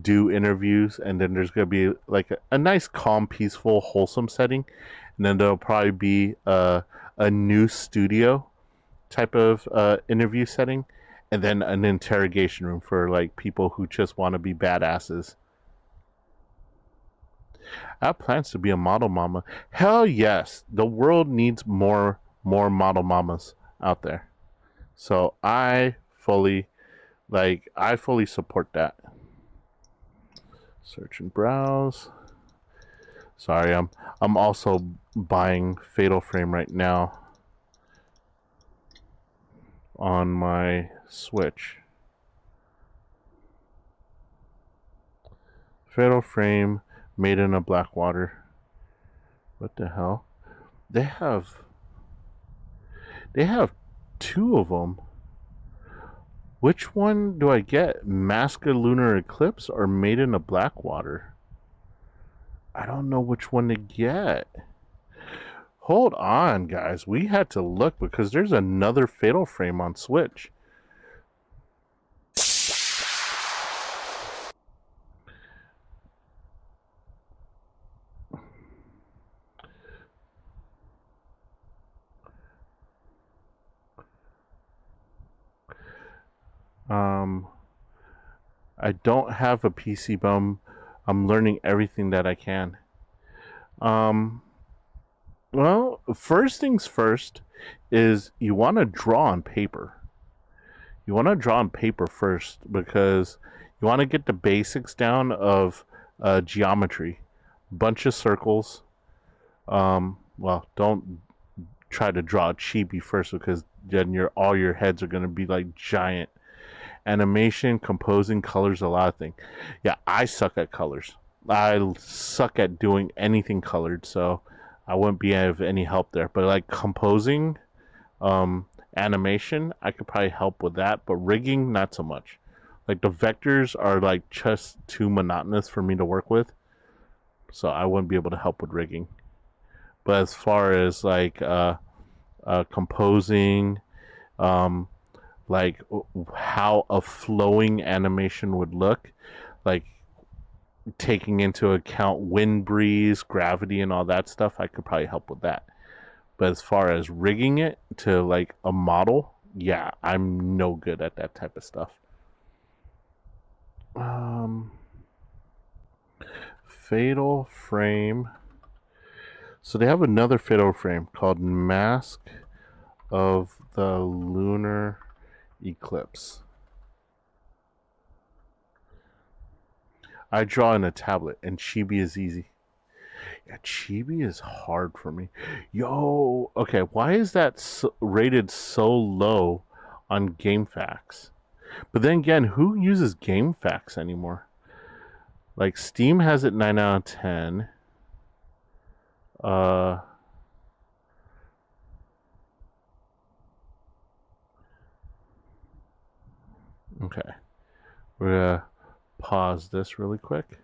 do interviews, and then there's going to be like a nice, calm, peaceful, wholesome setting. And then there'll probably be a news studio type of interview setting, and then an interrogation room for like people who just want to be badasses. I have plans to be a model mama. Hell yes, the world needs more model mamas out there. So I fully support that. Search and browse. Sorry, I'm also buying Fatal Frame right now on my Switch. Fatal Frame, Maiden of Blackwater. What the hell? They have 2 of them. Which one do I get? Mask of Lunar Eclipse or Maiden of Blackwater? I don't know which one to get. Hold on, guys. We had to look because there's another Fatal Frame on Switch. I don't have a PC bum. I'm learning everything that I can. Well, first things first is you want to draw on paper. You want to draw on paper first because you want to get the basics down of geometry. Bunch of circles. Well, don't try to draw a chibi first because then all your heads are going to be like giant. Animation, composing, colors, a lot of things. Yeah, I suck at colors. I suck at doing anything colored, so I wouldn't be of any help there. But like composing, animation, I could probably help with that, but rigging, not so much. Like the vectors are like just too monotonous for me to work with, so I wouldn't be able to help with rigging. But as far as like composing, like how a flowing animation would look, like taking into account wind, breeze, gravity, and all that stuff, I could probably help with that. But as far as rigging it to like a model, yeah, I'm no good at that type of stuff. Fatal Frame. So they have another Fatal Frame called Mask of the Lunar Eclipse. I draw in a tablet, and Chibi is easy. Yeah, Chibi is hard for me. Yo, okay, why is that rated so low on GameFAQs? But then again, who uses GameFAQs anymore? Like, Steam has it 9 out of 10. Okay. We're gonna pause this really quick.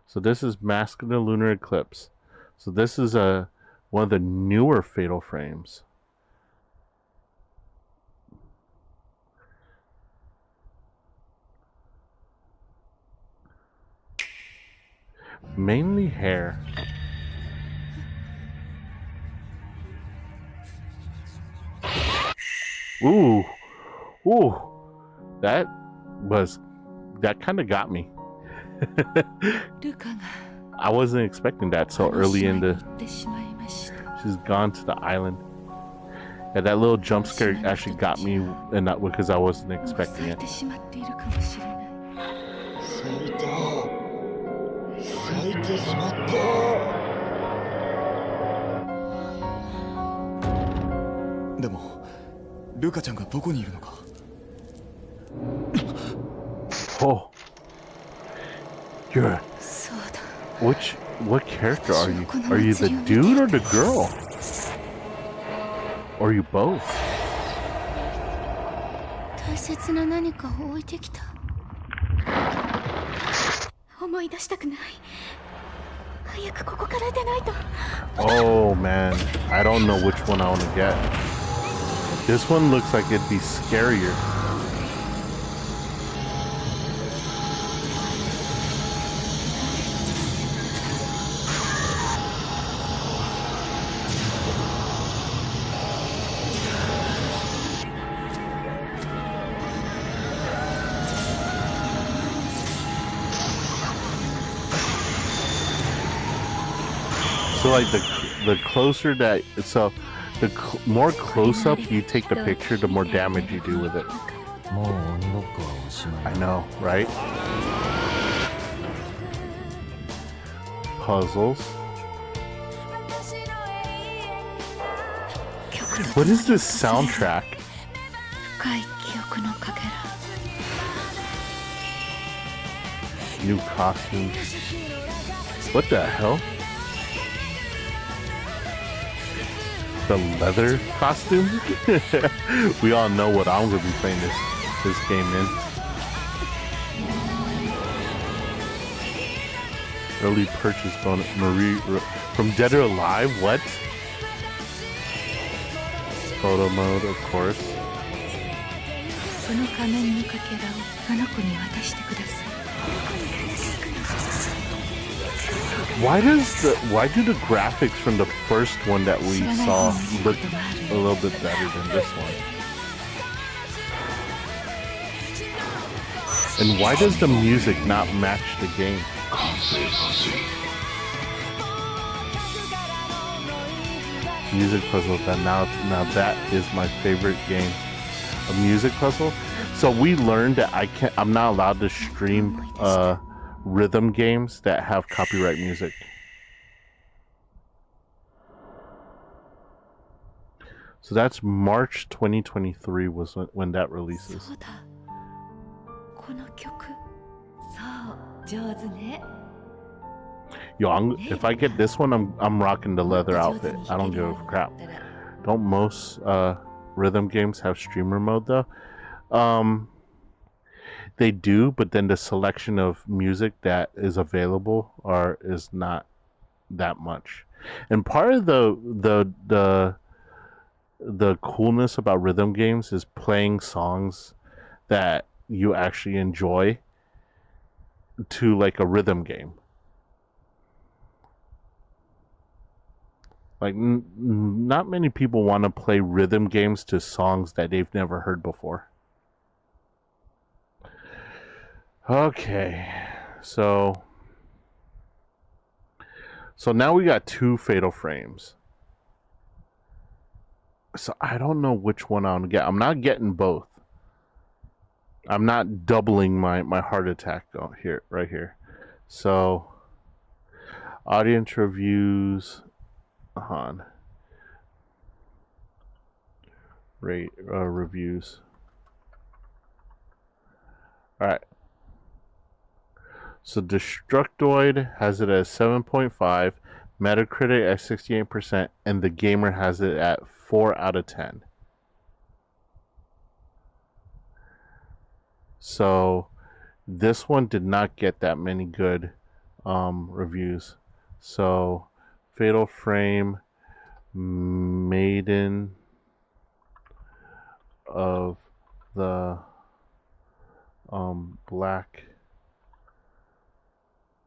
So this is Mask of the Lunar Eclipse. So this is one of the newer Fatal Frames. Mainly hair. Ooh. Ooh. That kind of got me. I wasn't expecting that so early in the... She's gone to the island. Yeah, that little jump scare actually got me, and not because I wasn't expecting it. Oh, you're... What character are you? Are you the dude or the girl? Or are you both? Oh man, I don't know which one I want to get. This one looks like it'd be scarier. So like the closer that, so the more close up you take the picture, the more damage you do with it. I know, right? Puzzles. What is this soundtrack? New costumes. What the hell? The leather costume? We all know what I'm gonna be playing this game in. Early purchase bonus. Marie from Dead or Alive? What? Photo mode, of course. Why do the graphics from the first one that we saw look a little bit better than this one? And why does the music not match the game? Music puzzle. Now that is my favorite game. A music puzzle. So we learned that I'm not allowed to stream rhythm games that have copyright music. So that's March 2023 was when that releases. Yo, if I get this one, I'm rocking the leather outfit. I don't give a crap. Don't most rhythm games have streamer mode though? They do, but then the selection of music that is available is not that much. And part of the coolness about rhythm games is playing songs that you actually enjoy to like a rhythm game. Like not many people want to play rhythm games to songs that they've never heard before. Okay, so now we got 2 fatal frames. So I don't know which one I'm gonna get. I'm not getting both. I'm not doubling my heart attack right here. So audience reviews on reviews. All right. So Destructoid has it at 7.5, Metacritic at 68%, and The Gamer has it at 4 out of 10. So this one did not get that many good reviews. So Fatal Frame, Maiden of the Black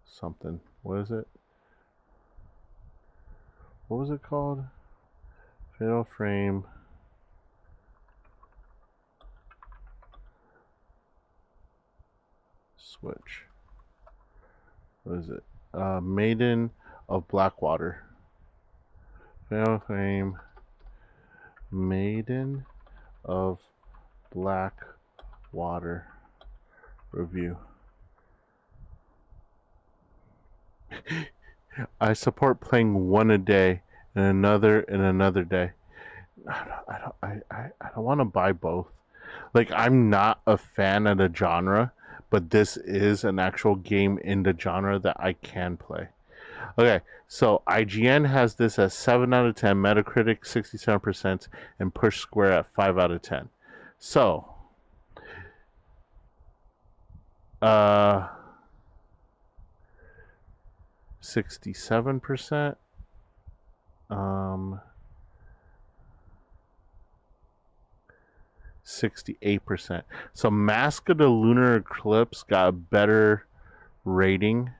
something. What is it? What was it called? Fatal Frame. Switch. What is it? Maiden of Blackwater. Fatal Frame. Maiden of Blackwater review. I support playing one a day and another day. I don't want to buy both. Like, I'm not a fan of the genre, but this is an actual game in the genre that I can play. Okay, so IGN has this at 7 out of 10, Metacritic 67%, and Push Square at 5 out of 10. So, 67%. 68%. So Mask of the Lunar Eclipse got a better rating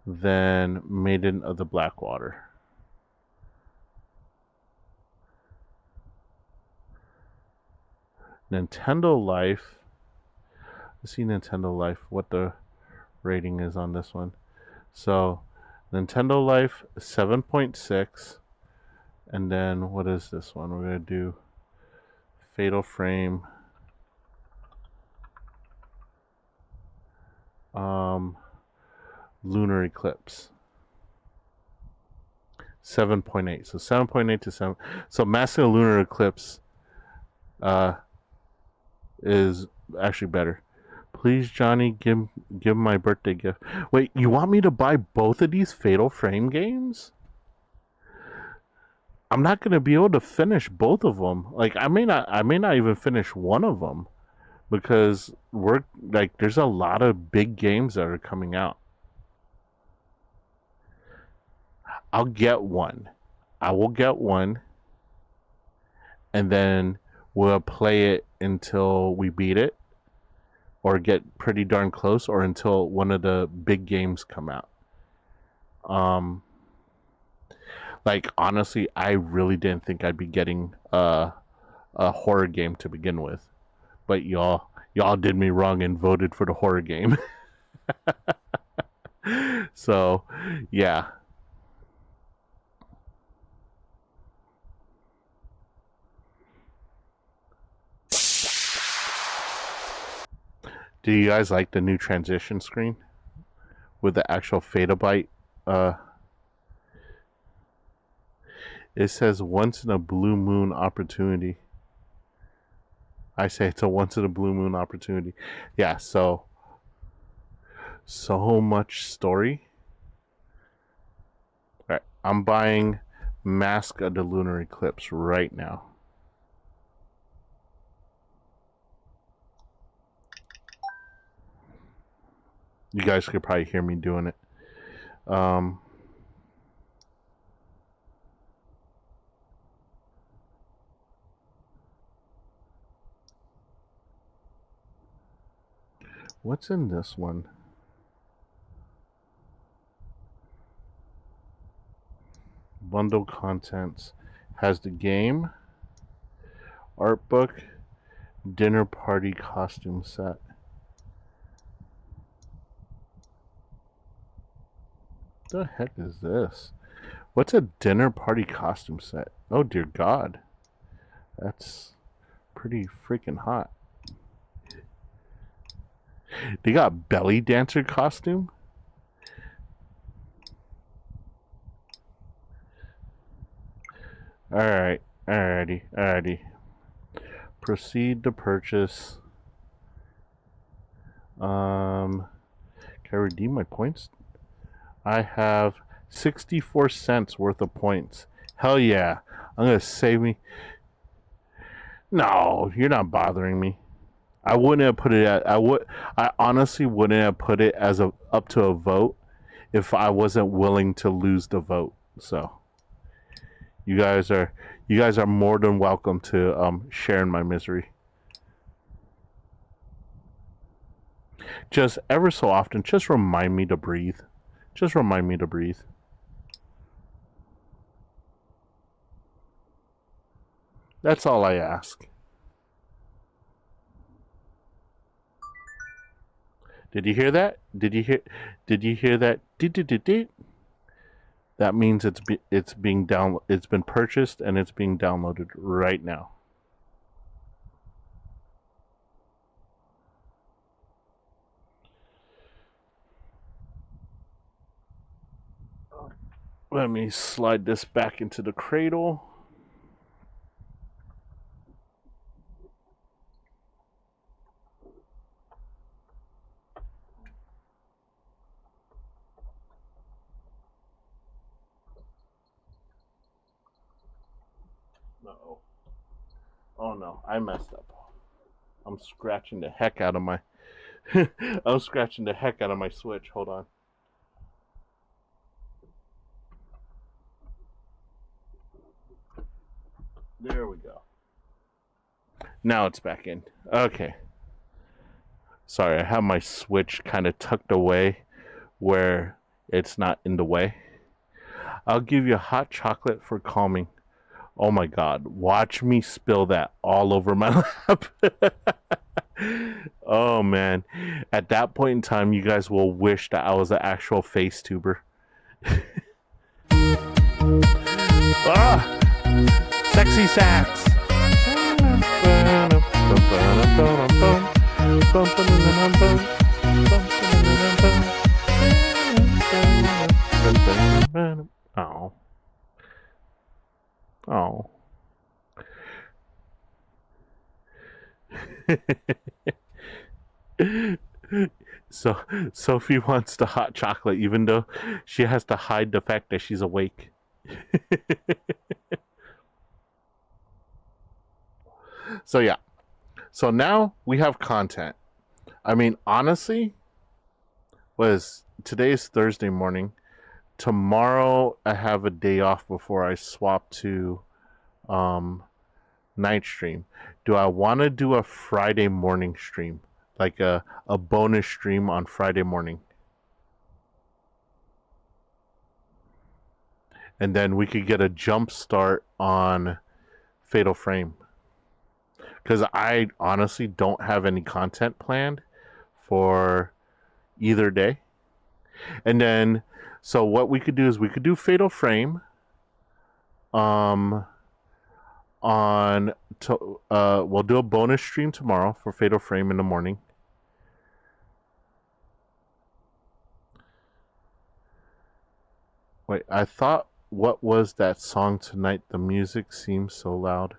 than Maiden of the Blackwater. Nintendo Life. Let's see Nintendo Life, what the rating is on this one. So Nintendo Life 7.6, and then what is this one? We're gonna do Fatal Frame, Lunar Eclipse 7.8. So 7.8 to 7. So Mask of the Lunar Eclipse is actually better. Please, Johnny, give my birthday gift. Wait, you want me to buy both of these Fatal Frame games? I'm not going to be able to finish both of them. Like, I may not even finish one of them, because there's a lot of big games that are coming out. I'll get one. I will get one, and then we'll play it until we beat it, or get pretty darn close, or until one of the big games come out. Like, honestly, I really didn't think I'd be getting a horror game to begin with, but y'all did me wrong and voted for the horror game. So, yeah. Do you guys like the new transition screen with the actual Fadabyte? It says once in a blue moon opportunity. I say it's a once in a blue moon opportunity. Yeah, so much story. All right, I'm buying Mask of the Lunar Eclipse right now. You guys could probably hear me doing it. What's in this one? Bundle contents has the game, art book, dinner party costume set. What the heck is this? What's a dinner party costume set? Oh dear God. That's pretty freaking hot. They got belly dancer costume? Alright, alrighty. Proceed to purchase. Can I redeem my points? I have 64 cents worth of points. Hell yeah. I'm gonna save me. No, you're not bothering me. I wouldn't have put it at I honestly wouldn't have put it as up to a vote if I wasn't willing to lose the vote. So you guys are more than welcome to share in my misery. Just ever so often, just remind me to breathe. Just remind me to breathe. That's all I ask. Did you hear that? Did you hear that? That means it's been purchased and it's being downloaded right now. Let me slide this back into the cradle. Uh-oh. Oh no, I messed up. I'm scratching the heck out of my I'm scratching the heck out of my Switch. Hold on. There we go. Now it's back in. Okay. Sorry, I have my Switch kind of tucked away where it's not in the way. I'll give you hot chocolate for calming. Oh my God, watch me spill that all over my lap. Oh man. At that point in time, you guys will wish that I was an actual face tuber. Ah! Sexy sax! Oh. Oh. So Sophie wants the hot chocolate even though she has to hide the fact that she's awake. So yeah. So now we have content. I mean, honestly, today's Thursday morning. Tomorrow I have a day off before I swap to night stream. Do I want to do a Friday morning stream? Like a bonus stream on Friday morning? And then we could get a jump start on Fatal Frame. Because I honestly don't have any content planned for either day. And then, so what we could do is we could do Fatal Frame we'll do a bonus stream tomorrow for Fatal Frame in the morning. Wait, I thought, what was that song tonight? The music seems so loud.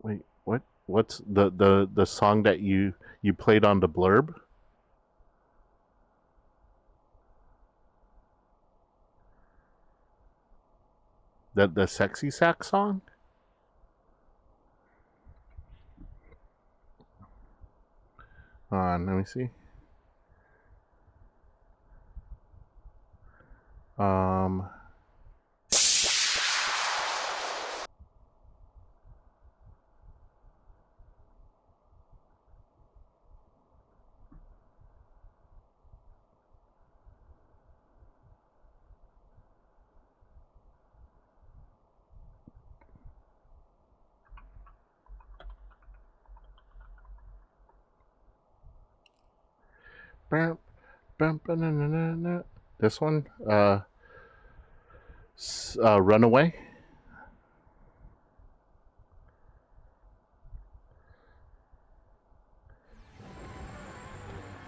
Wait, what? What's the song that you played on the blurb? The sexy sax song? Hold on, let me see. This one, Runaway.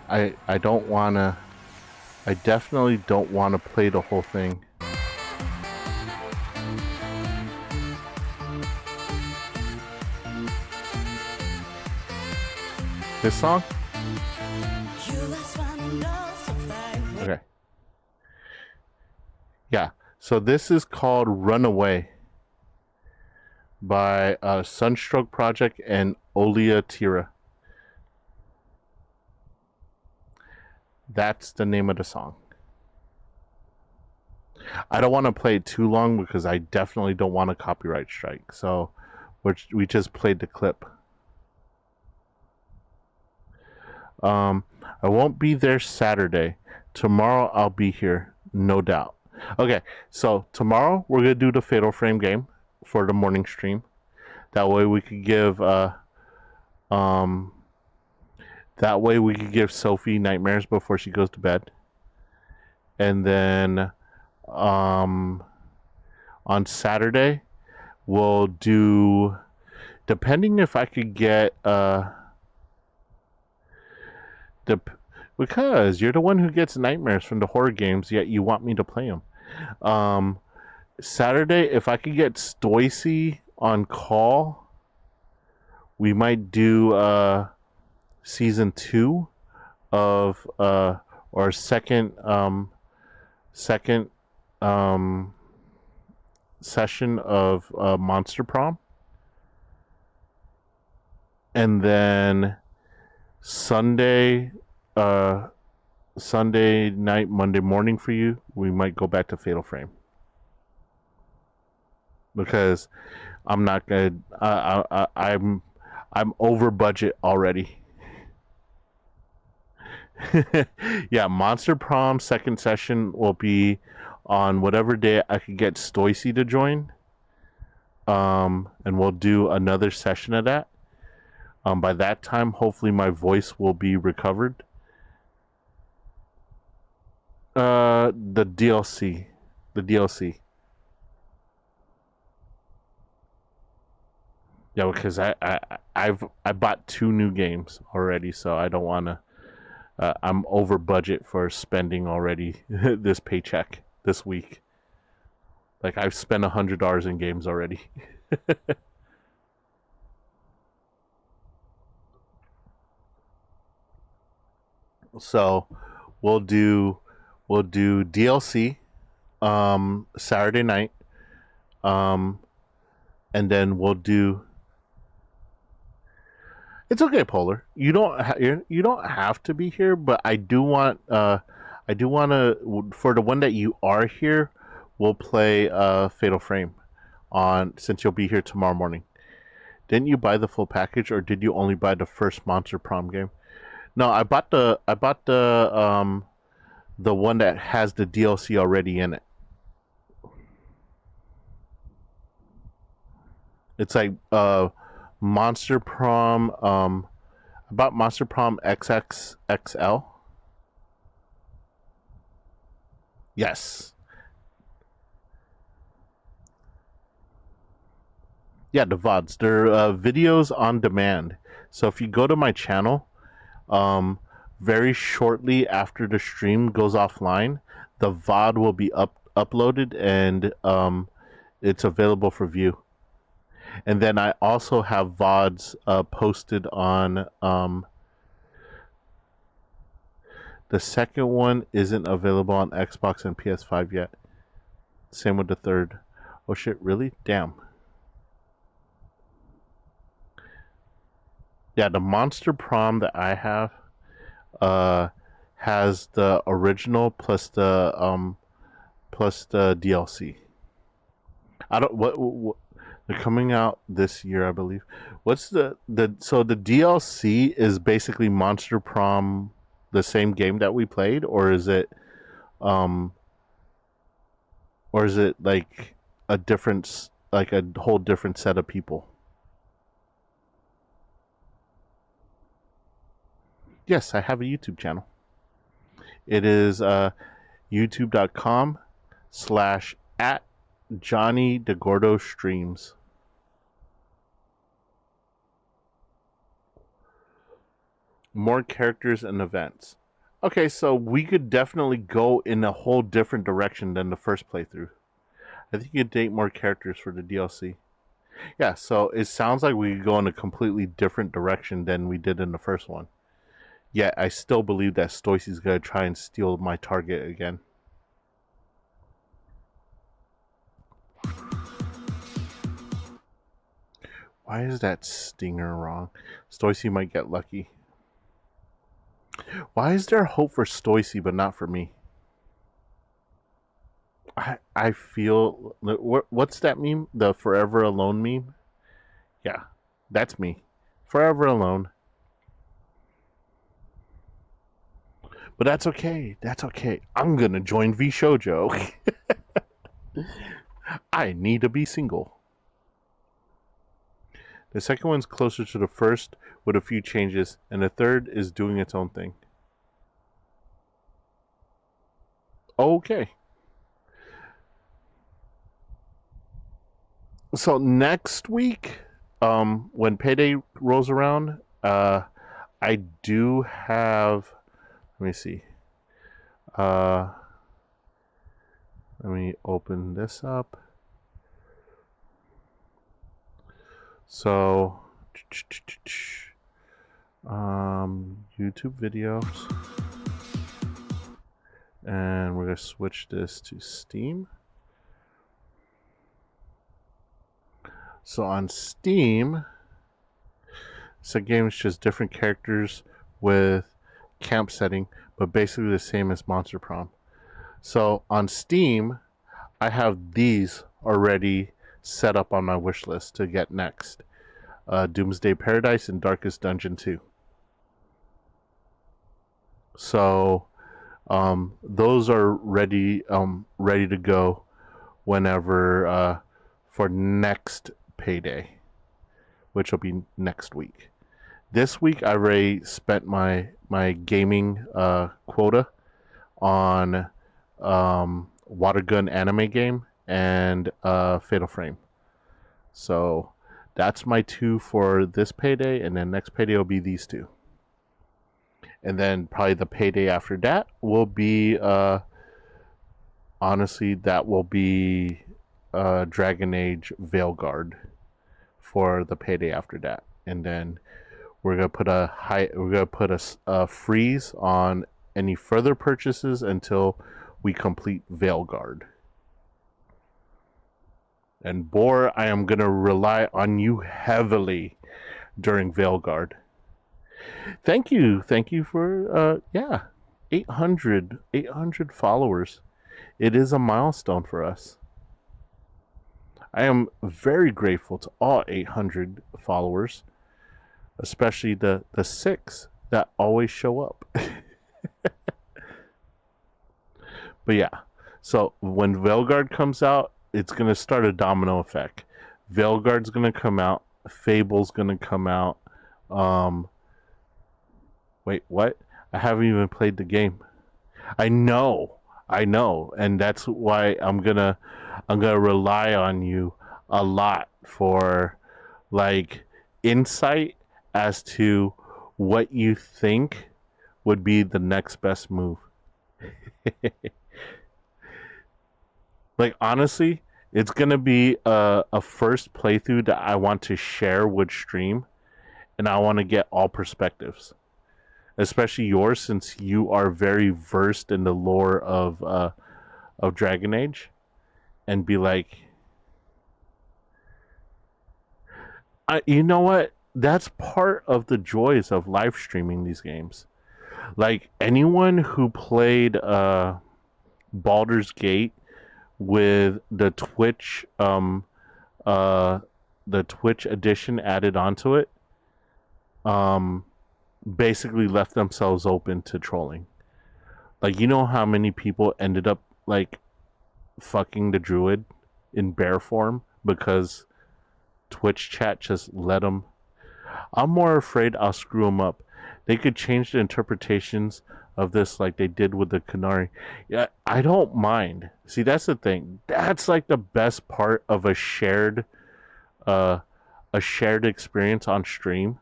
I don't wanna. I definitely don't want to play the whole thing. This song? Okay. Yeah. So this is called Runaway by Sunstroke Project and Olia Tira. That's the name of the song. I don't want to play it too long because I definitely don't want a copyright strike. So we just played the clip. I won't be there Saturday. Tomorrow I'll be here, no doubt. Okay, so tomorrow we're gonna do the Fatal Frame game for the morning stream. That way we could give Sophie nightmares before she goes to bed. And then on Saturday we'll do, depending if I could get because you're the one who gets nightmares from the horror games, yet you want me to play them. Saturday, if I could get Stoicy on call, we might do season 2 of or second session of Monster Prom, and then Sunday night, Monday morning for you, we might go back to Fatal Frame. Because I'm not gonna I'm over budget already. Yeah, Monster Prom second session will be on whatever day I could get Stoicy to join. And we'll do another session of that. By that time, hopefully my voice will be recovered. The DLC. Yeah, because I bought 2 new games already, so I don't want to. I'm over budget for spending already this paycheck this week. Like, I've spent $100 in games already. So we'll do DLC Saturday night, and then we'll do. It's okay, Polar. You don't have to be here, but I do want to, for the one that you are here, we'll play Fatal Frame since you'll be here tomorrow morning. Didn't you buy the full package, or did you only buy the first Monster Prom game? No, I bought the one that has the DLC already in it. It's like Monster Prom. I bought Monster Prom XXXL. Yes. Yeah, the VODs. They're videos on demand. So if you go to my channel, very shortly after the stream goes offline, the VOD will be uploaded, and it's available for view. And then I also have VODs posted on. The second one isn't available on Xbox and PS5 yet. Same with the third. Oh shit, really? Damn. Yeah, the Monster Prom that I have has the original plus the DLC. I don't what they're coming out this year, I believe. What's the so the DLC is basically Monster Prom, the same game that we played, or is it like a different, like a whole different set of people? Yes, I have a YouTube channel. It is youtube.com/@JohnnyDeGordoStreams. More characters and events. Okay, so we could definitely go in a whole different direction than the first playthrough. I think you could date more characters for the DLC. Yeah, so it sounds like we could go in a completely different direction than we did in the first one. Yet I still believe that Stoicy's gonna try and steal my target again. Why is that stinger wrong? Stoicy might get lucky. Why is there hope for Stoicy but not for me? I feel... What's that meme? The Forever Alone meme? Yeah, that's me. Forever alone. But that's okay. That's okay. I'm gonna join VShojo. I need to be single. The second one's closer to the first with a few changes, and the third is doing its own thing. Okay. So next week, when payday rolls around, I do have... Let me see. Let me open this up. So, YouTube videos. And we're going to switch this to Steam. So on Steam, it's a game, it's just different characters with camp setting, but basically the same as Monster Prom. So on Steam, I have these already set up on my wish list to get next. Doomsday Paradise and Darkest Dungeon 2. So those are ready to go whenever for next payday, which will be next week. This week I already spent my gaming quota on Water Gun anime game and Fatal Frame. So that's my two for this payday, and then next payday will be these two. And then probably the payday after that will be honestly, that will be Dragon Age Veilguard for the payday after that. And then we're gonna put a freeze on any further purchases until we complete Veilguard. And Boar, I am gonna rely on you heavily during Veilguard. Thank you for 800 followers. It is a milestone for us. I am very grateful to all 800 followers, especially the 6 that always show up. But yeah, so when Veilguard comes out, it's going to start a domino effect. Veilguard's going to come out. Fable's going to come out. Wait, what? I haven't even played the game. I know. And that's why I'm gonna rely on you a lot for like insight as to what you think would be the next best move. Like, honestly, it's going to be a first playthrough that I want to share with stream, and I want to get all perspectives, especially yours, since you are very versed in the lore of Dragon Age, and be like, you know what? That's part of the joys of live streaming these games. Like, anyone who played Baldur's Gate with the Twitch edition added onto it, basically left themselves open to trolling. Like, you know how many people ended up like fucking the druid in bear form because Twitch chat just let them. I'm more afraid I'll screw them up. They could change the interpretations of this like they did with the Canary. Yeah, I don't mind. See, that's the thing. That's like the best part of a shared experience on stream,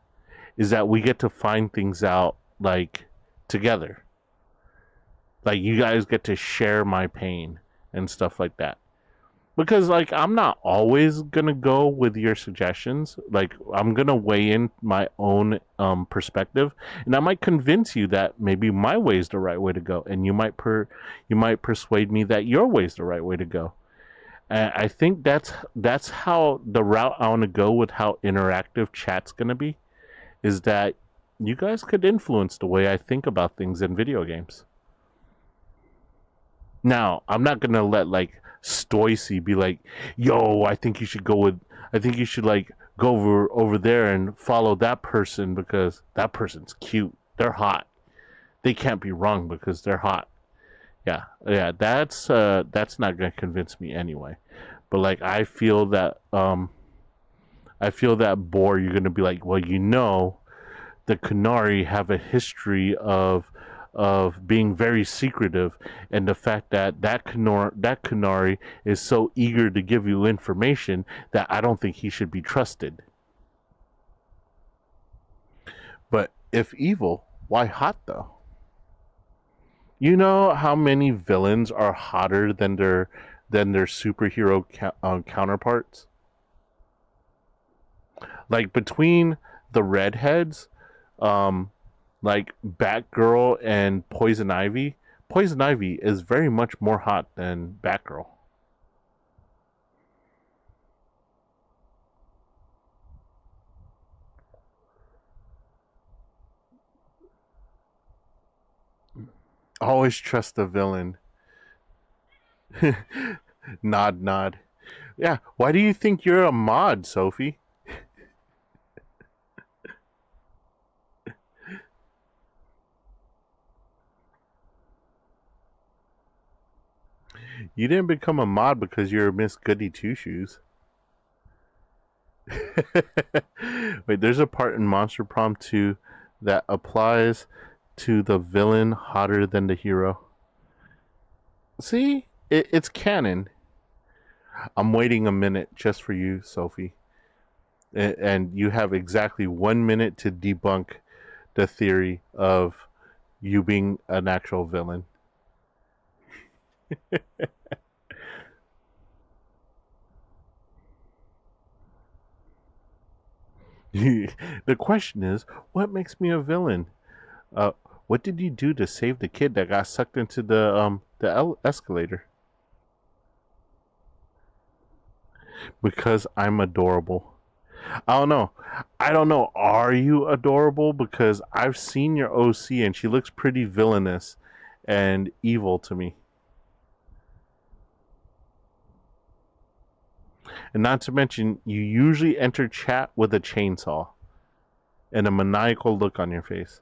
is that we get to find things out like together. Like, you guys get to share my pain and stuff like that. Because, like, I'm not always gonna go with your suggestions. Like, I'm gonna weigh in my own perspective, and I might convince you that maybe my way is the right way to go, and you might persuade me that your way is the right way to go. And I think that's how the route I want to go with how interactive chat's gonna be, is that you guys could influence the way I think about things in video games. Now, I'm not gonna let like Stoicy be like, yo, I think you should like go over there and follow that person because that person's cute. They're hot. They can't be wrong because they're hot. Yeah, that's not gonna convince me anyway. But like, I feel that Boar, you're gonna be like, well, you know, the Canary have a history of being very secretive, and the fact that Canary is so eager to give you information that I don't think he should be trusted. But if evil, why hot though? You know how many villains are hotter than their superhero counterparts? Like, between the redheads, like Batgirl and Poison Ivy. Poison Ivy is very much more hot than Batgirl. Always trust the villain. Nod. Yeah, why do you think you're a mod, Sophie? You didn't become a mod because you're Miss Goody Two Shoes. Wait, there's a part in Monster Prom 2 that applies to the villain hotter than the hero. See? It's canon. I'm waiting a minute just for you, Sophie. And you have exactly 1 minute to debunk the theory of you being an actual villain. The question is, what makes me a villain? What did you do to save the kid that got sucked into the escalator? Because I'm adorable. I don't know. Are you adorable? Because I've seen your OC and she looks pretty villainous and evil to me. And not to mention, you usually enter chat with a chainsaw and a maniacal look on your face.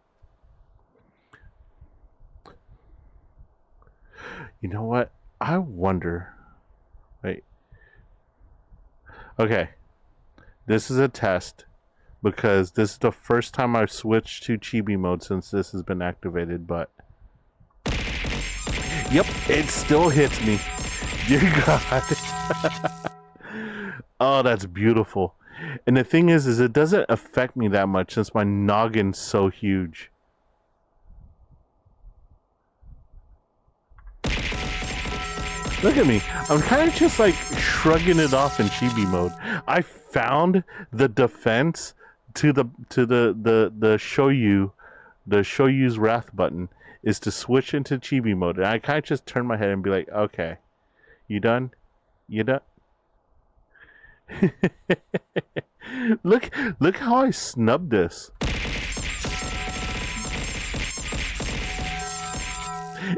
You know what? I wonder. Wait. Okay. This is a test because this is the first time I've switched to chibi mode since this has been activated, but yep, it still hits me. Dear God. Oh, that's beautiful. And the thing is it doesn't affect me that much since my noggin's so huge. Look at me. I'm kind of just like shrugging it off in chibi mode. I found the defense to the Shoyu's wrath button is to switch into chibi mode, and I kind of just turn my head and be like, okay, you done? You done? Look how I snubbed this.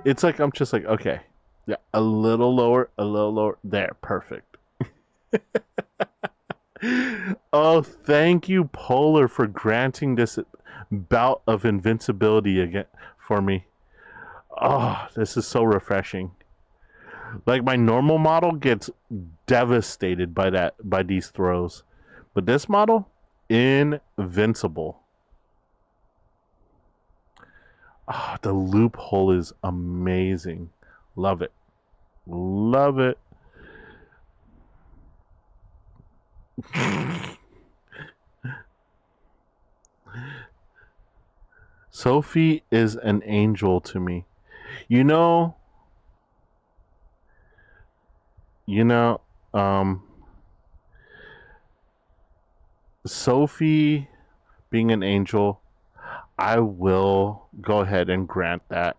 It's like I'm just like, okay, yeah, a little lower, there, perfect. Oh, thank you, Polar, for granting this bout of invincibility again for me. Oh, this is so refreshing. Like, my normal model gets devastated by these throws, but this model, invincible. Ah, the loophole is amazing. Love it. Love it. Sophie is an angel to me. You know, Sophie being an angel, I will go ahead and grant that.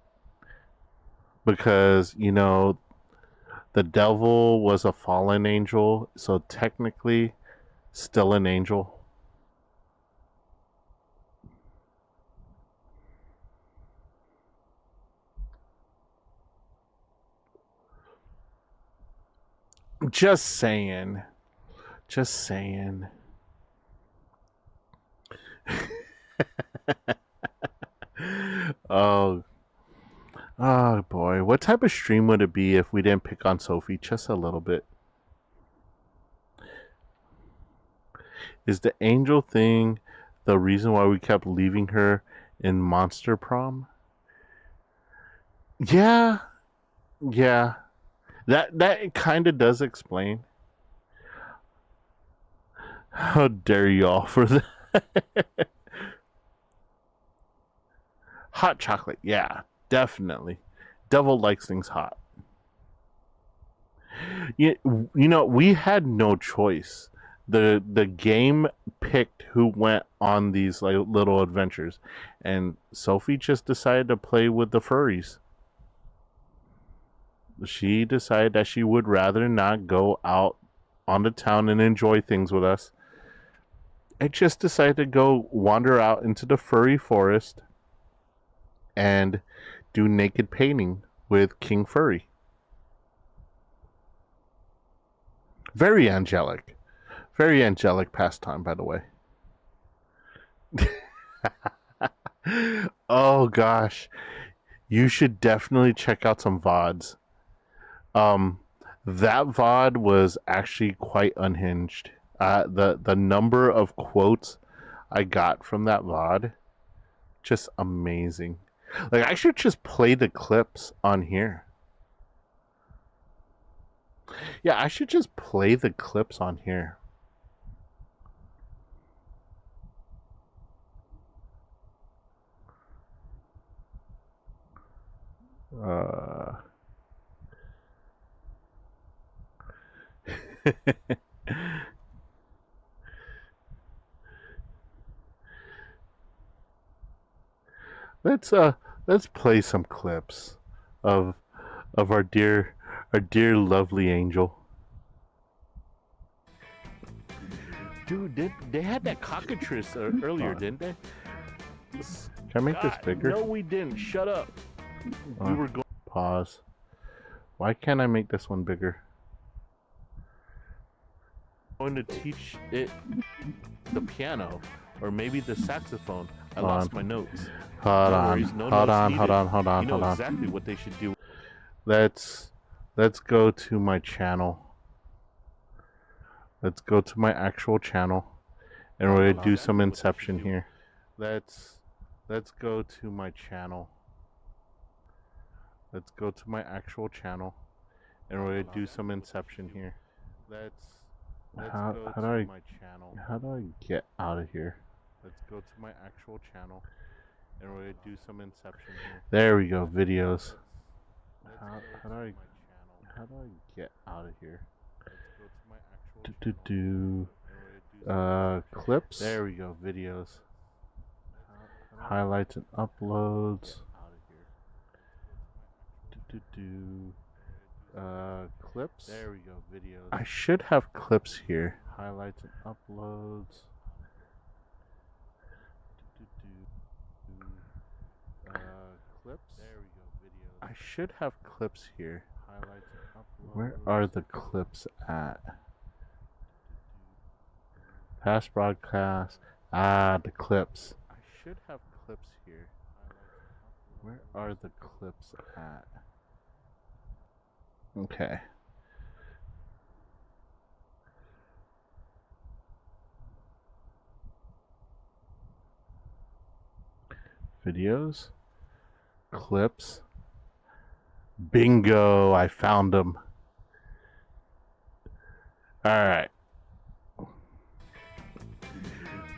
Because, the devil was a fallen angel, so technically still an angel. Just saying. Oh boy. What type of stream would it be if we didn't pick on Sophie just a little bit? Is the angel thing the reason why we kept leaving her in Monster Prom? Yeah. That kind of does explain. How dare you offer that? Hot chocolate, yeah, definitely. Devil likes things hot. You know, we had no choice. The game picked who went on these like little adventures, and Sophie just decided to play with the furries. She decided that she would rather not go out on the town and enjoy things with us. I just decided to go wander out into the furry forest and do naked painting with King Furry. Very angelic pastime, by the way. Oh gosh, you should definitely check out some VODs. That VOD was actually quite unhinged. The number of quotes I got from that VOD, just amazing. Like, I should just play the clips on here. Yeah, I should just play the clips on here. Let's play some clips of our dear lovely angel. Dude, they had that cockatrice earlier, didn't they? Can I make this bigger? No, we didn't. Shut up. We were going. Pause. Why can't I make this one bigger? I'm going to teach it the piano, or maybe the saxophone. I lost my notes. Hold on. You know exactly what they should do. Let's go to my channel. Let's go to my actual channel, and we're gonna do some Inception here. Let's go to my channel. Let's go to my actual channel, and we're gonna do some Inception here. How do I get out of here? Let's go to my actual channel, and we're gonna do some Inception here. There we go, videos. How How do I get out of here? Let's go to my actual clips. There we go. Videos. Highlights and uploads. Clips. There we go. Videos. I should have clips here. Highlights and uploads. Clips. There we go. Videos. I should have clips here. Highlights and uploads. Where are the clips at? Past broadcast. The clips. I should have clips here. Where are the clips at? Okay. Videos. Clips. Bingo! I found them. Alright.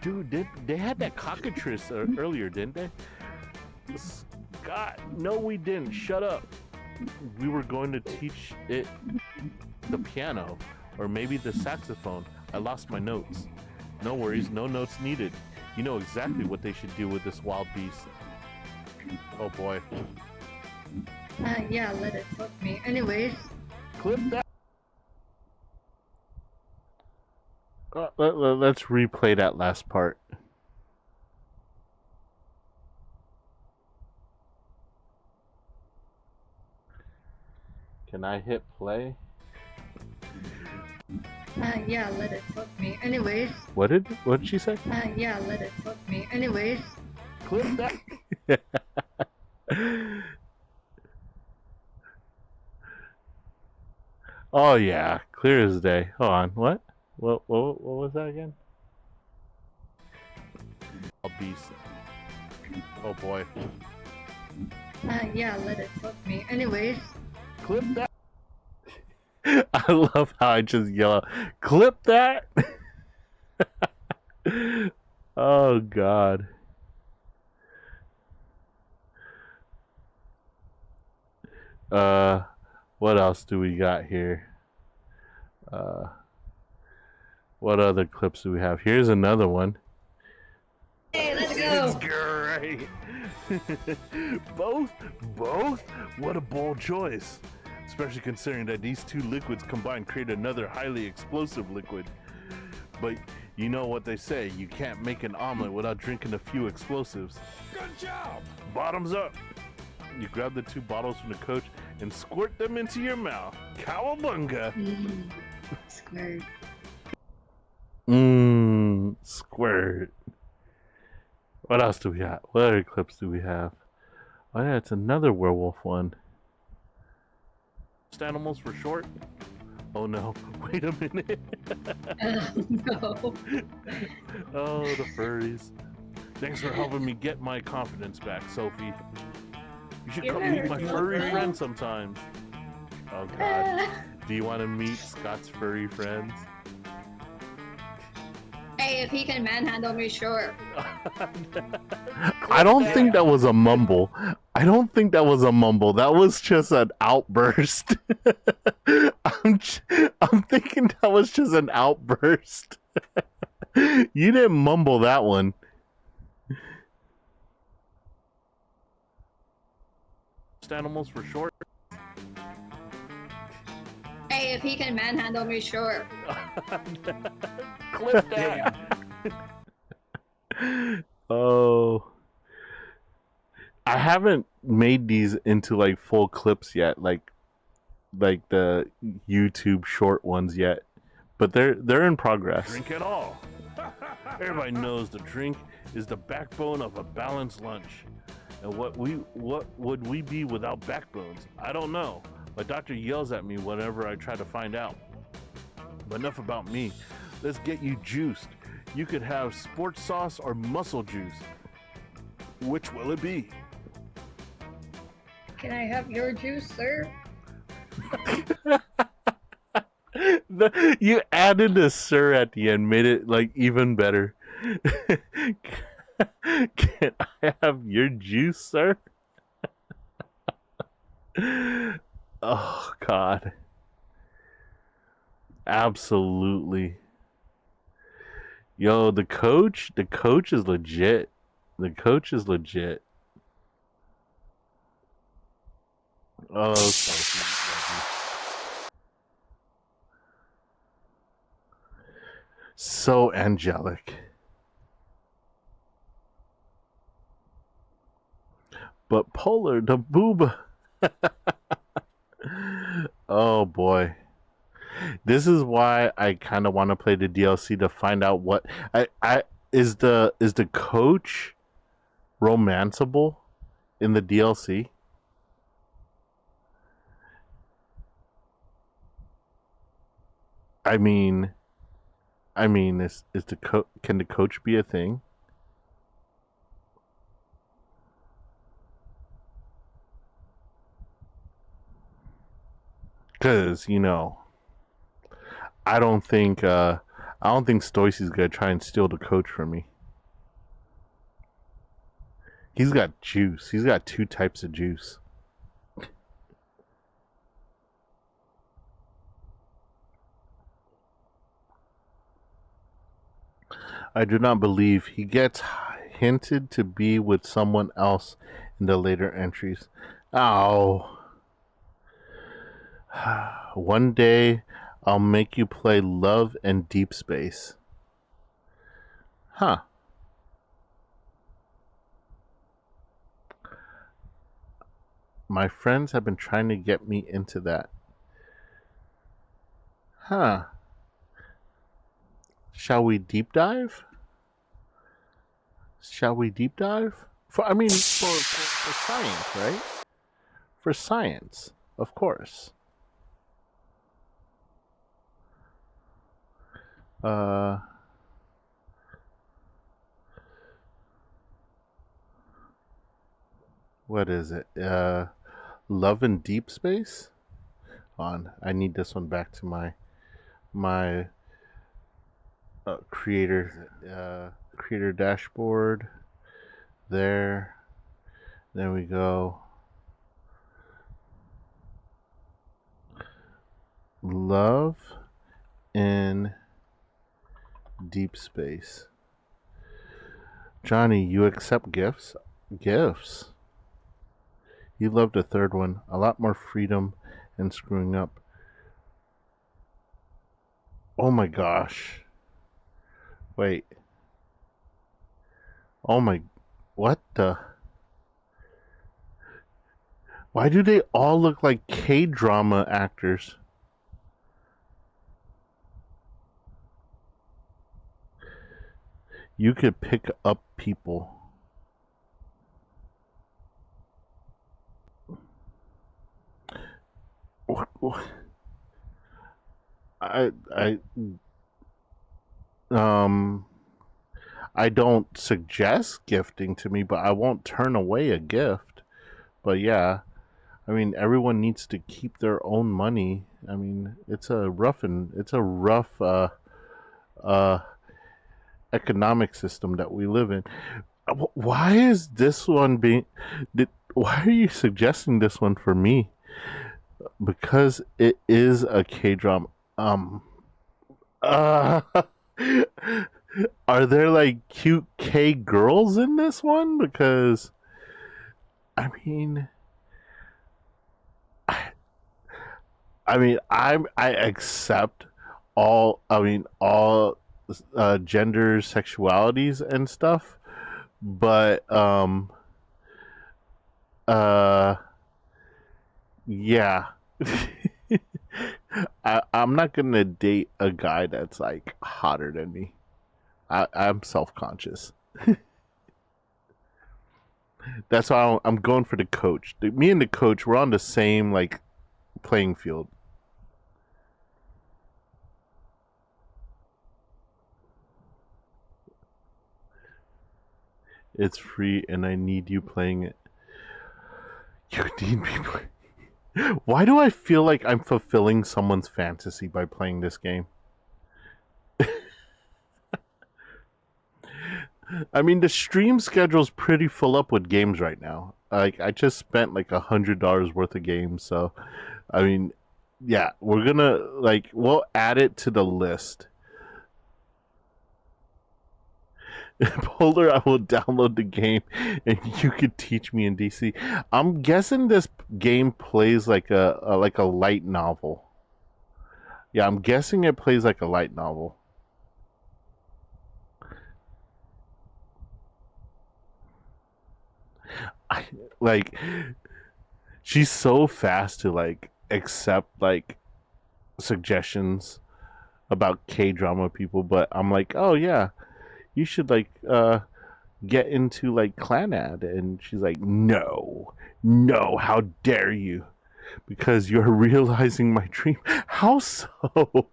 Dude, they had that cockatrice earlier, didn't they? God, no we didn't. Shut up. We were going to teach it the piano, or maybe the saxophone. I lost my notes. No worries, no notes needed. You know exactly what they should do with this wild beast. Oh boy. Yeah, let it fuck me. Anyways. Clip that. Let's replay that last part. Can I hit play? Yeah, let it fuck me. Anyways. What did she say? Yeah, let it fuck me. Anyways. Clip that. Oh yeah, clear as day. Hold on, what was that again? A beast. Oh boy. Yeah, let it fuck me. Anyways. Clip that. I love how I just yell out, clip that. Oh god. What else do we got here? What other clips do we have? Here's another one. Hey, let's go. It's great. Both? What a bold choice. Especially considering that these two liquids combined create another highly explosive liquid. But you know what they say, you can't make an omelet without drinking a few explosives. Good job! Bottoms up! You grab the two bottles from the coach and squirt them into your mouth. Cowabunga! Squirt. Squirt. What else do we got? What other clips do we have? Oh yeah, it's another werewolf one. Animals for short? Oh no, wait a minute. No. Oh, the furries. Thanks for helping me get my confidence back, Sophie. You should come meet my furry friend sometimes. Oh god. Do you want to meet Scott's furry friends? Hey, if he can manhandle me, sure. I don't think that was a mumble. I don't think that was a mumble. That was just an outburst. I'm thinking that was just an outburst. You didn't mumble that one. Animals for short. Hey, if he can manhandle me, sure. Clip that. Oh. I haven't made these into like full clips yet, like the YouTube short ones yet. But they're in progress. Drink it all. Everybody knows the drink is the backbone of a balanced lunch. And what would we be without backbones? I don't know. My doctor yells at me whenever I try to find out. But enough about me. Let's get you juiced. You could have sports sauce or muscle juice. Which will it be? Can I have your juice, sir? You added the "sir" at the end, made it like even better. Can I have your juice, sir? Oh God. Absolutely. Yo, the coach is legit. The coach is legit. Oh, so angelic. But Polar, the boob. Oh boy. This is why I kind of want to play the DLC to find out what I is the coach romanceable in the DLC? I mean, is the can the coach be a thing? Because I don't think Stoicy's gonna try and steal the coach from me. He's got juice. He's got 2 types of juice. I do not believe he gets hinted to be with someone else in the later entries. Oh. One day I'll make you play Love and Deep Space. Huh. My friends have been trying to get me into that. Huh. Shall we deep dive? Shall we deep dive? For science, right? For science, of course. What is it? Love in Deep Space? I need this one back to my creator dashboard. There we go. Love in Deep Space. Johnny, you accept gifts? Gifts? You loved the third one. A lot more freedom and screwing up. Oh my gosh. Wait. Oh my... What the... Why do they all look like K-drama actors? You could pick up people. I don't suggest gifting to me, but I won't turn away a gift. But yeah, I mean, everyone needs to keep their own money. I mean, it's a rough economic system that we live in. Why is this one why are you suggesting this one for me? Because it is a K-drama. Are there like cute K girls in this one? Because I mean I accept all genders, sexualities and stuff, but yeah. I'm not gonna date a guy that's like hotter than me. I'm self-conscious. That's why I'm going for the coach. Me and the coach, we're on the same like playing field. It's free and I need you playing it. You need me playing. Why do I feel like I'm fulfilling someone's fantasy by playing this game? I mean, the stream schedule's pretty full up with games right now. Like, I just spent like $100 worth of games, so I mean, Yeah, we're gonna like we'll add it to the list. Polar, I will download the game and you could teach me in DC. I'm guessing this game plays like a light novel. Yeah, I'm guessing it plays like a light novel. Like she's so fast to like accept like suggestions about K-drama people, but I'm like, "Oh yeah, you should like get into like Clanad." And she's like, "No. No, how dare you? Because you're realizing my dream." How so?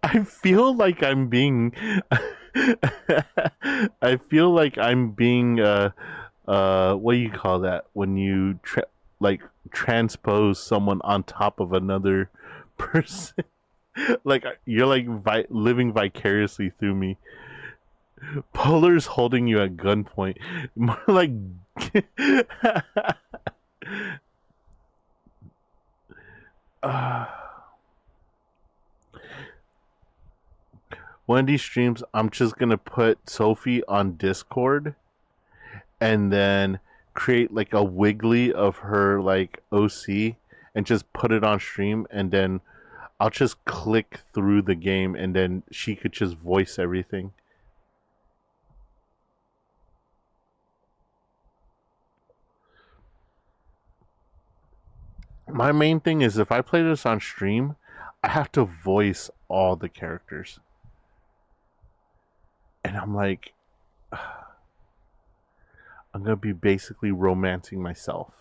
I feel like I'm being I feel like I'm being what do you call that when you like transpose someone on top of another person? Like you're like living vicariously through me. Polar's holding you at gunpoint. More like one of these streams, I'm just gonna put Sophie on Discord and then create like a wiggly of her like OC and just put it on stream, and then I'll just click through the game and then she could just voice everything. My main thing is if I play this on stream, I have to voice all the characters. And I'm like, I'm going to be basically romancing myself.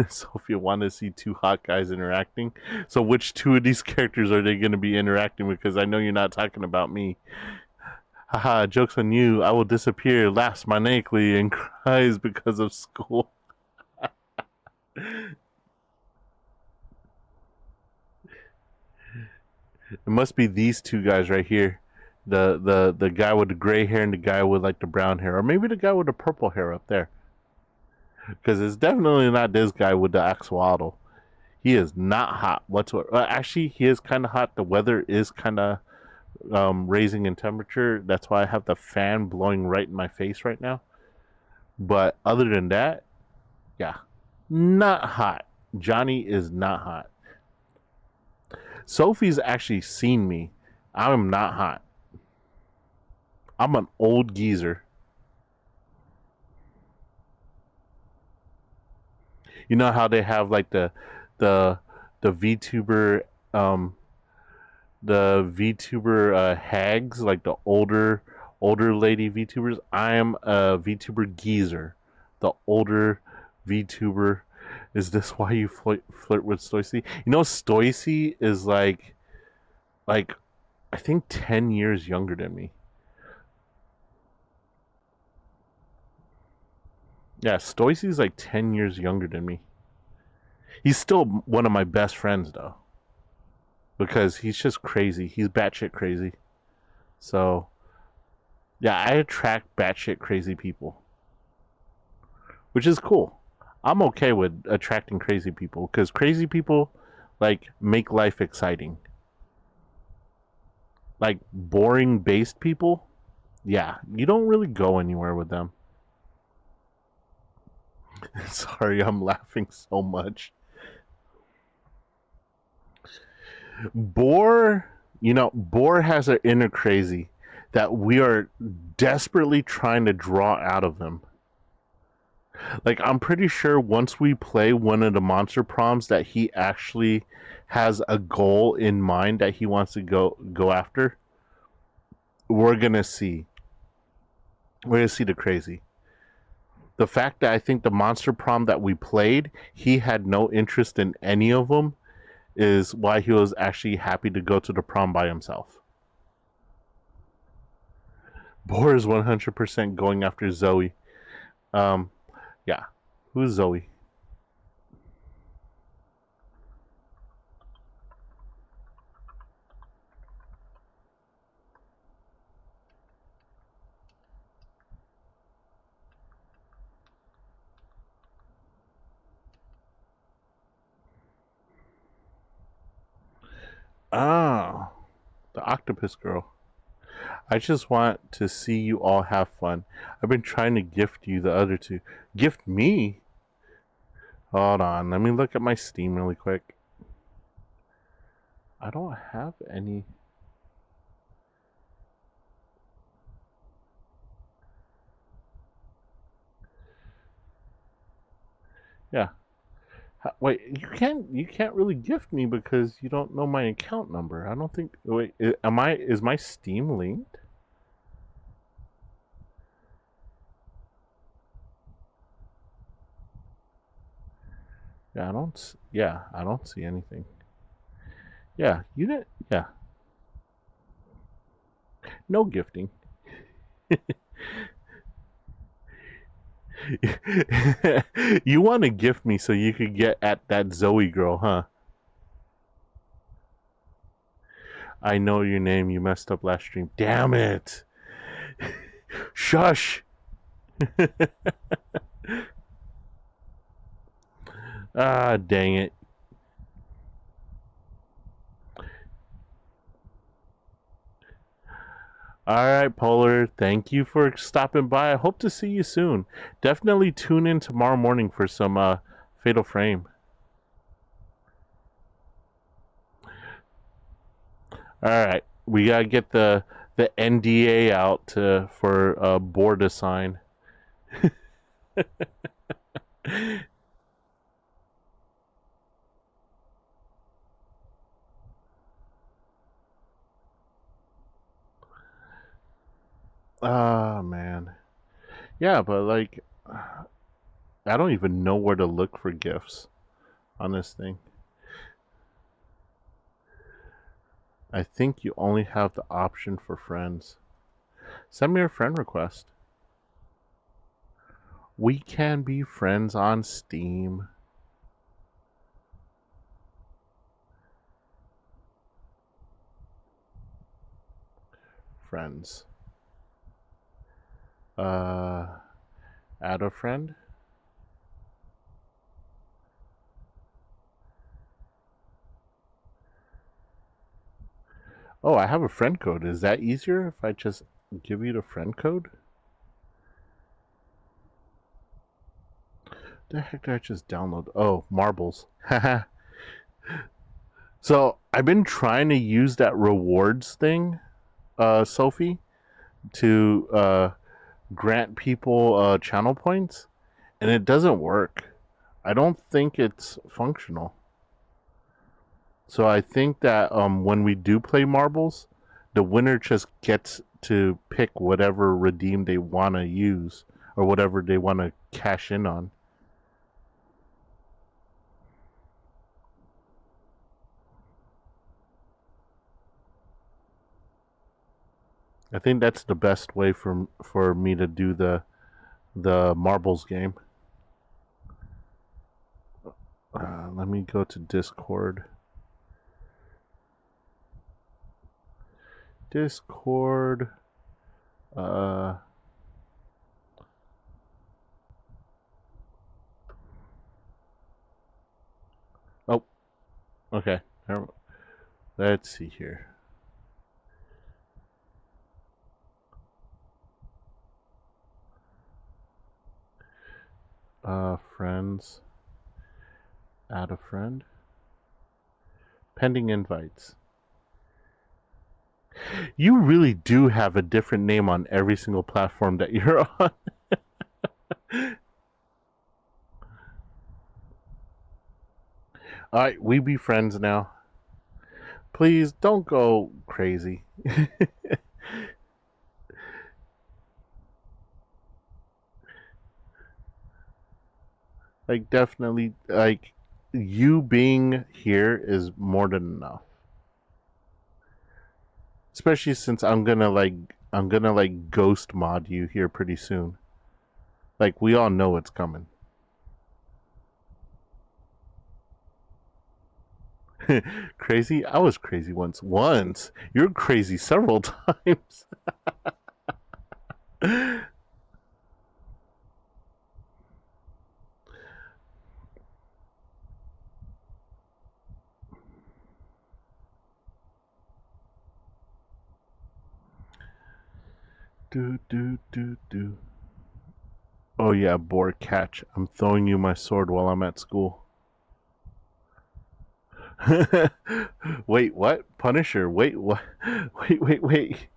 Sophia wanted to see two hot guys interacting. So which two of these characters are they going to be interacting with? Because I know you're not talking about me. Haha, joke's on you. I will disappear, laughs maniacally, and cries because of school. It must be these two guys right here. The guy with the gray hair and the guy with like the brown hair. Or maybe the guy with the purple hair up there. Because it's definitely not this guy with the axolotl. He is not hot whatsoever. Actually, he is kind of hot. The weather is kind of raising in temperature. That's why I have the fan blowing right in my face right now. But other than that, yeah, not hot. Johnny is not hot. Sophie's actually seen me. I'm not hot. I'm an old geezer. You know how they have like the VTuber the VTuber hags, like the older lady VTubers. I am a VTuber geezer, the older VTuber. Is this why you flirt with Stoicy? You know, Stoicy is like I think 10 years younger than me. Yeah, Stoicy's like 10 years younger than me. He's still one of my best friends though, because he's just crazy. He's batshit crazy. So yeah, I attract batshit crazy people, which is cool. I'm okay with attracting crazy people because crazy people like make life exciting. Like boring based people, yeah, you don't really go anywhere with them. Sorry, I'm laughing so much. Boar, you know, Boar has an inner crazy that we are desperately trying to draw out of him. Like, I'm pretty sure once we play one of the monster proms that he actually has a goal in mind that he wants to go after. We're gonna see the crazy. The fact that I think the monster prom that we played, he had no interest in any of them, is why he was actually happy to go to the prom by himself. Boar is 100% going after Zoe. Yeah. Who's Zoe? Ah, the octopus girl. I just want to see you all have fun. I've been trying to gift you the other two. Gift me? Hold on, let me look at my Steam really quick. I don't have any. Yeah. Wait, you can't really gift me because you don't know my account number. I don't think. Wait, is my Steam linked? Yeah, I don't see anything. Yeah, you didn't. Yeah. No gifting. You want to gift me so you could get at that Zoe girl, huh? I know your name. You messed up last stream. Damn it. Shush. Ah, dang it. Alright, Polar. Thank you for stopping by. I hope to see you soon. Definitely tune in tomorrow morning for some Fatal Frame. Alright. We gotta get the NDA out for board to sign. Ah, man. Yeah, but like, I don't even know where to look for gifts on this thing. I think you only have the option for friends. Send me a friend request. We can be friends on Steam. Friends. Add a friend. Oh, I have a friend code. Is that easier if I just give you the friend code? The heck did I just download? Oh, marbles. Haha. So I've been trying to use that rewards thing, Sophie, to grant people channel points, and it doesn't work. I don't think it's functional. So I think that when we do play marbles, the winner just gets to pick whatever redeem they want to use or whatever they want to cash in on. I think that's the best way for me to do the marbles game. Let me go to Discord. Discord. Oh, okay. Let's see here. Friends. Add a friend. Pending invites. You really do have a different name on every single platform that you're on. Alright, we be friends now. Please don't go crazy. Like, definitely, like, you being here is more than enough. Especially since I'm gonna ghost mod you here pretty soon. Like, we all know it's coming. Crazy? I was crazy once. Once? You're crazy several times. Do. Oh yeah, boar, catch. I'm throwing you my sword while I'm at school. Wait, what? Punisher, wait, what? Wait.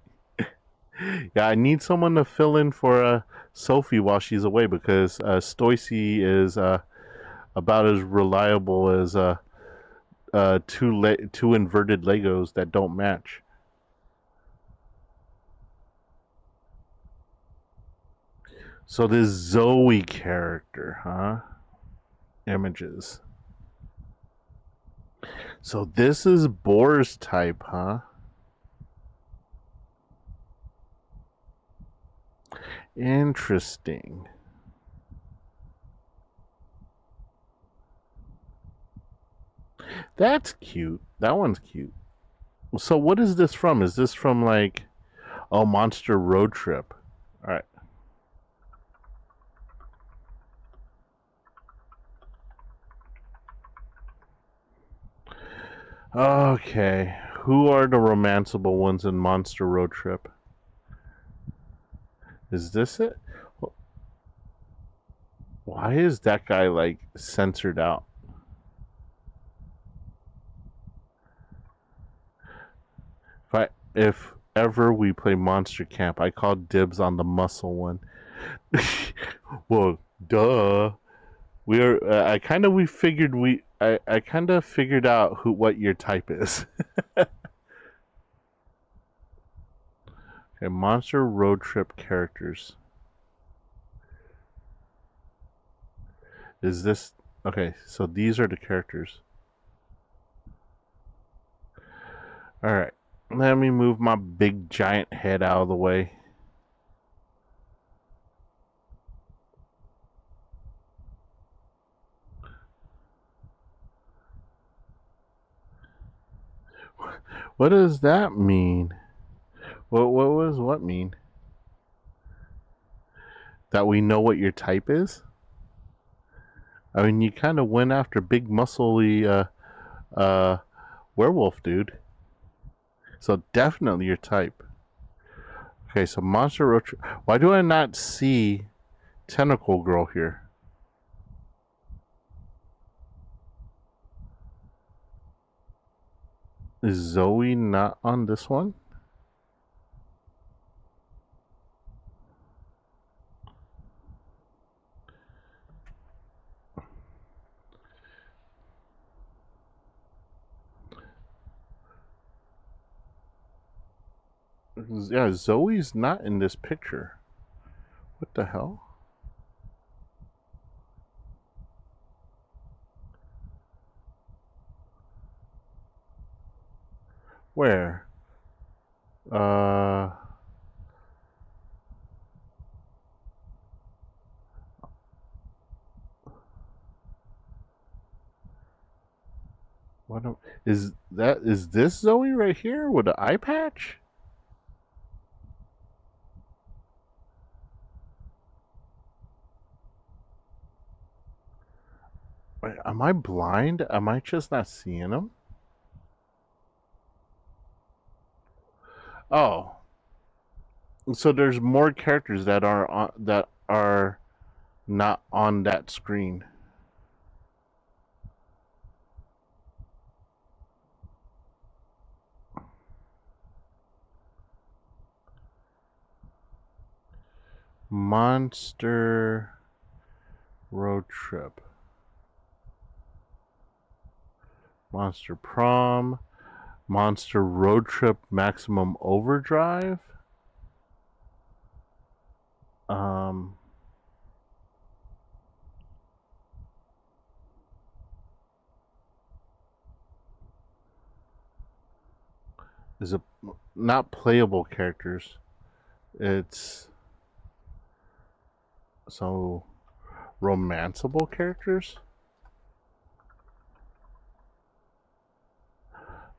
Yeah, I need someone to fill in for Sophie while she's away because Stoicy is about as reliable as two inverted Legos that don't match. So this Zoe character, huh? Images. So this is Boar's type, huh? Interesting. That's cute. That one's cute. So what is this from? Is this from like, oh, Monster Road Trip? All right. Okay. Who are the romanceable ones in Monster Road Trip? Is this it? Why is that guy like censored out? If ever we play Monster Camp, I call dibs on the muscle one. Well, duh. I kind of figured out what your type is. Okay, Monster Road Trip characters. Is this okay? So these are the characters. All right, let me move my big giant head out of the way. What does that mean? What mean? That we know what your type is? I mean, you kind of went after big muscly werewolf dude. So definitely your type. Okay, so Monster Road Trip. Why do I not see Tentacle Girl here? Is Zoe not on this one? Yeah, Zoe's not in this picture. What the hell? Where? Is this Zoe right here with an eye patch? Wait, am I blind? Am I just not seeing them? Oh, so there's more characters that are not on that screen. Monster Road Trip. Monster Prom. Monster Road Trip Maximum Overdrive. Is it not playable characters? It's so romanceable characters.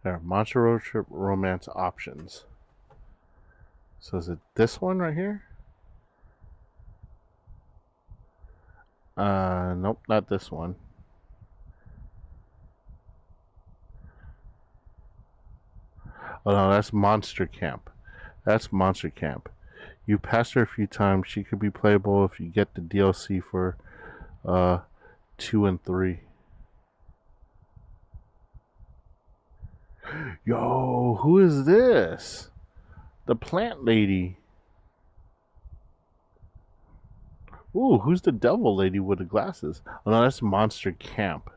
There, Monster Road Trip romance options. So is it this one right here? Nope, not this one. Oh no, that's Monster Camp. That's Monster Camp. You passed her a few times. She could be playable if you get the DLC for 2 and 3. Yo, who is this? The plant lady. Ooh, who's the devil lady with the glasses? Oh no, that's Monster Camp.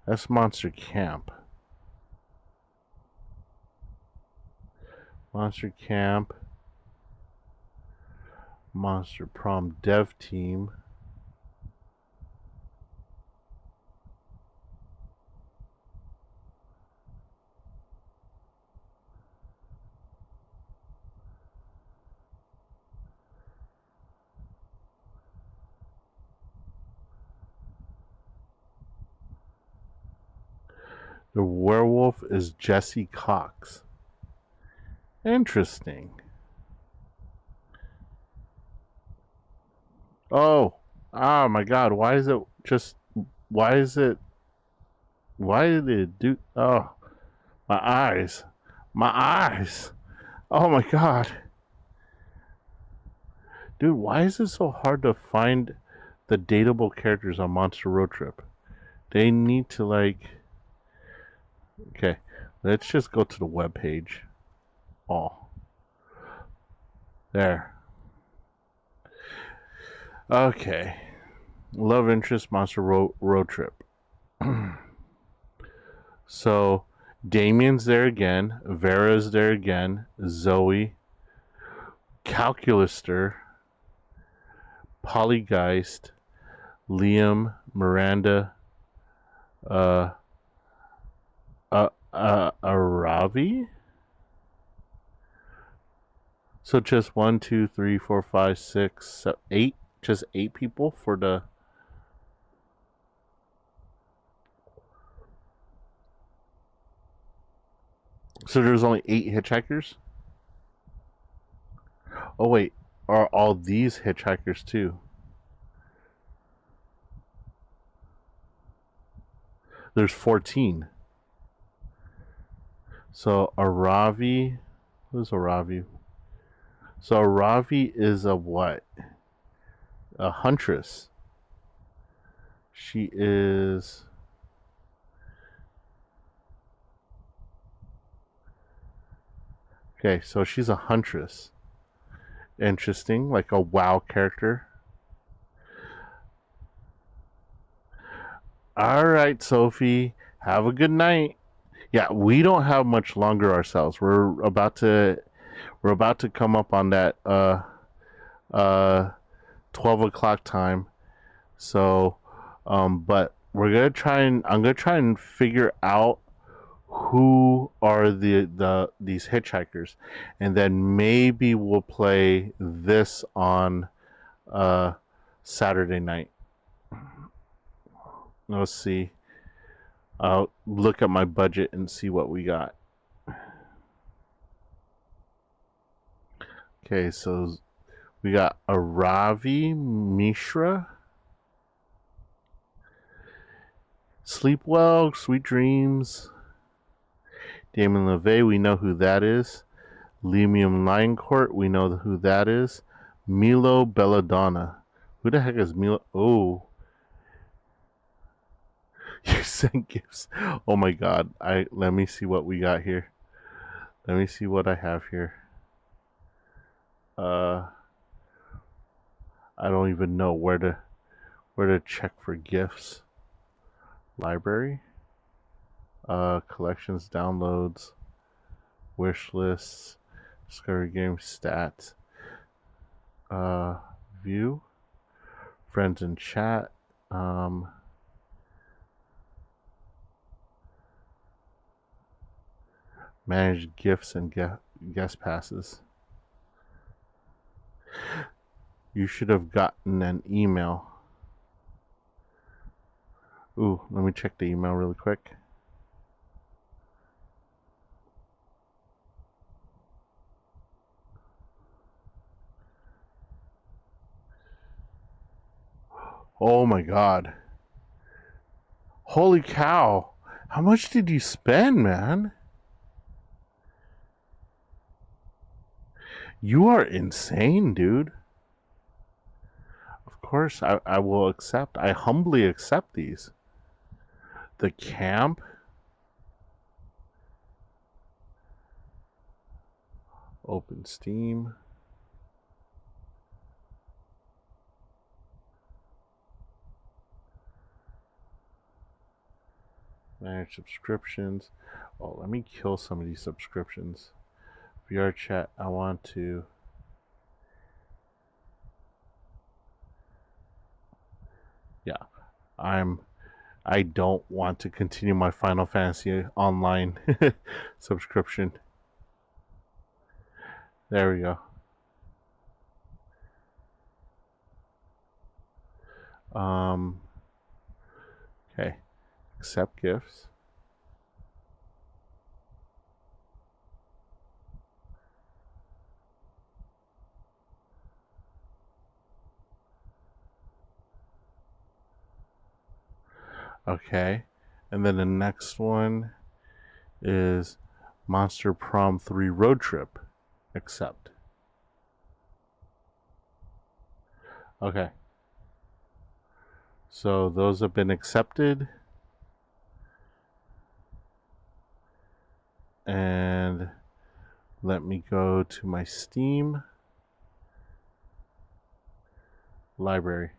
That's Monster Camp. Monster Camp. Monster Prom Dev Team. The werewolf is Jesse Cox. Interesting. Oh my god, why did it do, oh, my eyes. Oh my god. Dude, why is it so hard to find the dateable characters on Monster Road Trip? They need to okay, let's just go to the web page. Oh. There. Okay. Love interest Monster Road Trip. So, Damien's there again. Vera's there again. Zoe. Calculister. Polygeist. Liam. Miranda. Aravi? So just 1, 2, 3, 4, 5, 6, 7, 8. Just 8 people for the... So there's only 8 hitchhikers? Oh wait, are all these hitchhikers too? There's 14. So Aravi... Who's Aravi? So Aravi is a what? A huntress. She is... Okay, so she's a huntress. Interesting, like a WoW character. Alright, Sophie. Have a good night. Yeah, we don't have much longer ourselves. We're about to come up on that 12 o'clock time. So but I'm gonna try and figure out who are these hitchhikers, and then maybe we'll play this on Saturday night. Let's see. I'll look at my budget and see what we got. Okay, so we got Aravi Mishra. Sleep well, sweet dreams. Damon LeVay, we know who that is. Lemium Linecourt, we know who that is. Milo Belladonna. Who the heck is Milo? Oh. You sent gifts. Oh my god. Let me see what we got here. Let me see what I have here. I don't even know where to check for gifts. Library. Collections, downloads, wish lists, discovery game stats, view, friends in chat, manage gifts and guest passes. You should have gotten an email. Ooh, let me check the email really quick. Oh my god. Holy cow. How much did you spend, man? You are insane, dude. Of course, I will accept. I humbly accept these. The camp. Open Steam. Manage subscriptions. Oh, let me kill some of these subscriptions. VR chat, I want to. Yeah, I don't want to continue my Final Fantasy Online subscription. There we go. Okay. Accept gifts. Okay. And then the next one is Monster Prom 3 Road Trip. Accept. Okay. So those have been accepted. And let me go to my Steam library.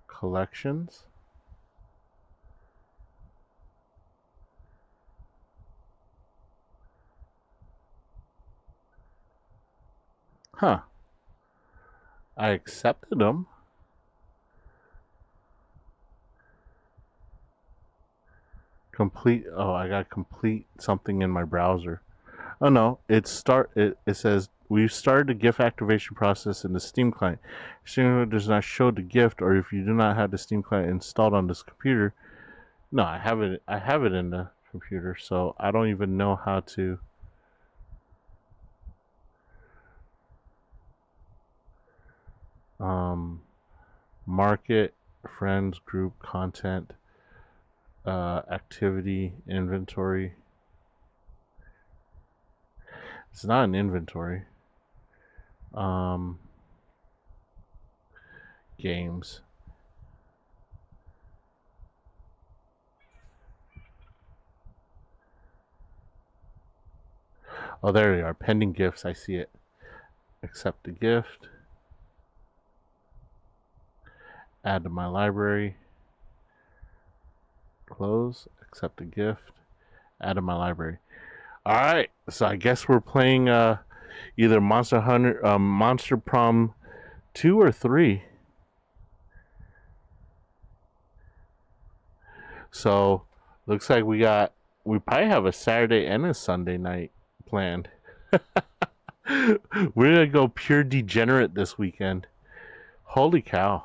Collections. Huh. I accepted them. Complete. Oh, I got complete something in my browser. Oh no, it says we've started the GIF activation process in the Steam client. If Steam does not show the gift, or if you do not have the Steam client installed on this computer. No, I have it. I have it in the computer, so I don't even know how to. Market, friends, group, content, activity, inventory. It's not an inventory. Games. Oh, there they are. Pending gifts. I see it. Accept the gift. Add to my library. Close. Accept the gift. Add to my library. All right. So I guess we're playing either Monster Prom 2 or 3. So looks like we probably have a Saturday and a Sunday night planned. We're gonna go pure degenerate this weekend. Holy cow.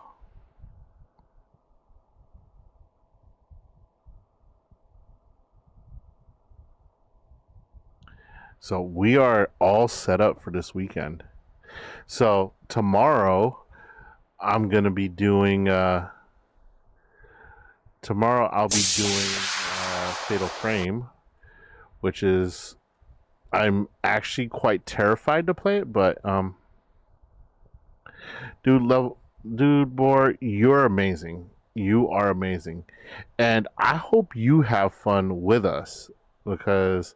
So we are all set up for this weekend. So tomorrow I'm gonna be doing tomorrow I'll be doing Fatal Frame, which is I'm actually quite terrified to play it, but dude Boar, you're amazing. You are amazing. And I hope you have fun with us, because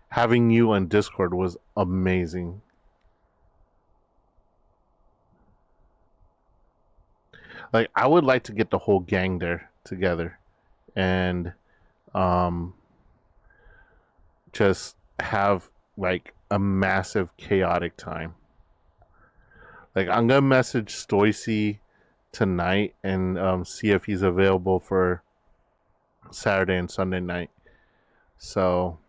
having you on Discord was amazing. Like, I would like to get the whole gang there together and just have like a massive chaotic time. Like, I'm gonna message Stoicy tonight and see if he's available for Saturday and Sunday night. So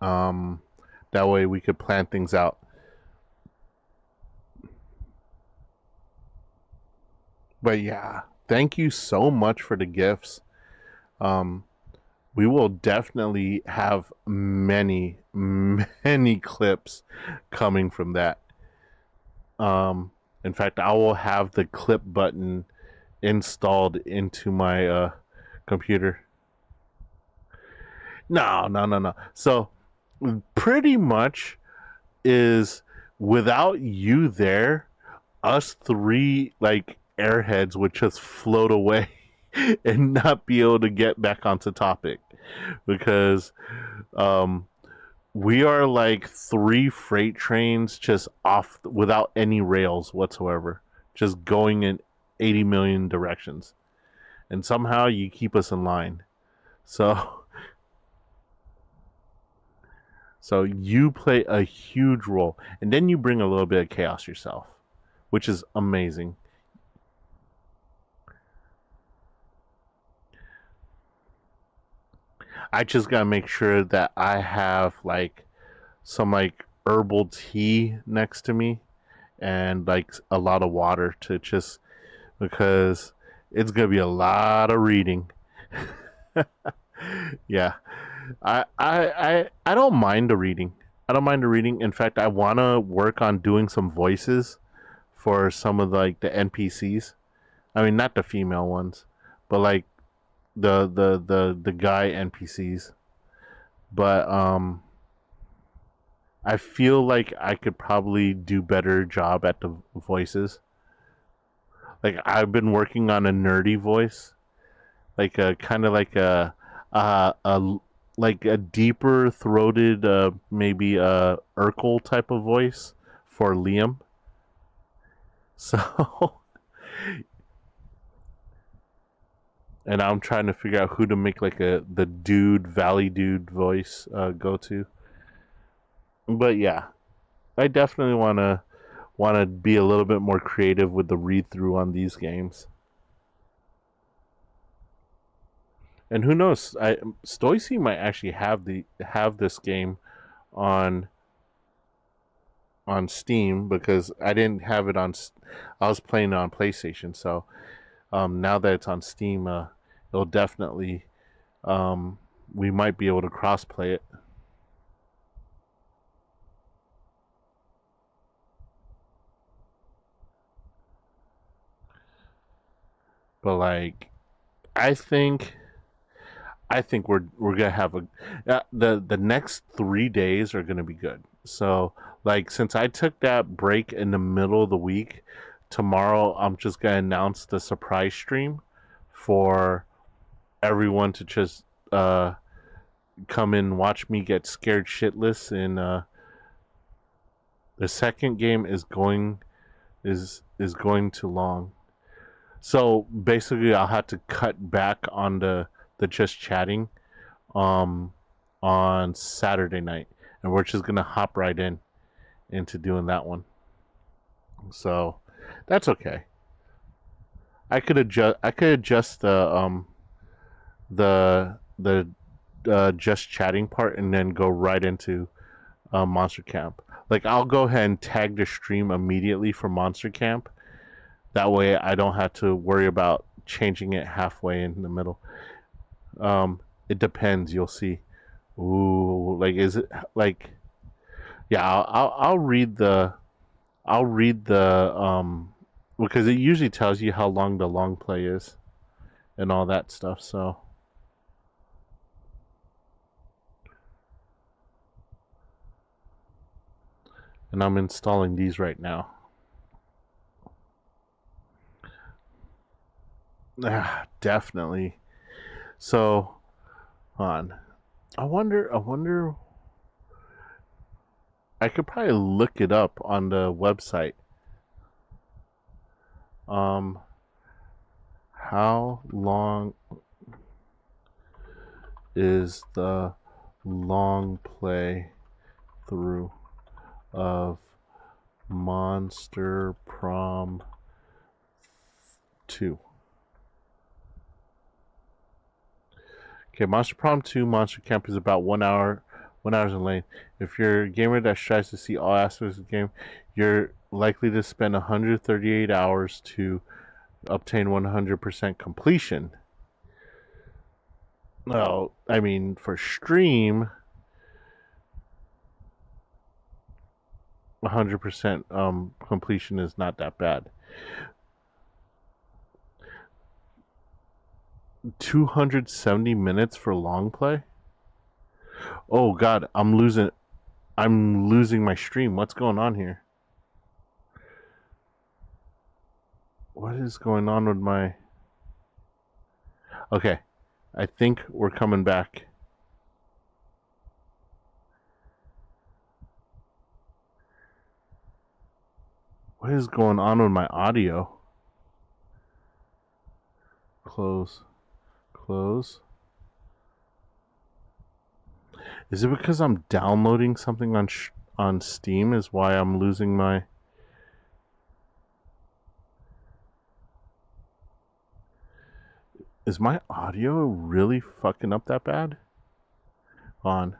that way we could plan things out. But yeah, thank you so much for the gifts. We will definitely have many clips coming from that. In fact, I will have the clip button installed into my computer. No. So pretty much is without you there, us three like airheads would just float away and not be able to get back onto topic because we are like three freight trains just off without any rails whatsoever, just going in 80 million directions, and somehow you keep us in line. So you play a huge role, and then you bring a little bit of chaos yourself, which is amazing. I just gotta make sure that I have like some like herbal tea next to me and like a lot of water to just because it's gonna be a lot of reading. Yeah. I don't mind the reading. I don't mind the reading. In fact, I want to work on doing some voices for some of like the NPCs. I mean, not the female ones, but like the guy NPCs. But I feel like I could probably do better job at the voices. Like I've been working on a nerdy voice, like a kind of like a like a deeper throated, maybe a Urkel type of voice for Liam. So, and I'm trying to figure out who to make like the dude Valley dude voice go to. But yeah, I definitely wanna be a little bit more creative with the read through on these games. And who knows? Stoicy might actually have this game on Steam because I didn't have it on. I was playing it on PlayStation, so now that it's on Steam, it'll definitely we might be able to cross play it. But like, I think we're gonna have the next 3 days are gonna be good. So like, since I took that break in the middle of the week, tomorrow I'm just gonna announce the surprise stream for everyone to just come in, watch me get scared shitless. And the second game is going too long. So basically, I'll have to cut back on the just chatting on Saturday night, and we're just gonna hop right into doing that one. So that's okay. I could adjust the just chatting part and then go right into Monster Camp. Like I'll go ahead and tag the stream immediately for Monster Camp. That way I don't have to worry about changing it halfway in the middle. It depends. You'll see. Ooh, like is it like? Yeah, I'll read the because it usually tells you how long the long play is and all that stuff. So. And I'm installing these right now. Definitely. So, on. I wonder. I could probably look it up on the website. How long is the long play through of Monster Prom 2? Okay, Monster Prom 2 Monster Camp is about 1 hour in length. If you're a gamer that strives to see all aspects of the game, you're likely to spend 138 hours to obtain 100% completion. Well, I mean, for stream, 100% completion is not that bad. 270 minutes for long play? Oh God, I'm losing my stream. What's going on here? What is going on with my... Okay, I think we're coming back. What is going on with my audio? Close. Is it because I'm downloading something on Steam is why I'm losing my... Is my audio really fucking up that bad? On.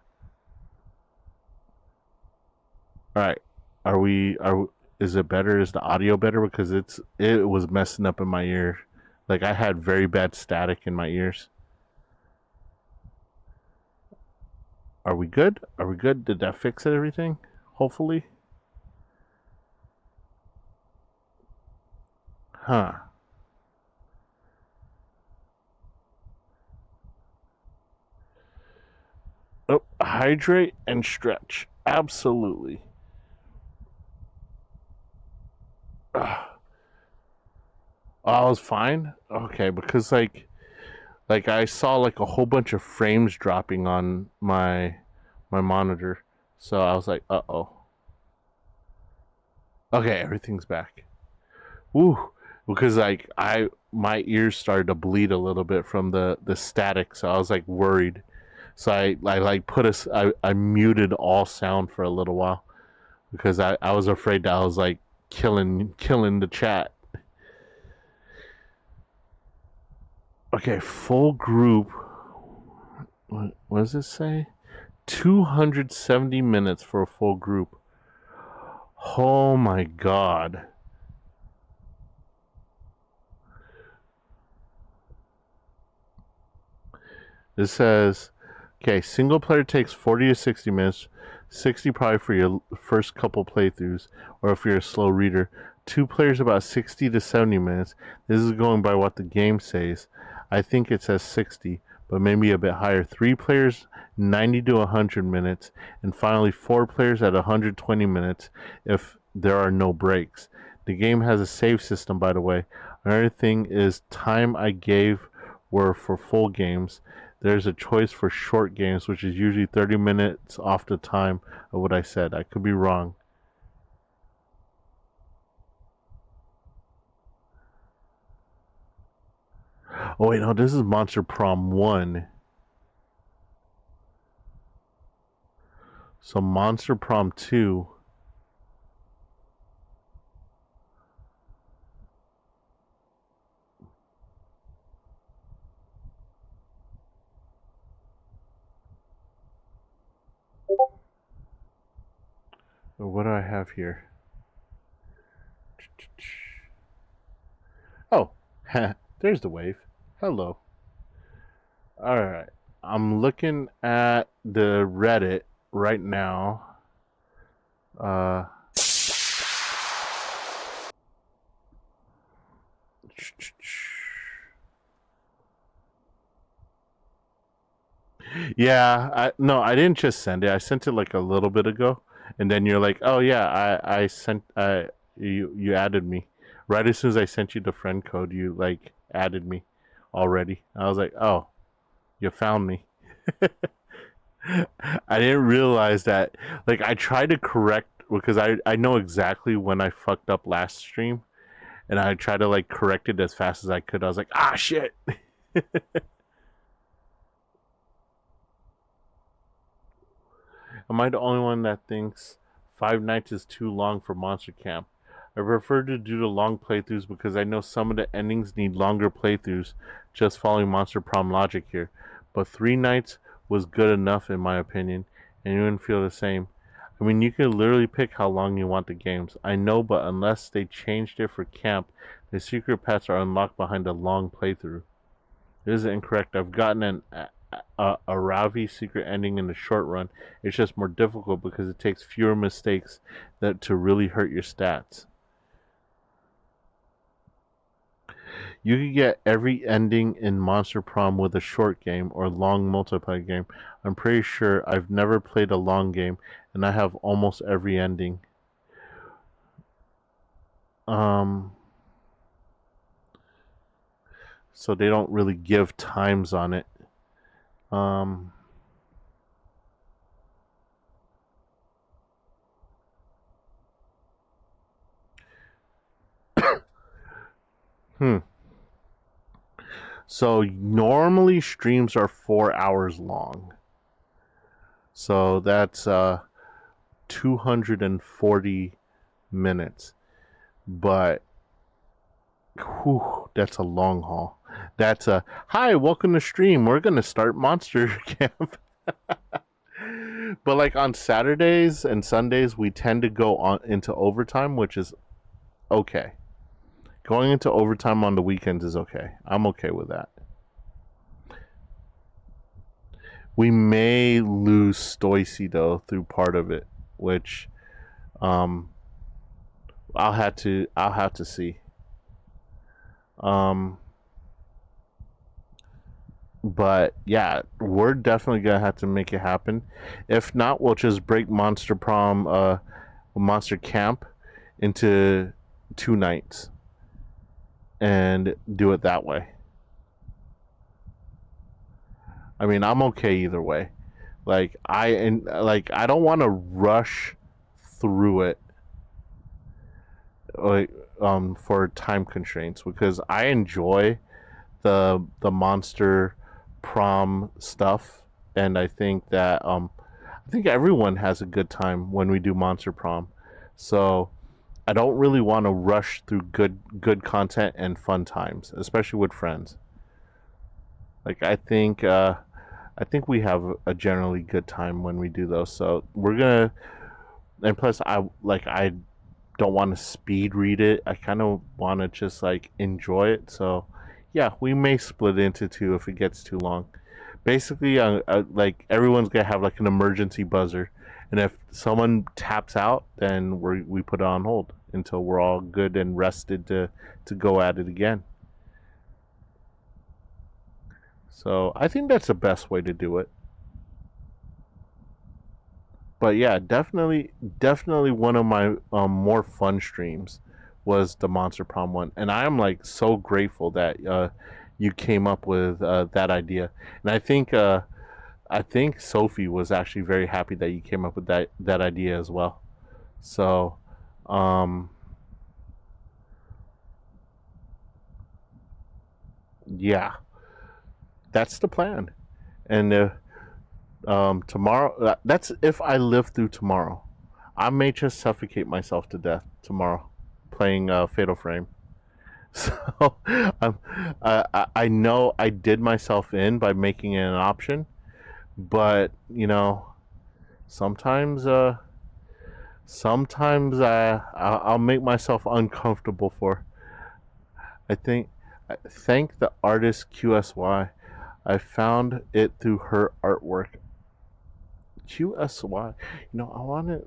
Alright. Is it better? Is the audio better? Because it was messing up in my ear. Like, I had very bad static in my ears. Are we good? Are we good? Did that fix everything? Hopefully. Huh. Oh, hydrate and stretch. Absolutely. I was fine. Okay, because like I saw like a whole bunch of frames dropping on my monitor, so I was like, uh-oh. Okay, everything's back. Woo! Because like my ears started to bleed a little bit from the static, so I was like worried. So I like I muted all sound for a little while because I was afraid that I was like killing the chat. Okay, full group. What does it say? 270 minutes for a full group. Oh my god. This says, okay, single player takes 40 to 60 minutes. 60 probably for your first couple playthroughs, or if you're a slow reader. 2 players about 60 to 70 minutes. This is going by what the game says. I think it says 60, but maybe a bit higher. 3 players, 90 to 100 minutes. And finally, 4 players at 120 minutes if there are no breaks. The game has a save system, by the way. Another thing is time I gave were for full games. There's a choice for short games, which is usually 30 minutes off the time of what I said. I could be wrong. Oh wait, no, this is Monster Prom 1. So Monster Prom 2. What do I have here? Oh, there's the wave. Hello. Alright, I'm looking at the Reddit right now. Yeah, I didn't just send it. I sent it like a little bit ago, and then you're like, "Oh yeah, I sent you added me." Right as soon as I sent you the friend code, you like added me already. I was like, "Oh, you found me." I didn't realize that. Like, I tried to correct because I know exactly when I fucked up last stream, and I tried to like correct it as fast as I could. I was like, "Ah, shit." Am I the only one that thinks 5 nights is too long for Monster Camp? I prefer to do the long playthroughs because I know some of the endings need longer playthroughs, just following Monster Prom logic here. But 3 nights was good enough in my opinion, and you wouldn't feel the same. I mean, you can literally pick how long you want the games. I know, but unless they changed it for camp, the secret paths are unlocked behind a long playthrough. This is incorrect. I've gotten a Ravi secret ending in the short run. It's just more difficult because it takes fewer mistakes to really hurt your stats. You could get every ending in Monster Prom with a short game or long multiplayer game. I'm pretty sure I've never played a long game, and I have almost every ending. So they don't really give times on it. So normally streams are 4 hours long. So that's 240 minutes. But whew, that's a long haul. That's a hi, welcome to stream. We're gonna start Monster Camp. But like on Saturdays and Sundays, we tend to go on into overtime, which is okay. Going into overtime on the weekends is okay. I'm okay with that. We may lose Stoicy though through part of it, which I'll have to see. But yeah, we're definitely gonna have to make it happen. If not, we'll just break Monster Prom, Monster Camp into 2 nights and do it that way. I mean, I'm okay either way. Like I don't want to rush through it, like for time constraints, because I enjoy the Monster Prom stuff, and I think that everyone has a good time when we do Monster Prom. So I don't really want to rush through good content and fun times, especially with friends. Like I think we have a generally good time when we do those. So we're gonna, and plus I don't want to speed read it. I kind of want to just like enjoy it. So yeah, we may split into 2 if it gets too long. Basically, like everyone's gonna have like an emergency buzzer, and if someone taps out, then we put it on hold until we're all good and rested to go at it again. So I think that's the best way to do it. But yeah, definitely one of my more fun streams was the Monster Prom one, and I am like so grateful that you came up with that idea. And I think Sophie was actually very happy that you came up with that idea as well. So yeah, that's the plan. And tomorrow, that's if I live through tomorrow. I may just suffocate myself to death tomorrow playing Fatal Frame. So I know I did myself in by making it an option, but you know, sometimes I'll make myself uncomfortable for. Thank the artist QSY. I found it through her artwork. QSY. You know, I want it.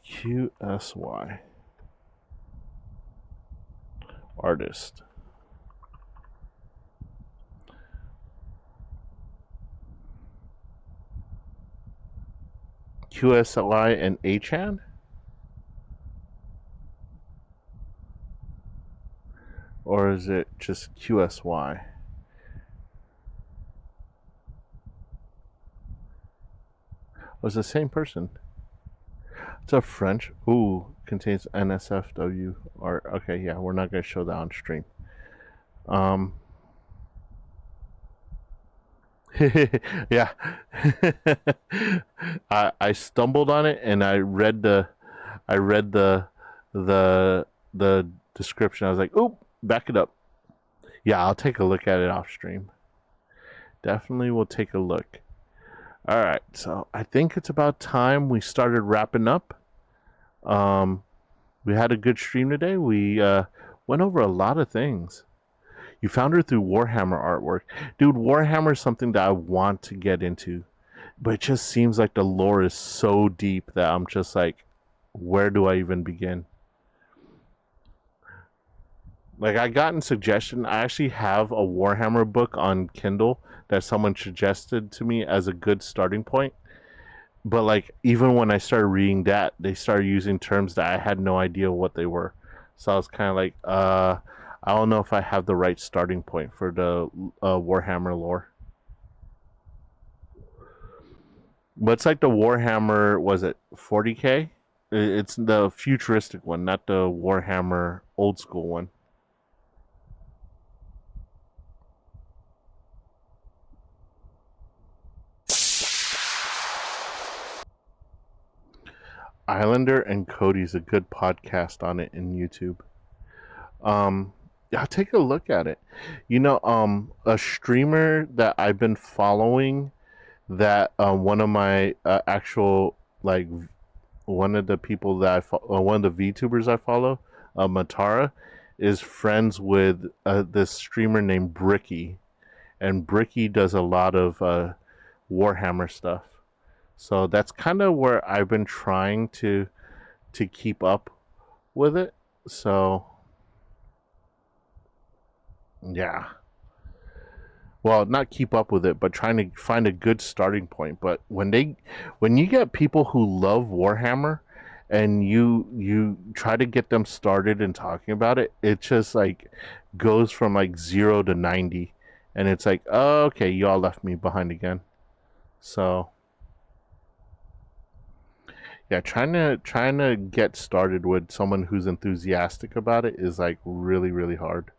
QSY. Artist. QSY and Achan? Or is it just QSY? Was the same person? It's a French. Ooh, contains NSFW art. Okay, yeah, we're not gonna show that on stream. Yeah. I stumbled on it and I read the description. I was like, oop, back it up. Yeah, I'll take a look at it off stream. Definitely will take a look. All right, so I think it's about time we started wrapping up. We had a good stream today. We went over a lot of things. You found her through Warhammer artwork. Dude, Warhammer is something that I want to get into, but it just seems like the lore is so deep that I'm just like, where do I even begin? Like, I gotten suggestion. I actually have a Warhammer book on Kindle that someone suggested to me as a good starting point. But like, even when I started reading that, they started using terms that I had no idea what they were. So I was kind of like, I don't know if I have the right starting point for the Warhammer lore. But it's like the Warhammer, was it 40K? It's the futuristic one, not the Warhammer old school one. Islander and Cody's a good podcast on it in YouTube. I'll take a look at it. You know, a streamer that I've been following, that one of my actual, like, one of the people that one of the VTubers I follow, Matara, is friends with this streamer named Bricky, and Bricky does a lot of Warhammer stuff. So that's kind of where I've been trying to keep up with it. So yeah. Well, not keep up with it, but trying to find a good starting point. But when you get people who love Warhammer and you try to get them started and talking about it, it just like goes from like 0 to 90, and it's like, oh, okay, y'all left me behind again. So yeah, trying to get started with someone who's enthusiastic about it is like really, really hard.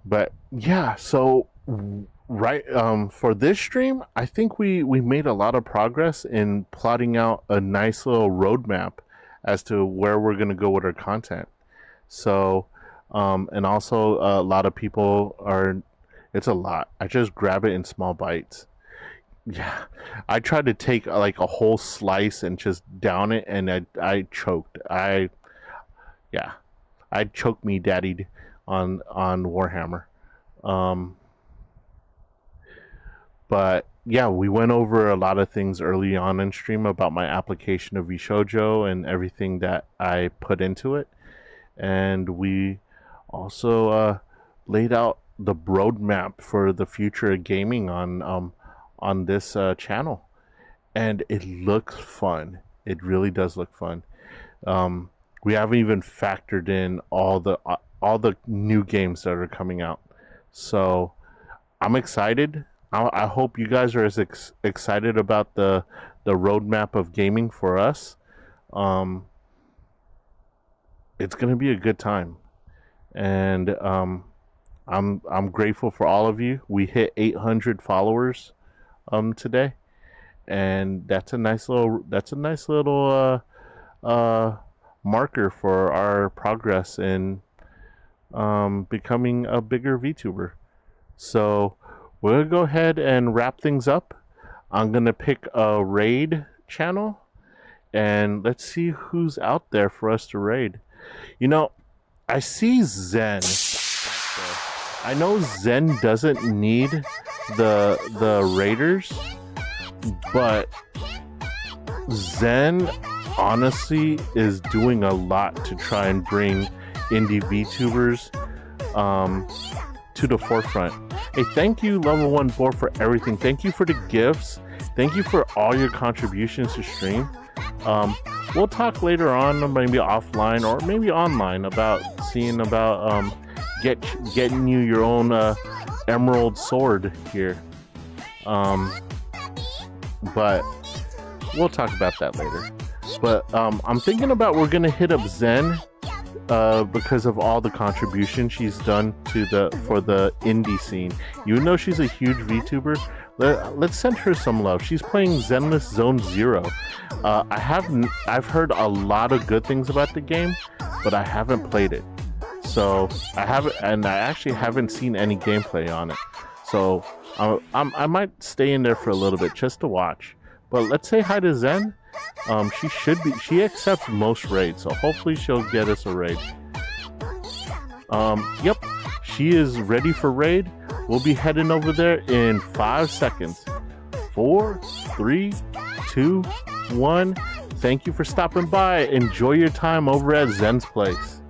But yeah, so right, for this stream, I think we made a lot of progress in plotting out a nice little roadmap as to where we're going to go with our content. So, and also a lot of people it's a lot. I just grab it in small bites. Yeah, I tried to take like a whole slice and just down it, and I choked. I choked me daddied on Warhammer. But yeah, we went over a lot of things early on in stream about my application of VShojo and everything that I put into it, and we also laid out the roadmap for the future of gaming on this channel, and it looks fun. It really does look fun. We haven't even factored in all the new games that are coming out, so I'm excited. I hope you guys are as excited about the roadmap of gaming for us. It's gonna be a good time, and I'm grateful for all of you. We hit 800 followers today, and that's a nice little marker for our progress in becoming a bigger VTuber. So we're gonna go ahead and wrap things up. I'm gonna pick a raid channel, and let's see who's out there for us to raid. You know, I see Zen. I know Zen doesn't need the raiders, but Zen honestly is doing a lot to try and bring indie VTubers to the forefront. Hey, thank you, Level 1 Board, for everything. Thank you for the gifts. Thank you for all your contributions to stream. We'll talk later on, maybe offline or maybe online, about getting you your own emerald sword here. But we'll talk about that later. But I'm thinking about we're gonna hit up Zen because of all the contributions she's done for the indie scene. Even though she's a huge VTuber, let's send her some love. She's playing Zenless Zone Zero. I've heard a lot of good things about the game, but I haven't played it. So I actually haven't seen any gameplay on it. So I might stay in there for a little bit just to watch. But let's say hi to Zen. She accepts most raids, so hopefully she'll get us a raid. Yep, She is ready for raid. We'll be heading over there in 5 seconds. 4, 3, 2, 1. Thank you for stopping by. Enjoy your time over at Zen's place.